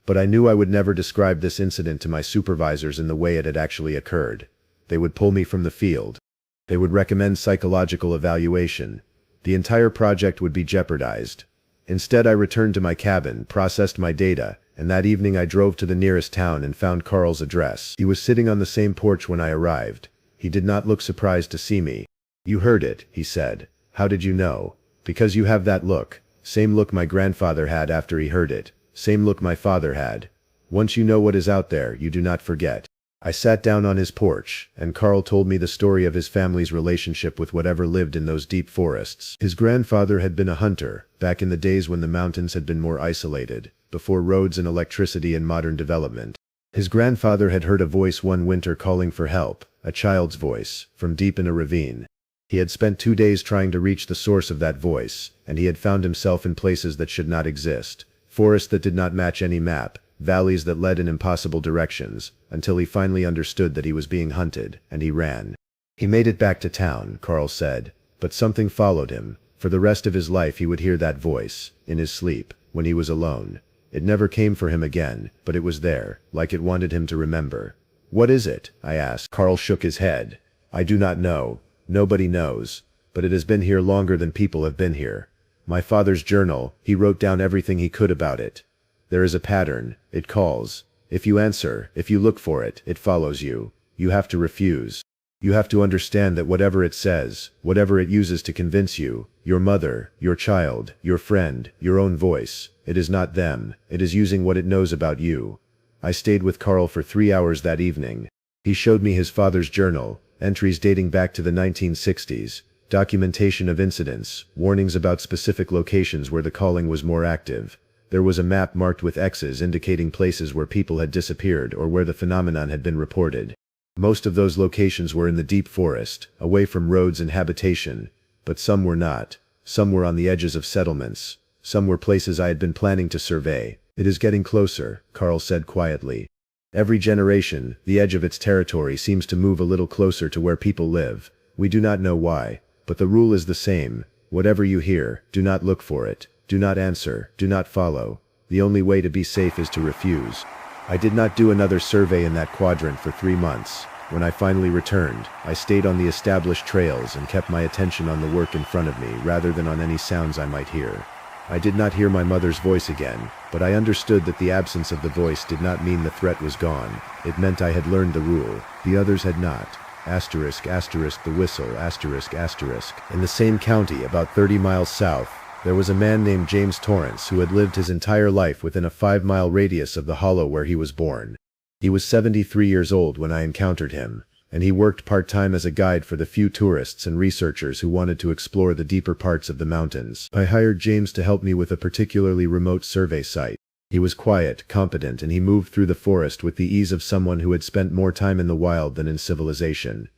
But I knew I would never describe this incident to my supervisors in the way it had actually occurred. They would pull me from the field. They would recommend psychological evaluation. The entire project would be jeopardized. Instead, I returned to my cabin, processed my data, and that evening I drove to the nearest town and found Carl's address. He was sitting on the same porch when I arrived. He did not look surprised to see me. "You heard it," he said. "How did you know?" "Because you have that look. Same look my grandfather had after he heard it. Same look my father had. Once you know what is out there, you do not forget." I sat down on his porch, and Carl told me the story of his family's relationship with whatever lived in those deep forests. His grandfather had been a hunter, back in the days when the mountains had been more isolated, before roads and electricity and modern development. His grandfather had heard a voice one winter calling for help, a child's voice, from deep in a ravine. He had spent 2 days trying to reach the source of that voice, and he had found himself in places that should not exist, forests that did not match any map, valleys that led in impossible directions, until he finally understood that he was being hunted, and he ran. He made it back to town, Carl said, but something followed him. For the rest of his life he would hear that voice, in his sleep, when he was alone. It never came for him again, but it was there, like it wanted him to remember. "What is it?" I asked. Carl shook his head. "I do not know. Nobody knows. But it has been here longer than people have been here. My father's journal, he wrote down everything he could about it. There is a pattern. It calls. If you answer, if you look for it, it follows you. You have to refuse. You have to understand that whatever it says, whatever it uses to convince you, your mother, your child, your friend, your own voice, it is not them, it is using what it knows about you." I stayed with Carl for 3 hours that evening. He showed me his father's journal, entries dating back to the 1960s, documentation of incidents, warnings about specific locations where the calling was more active. There was a map marked with X's indicating places where people had disappeared or where the phenomenon had been reported. Most of those locations were in the deep forest, away from roads and habitation, but some were not. Some were on the edges of settlements. Some were places I had been planning to survey. "It is getting closer," Carl said quietly. "Every generation, the edge of its territory seems to move a little closer to where people live. We do not know why, but the rule is the same. Whatever you hear, do not look for it. Do not answer, do not follow. The only way to be safe is to refuse." I did not do another survey in that quadrant for 3 months. When I finally returned, I stayed on the established trails and kept my attention on the work in front of me rather than on any sounds I might hear. I did not hear my mother's voice again, but I understood that the absence of the voice did not mean the threat was gone. It meant I had learned the rule. The others had not. Asterisk, asterisk, the whistle, asterisk, asterisk. In the same county, about 30 miles south, there was a man named James Torrance who had lived his entire life within a 5-mile radius of the hollow where he was born. He was 73 years old when I encountered him, and he worked part-time as a guide for the few tourists and researchers who wanted to explore the deeper parts of the mountains. I hired James to help me with a particularly remote survey site. He was quiet, competent, and he moved through the forest with the ease of someone who had spent more time in the wild than in civilization.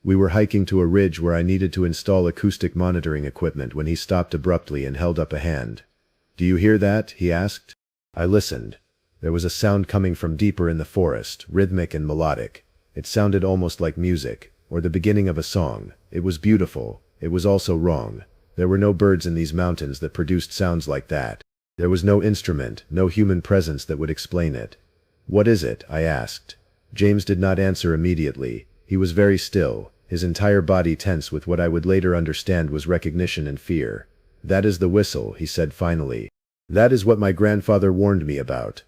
We were hiking to a ridge where I needed to install acoustic monitoring equipment when he stopped abruptly and held up a hand. "Do you hear that?" he asked. I listened. There was a sound coming from deeper in the forest, rhythmic and melodic. It sounded almost like music, or the beginning of a song. It was beautiful. It was also wrong. There were no birds in these mountains that produced sounds like that. There was no instrument, no human presence that would explain it. "What is it?" I asked. James did not answer immediately. He was very still, his entire body tense with what I would later understand was recognition and fear. "That is the whistle," he said finally. "That is what my grandfather warned me about."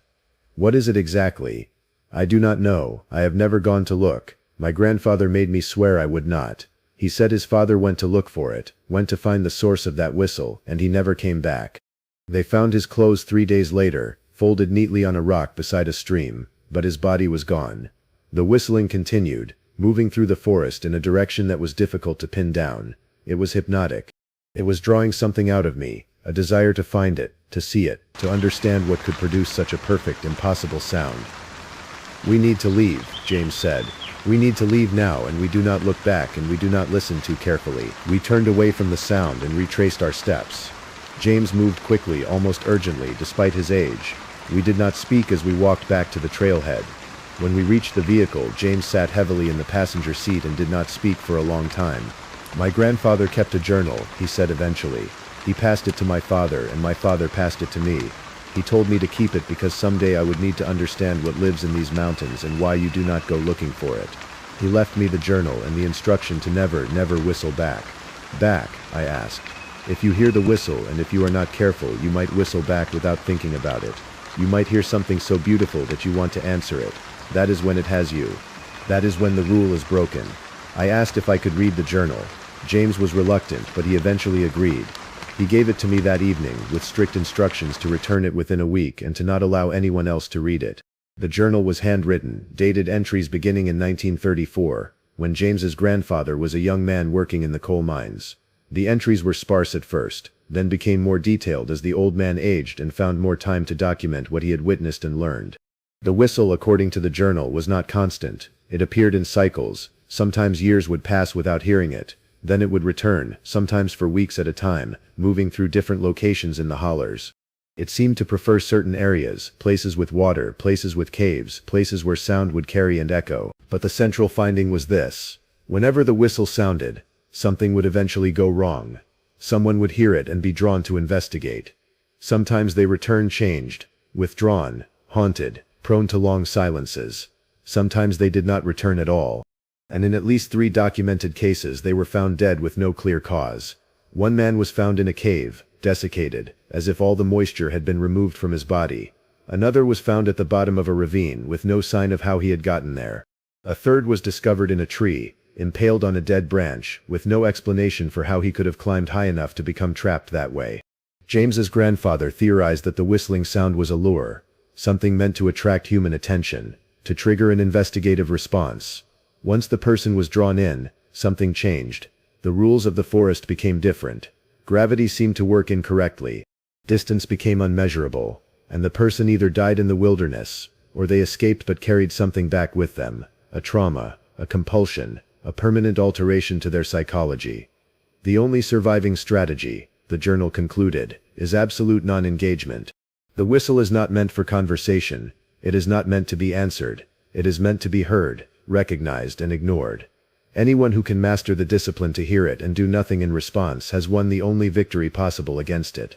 "What is it exactly?" "I do not know. I have never gone to look. My grandfather made me swear I would not. He said his father went to look for it, went to find the source of that whistle, and he never came back. They found his clothes 3 days later, folded neatly on a rock beside a stream, but his body was gone." The whistling continued, moving through the forest in a direction that was difficult to pin down. It was hypnotic. It was drawing something out of me, a desire to find it, to see it, to understand what could produce such a perfect, impossible sound. "We need to leave," James said. "We need to leave now, and we do not look back and we do not listen too carefully." We turned away from the sound and retraced our steps. James moved quickly, almost urgently, despite his age. We did not speak as we walked back to the trailhead. When we reached the vehicle, James sat heavily in the passenger seat and did not speak for a long time. "My grandfather kept a journal," he said eventually. "He passed it to my father, and my father passed it to me. He told me to keep it because someday I would need to understand what lives in these mountains and why you do not go looking for it. He left me the journal and the instruction to never whistle back. Back, I asked. If you hear the whistle and if you are not careful, you might whistle back without thinking about it. You might hear something so beautiful that you want to answer it. That is when it has you. That is when the rule is broken. I asked if I could read the journal. James was reluctant, but he eventually agreed. He gave it to me that evening, with strict instructions to return it within a week and to not allow anyone else to read it. The journal was handwritten, dated entries beginning in 1934, when James's grandfather was a young man working in the coal mines. The entries were sparse at first, then became more detailed as the old man aged and found more time to document what he had witnessed and learned. The whistle, according to the journal, was not constant. It appeared in cycles. Sometimes years would pass without hearing it. Then it would return, sometimes for weeks at a time, moving through different locations in the hollers. It seemed to prefer certain areas, places with water, places with caves, places where sound would carry and echo. But the central finding was this. Whenever the whistle sounded, something would eventually go wrong. Someone would hear it and be drawn to investigate. Sometimes they returned changed, withdrawn, haunted, prone to long silences. Sometimes they did not return at all. And in at least 3 documented cases they were found dead with no clear cause. One man was found in a cave, desiccated, as if all the moisture had been removed from his body. Another was found at the bottom of a ravine with no sign of how he had gotten there. A third was discovered in a tree, impaled on a dead branch, with no explanation for how he could have climbed high enough to become trapped that way. James's grandfather theorized that the whistling sound was a lure, something meant to attract human attention, to trigger an investigative response. Once the person was drawn in, something changed. The rules of the forest became different. Gravity seemed to work incorrectly. Distance became unmeasurable, and the person either died in the wilderness, or they escaped but carried something back with them, a trauma, a compulsion, a permanent alteration to their psychology. The only surviving strategy, the journal concluded, is absolute non-engagement. The whistle is not meant for conversation. It is not meant to be answered. It is meant to be heard, recognized, and ignored. Anyone who can master the discipline to hear it and do nothing in response has won the only victory possible against it.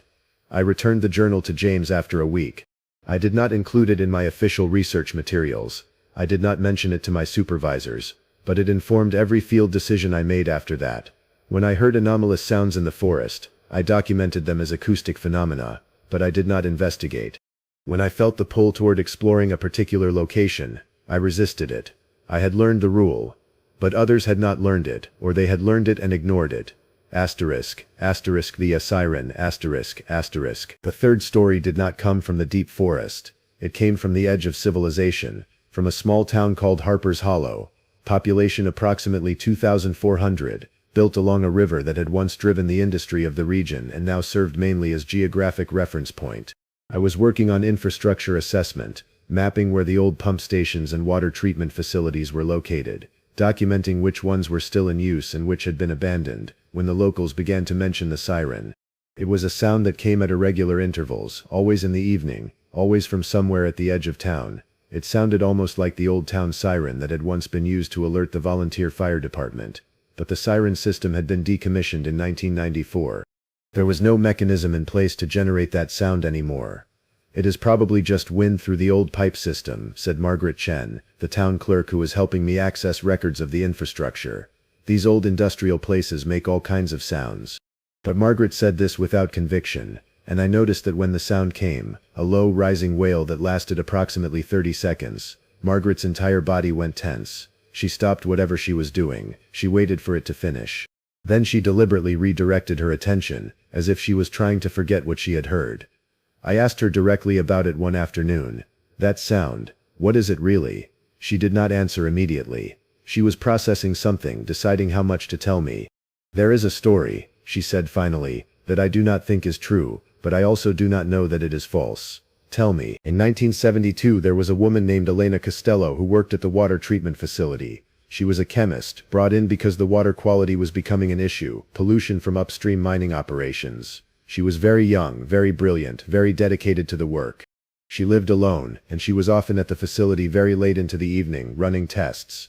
I returned the journal to James after a week. I did not include it in my official research materials. I did not mention it to my supervisors, but it informed every field decision I made after that. When I heard anomalous sounds in the forest, I documented them as acoustic phenomena, but I did not investigate. When I felt the pull toward exploring a particular location, I resisted it. I had learned the rule, but others had not learned it, or they had learned it and ignored it. Asterisk, asterisk the siren, asterisk, asterisk. The third story did not come from the deep forest. It came from the edge of civilization, from a small town called Harper's Hollow. Population approximately 2,400, built along a river that had once driven the industry of the region and now served mainly as geographic reference point. I was working on infrastructure assessment, mapping where the old pump stations and water treatment facilities were located, documenting which ones were still in use and which had been abandoned, when the locals began to mention the siren. It was a sound that came at irregular intervals, always in the evening, always from somewhere at the edge of town. It sounded almost like the old town siren that had once been used to alert the volunteer fire department. But the siren system had been decommissioned in 1994. There was no mechanism in place to generate that sound anymore. "It is probably just wind through the old pipe system," said Margaret Chen, the town clerk who was helping me access records of the infrastructure. "These old industrial places make all kinds of sounds." But Margaret said this without conviction, and I noticed that when the sound came, a low, rising wail that lasted approximately 30 seconds, Margaret's entire body went tense. She stopped whatever she was doing. She waited for it to finish. Then she deliberately redirected her attention, as if she was trying to forget what she had heard. I asked her directly about it one afternoon. "That sound, what is it really?" She did not answer immediately. She was processing something, deciding how much to tell me. "There is a story," she said finally, "that I do not think is true, but I also do not know that it is false." "Tell me." "In 1972 there was a woman named Elena Costello who worked at the water treatment facility. She was a chemist, brought in because the water quality was becoming an issue, pollution from upstream mining operations. She was very young, very brilliant, very dedicated to the work. She lived alone, and she was often at the facility very late into the evening, running tests.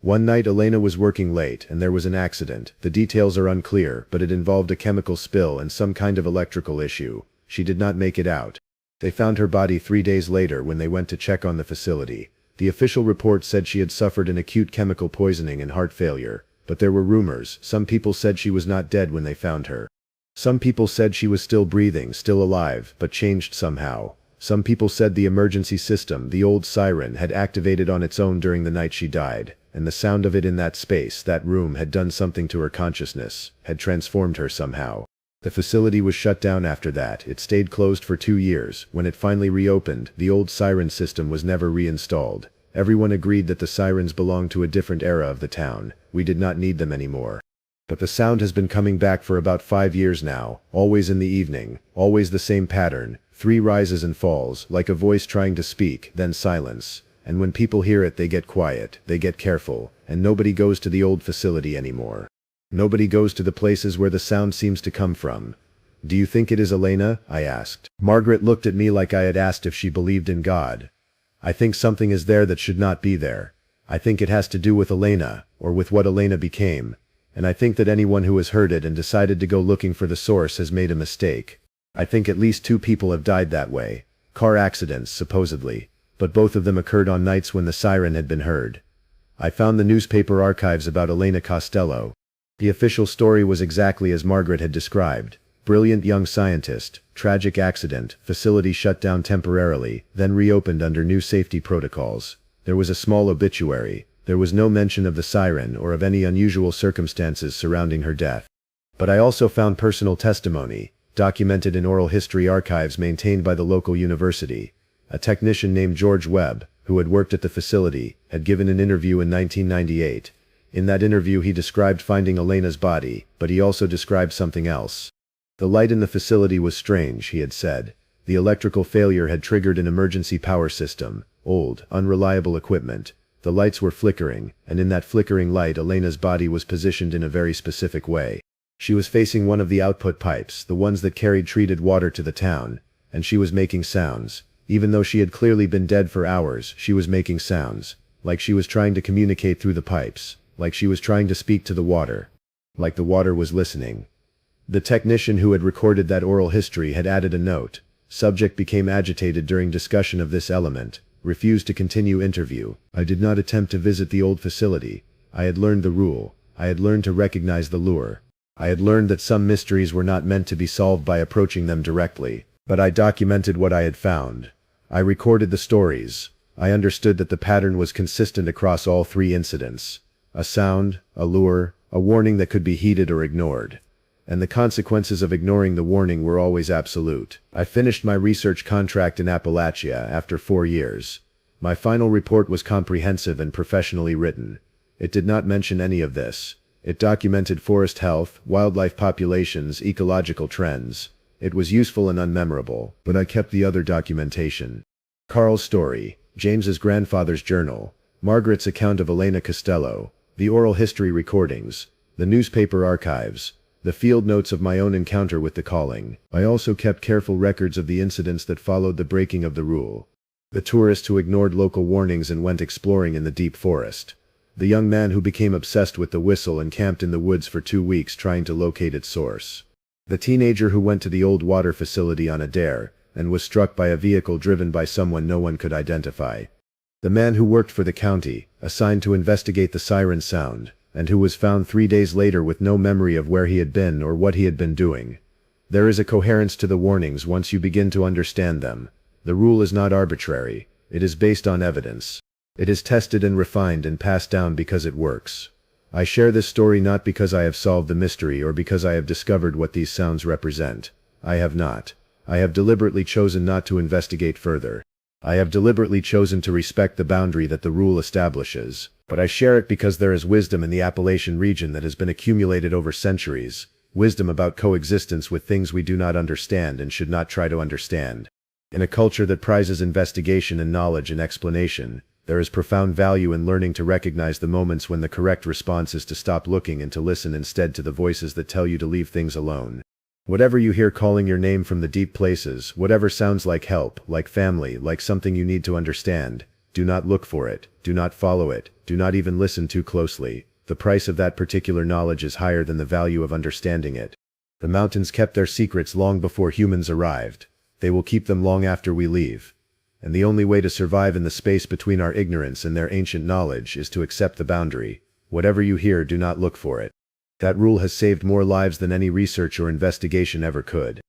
One night Elena was working late, and there was an accident. The details are unclear, but it involved a chemical spill and some kind of electrical issue. She did not make it out. They found her body 3 days later when they went to check on the facility. The official report said she had suffered an acute chemical poisoning and heart failure, but there were rumors. Some people said she was not dead when they found her. Some people said she was still breathing, still alive, but changed somehow. Some people said the emergency system, the old siren, had activated on its own during the night she died, and the sound of it in that space, that room, had done something to her consciousness, had transformed her somehow. The facility was shut down after that. It stayed closed for 2 years. When it finally reopened, the old siren system was never reinstalled. Everyone agreed that the sirens belonged to a different era of the town. We did not need them anymore. But the sound has been coming back for about 5 years now, always in the evening, always the same pattern, 3 rises and falls, like a voice trying to speak, then silence. And when people hear it, they get quiet, they get careful, and nobody goes to the old facility anymore. Nobody goes to the places where the sound seems to come from. Do you think it is Elena? I asked. Margaret looked at me like I had asked if she believed in God. I think something is there that should not be there. I think it has to do with Elena, or with what Elena became. And I think that anyone who has heard it and decided to go looking for the source has made a mistake. I think at least 2 people have died that way. Car accidents, supposedly. But both of them occurred on nights when the siren had been heard. I found the newspaper archives about Elena Costello. The official story was exactly as Margaret had described. Brilliant young scientist, tragic accident, facility shut down temporarily, then reopened under new safety protocols. There was a small obituary. There was no mention of the siren or of any unusual circumstances surrounding her death. But I also found personal testimony, documented in oral history archives maintained by the local university. A technician named George Webb, who had worked at the facility, had given an interview in 1998. In that interview he described finding Elena's body, but he also described something else. The light in the facility was strange, he had said. The electrical failure had triggered an emergency power system, old, unreliable equipment. The lights were flickering, and in that flickering light Elena's body was positioned in a very specific way. She was facing one of the output pipes, the ones that carried treated water to the town, and she was making sounds. Even though she had clearly been dead for hours, she was making sounds. Like she was trying to communicate through the pipes. Like she was trying to speak to the water. Like the water was listening. The technician who had recorded that oral history had added a note. Subject became agitated during discussion of this element. Refused to continue interview. I did not attempt to visit the old facility. I had learned the rule. I had learned to recognize the lure. I had learned that some mysteries were not meant to be solved by approaching them directly. But I documented what I had found. I recorded the stories. I understood that the pattern was consistent across all 3 incidents. A sound, a lure, a warning that could be heeded or ignored. And the consequences of ignoring the warning were always absolute. I finished my research contract in Appalachia after 4 years. My final report was comprehensive and professionally written. It did not mention any of this. It documented forest health, wildlife populations, ecological trends. It was useful and unmemorable, but I kept the other documentation. Carl's story, James's grandfather's journal, Margaret's account of Elena Costello, the oral history recordings, the newspaper archives, the field notes of my own encounter with the calling. I also kept careful records of the incidents that followed the breaking of the rule. The tourist who ignored local warnings and went exploring in the deep forest. The young man who became obsessed with the whistle and camped in the woods for 2 weeks trying to locate its source. The teenager who went to the old water facility on a dare, and was struck by a vehicle driven by someone no one could identify. The man who worked for the county, assigned to investigate the siren sound, and who was found 3 days later with no memory of where he had been or what he had been doing. There is a coherence to the warnings once you begin to understand them. The rule is not arbitrary. It is based on evidence. It is tested and refined and passed down because it works. I share this story not because I have solved the mystery or because I have discovered what these sounds represent. I have not. I have deliberately chosen not to investigate further. I have deliberately chosen to respect the boundary that the rule establishes. But I share it because there is wisdom in the Appalachian region that has been accumulated over centuries. Wisdom about coexistence with things we do not understand and should not try to understand. In a culture that prizes investigation and knowledge and explanation, there is profound value in learning to recognize the moments when the correct response is to stop looking and to listen instead to the voices that tell you to leave things alone. Whatever you hear calling your name from the deep places, whatever sounds like help, like family, like something you need to understand, do not look for it, do not follow it, do not even listen too closely. The price of that particular knowledge is higher than the value of understanding it. The mountains kept their secrets long before humans arrived. They will keep them long after we leave. And the only way to survive in the space between our ignorance and their ancient knowledge is to accept the boundary. Whatever you hear, do not look for it. That rule has saved more lives than any research or investigation ever could.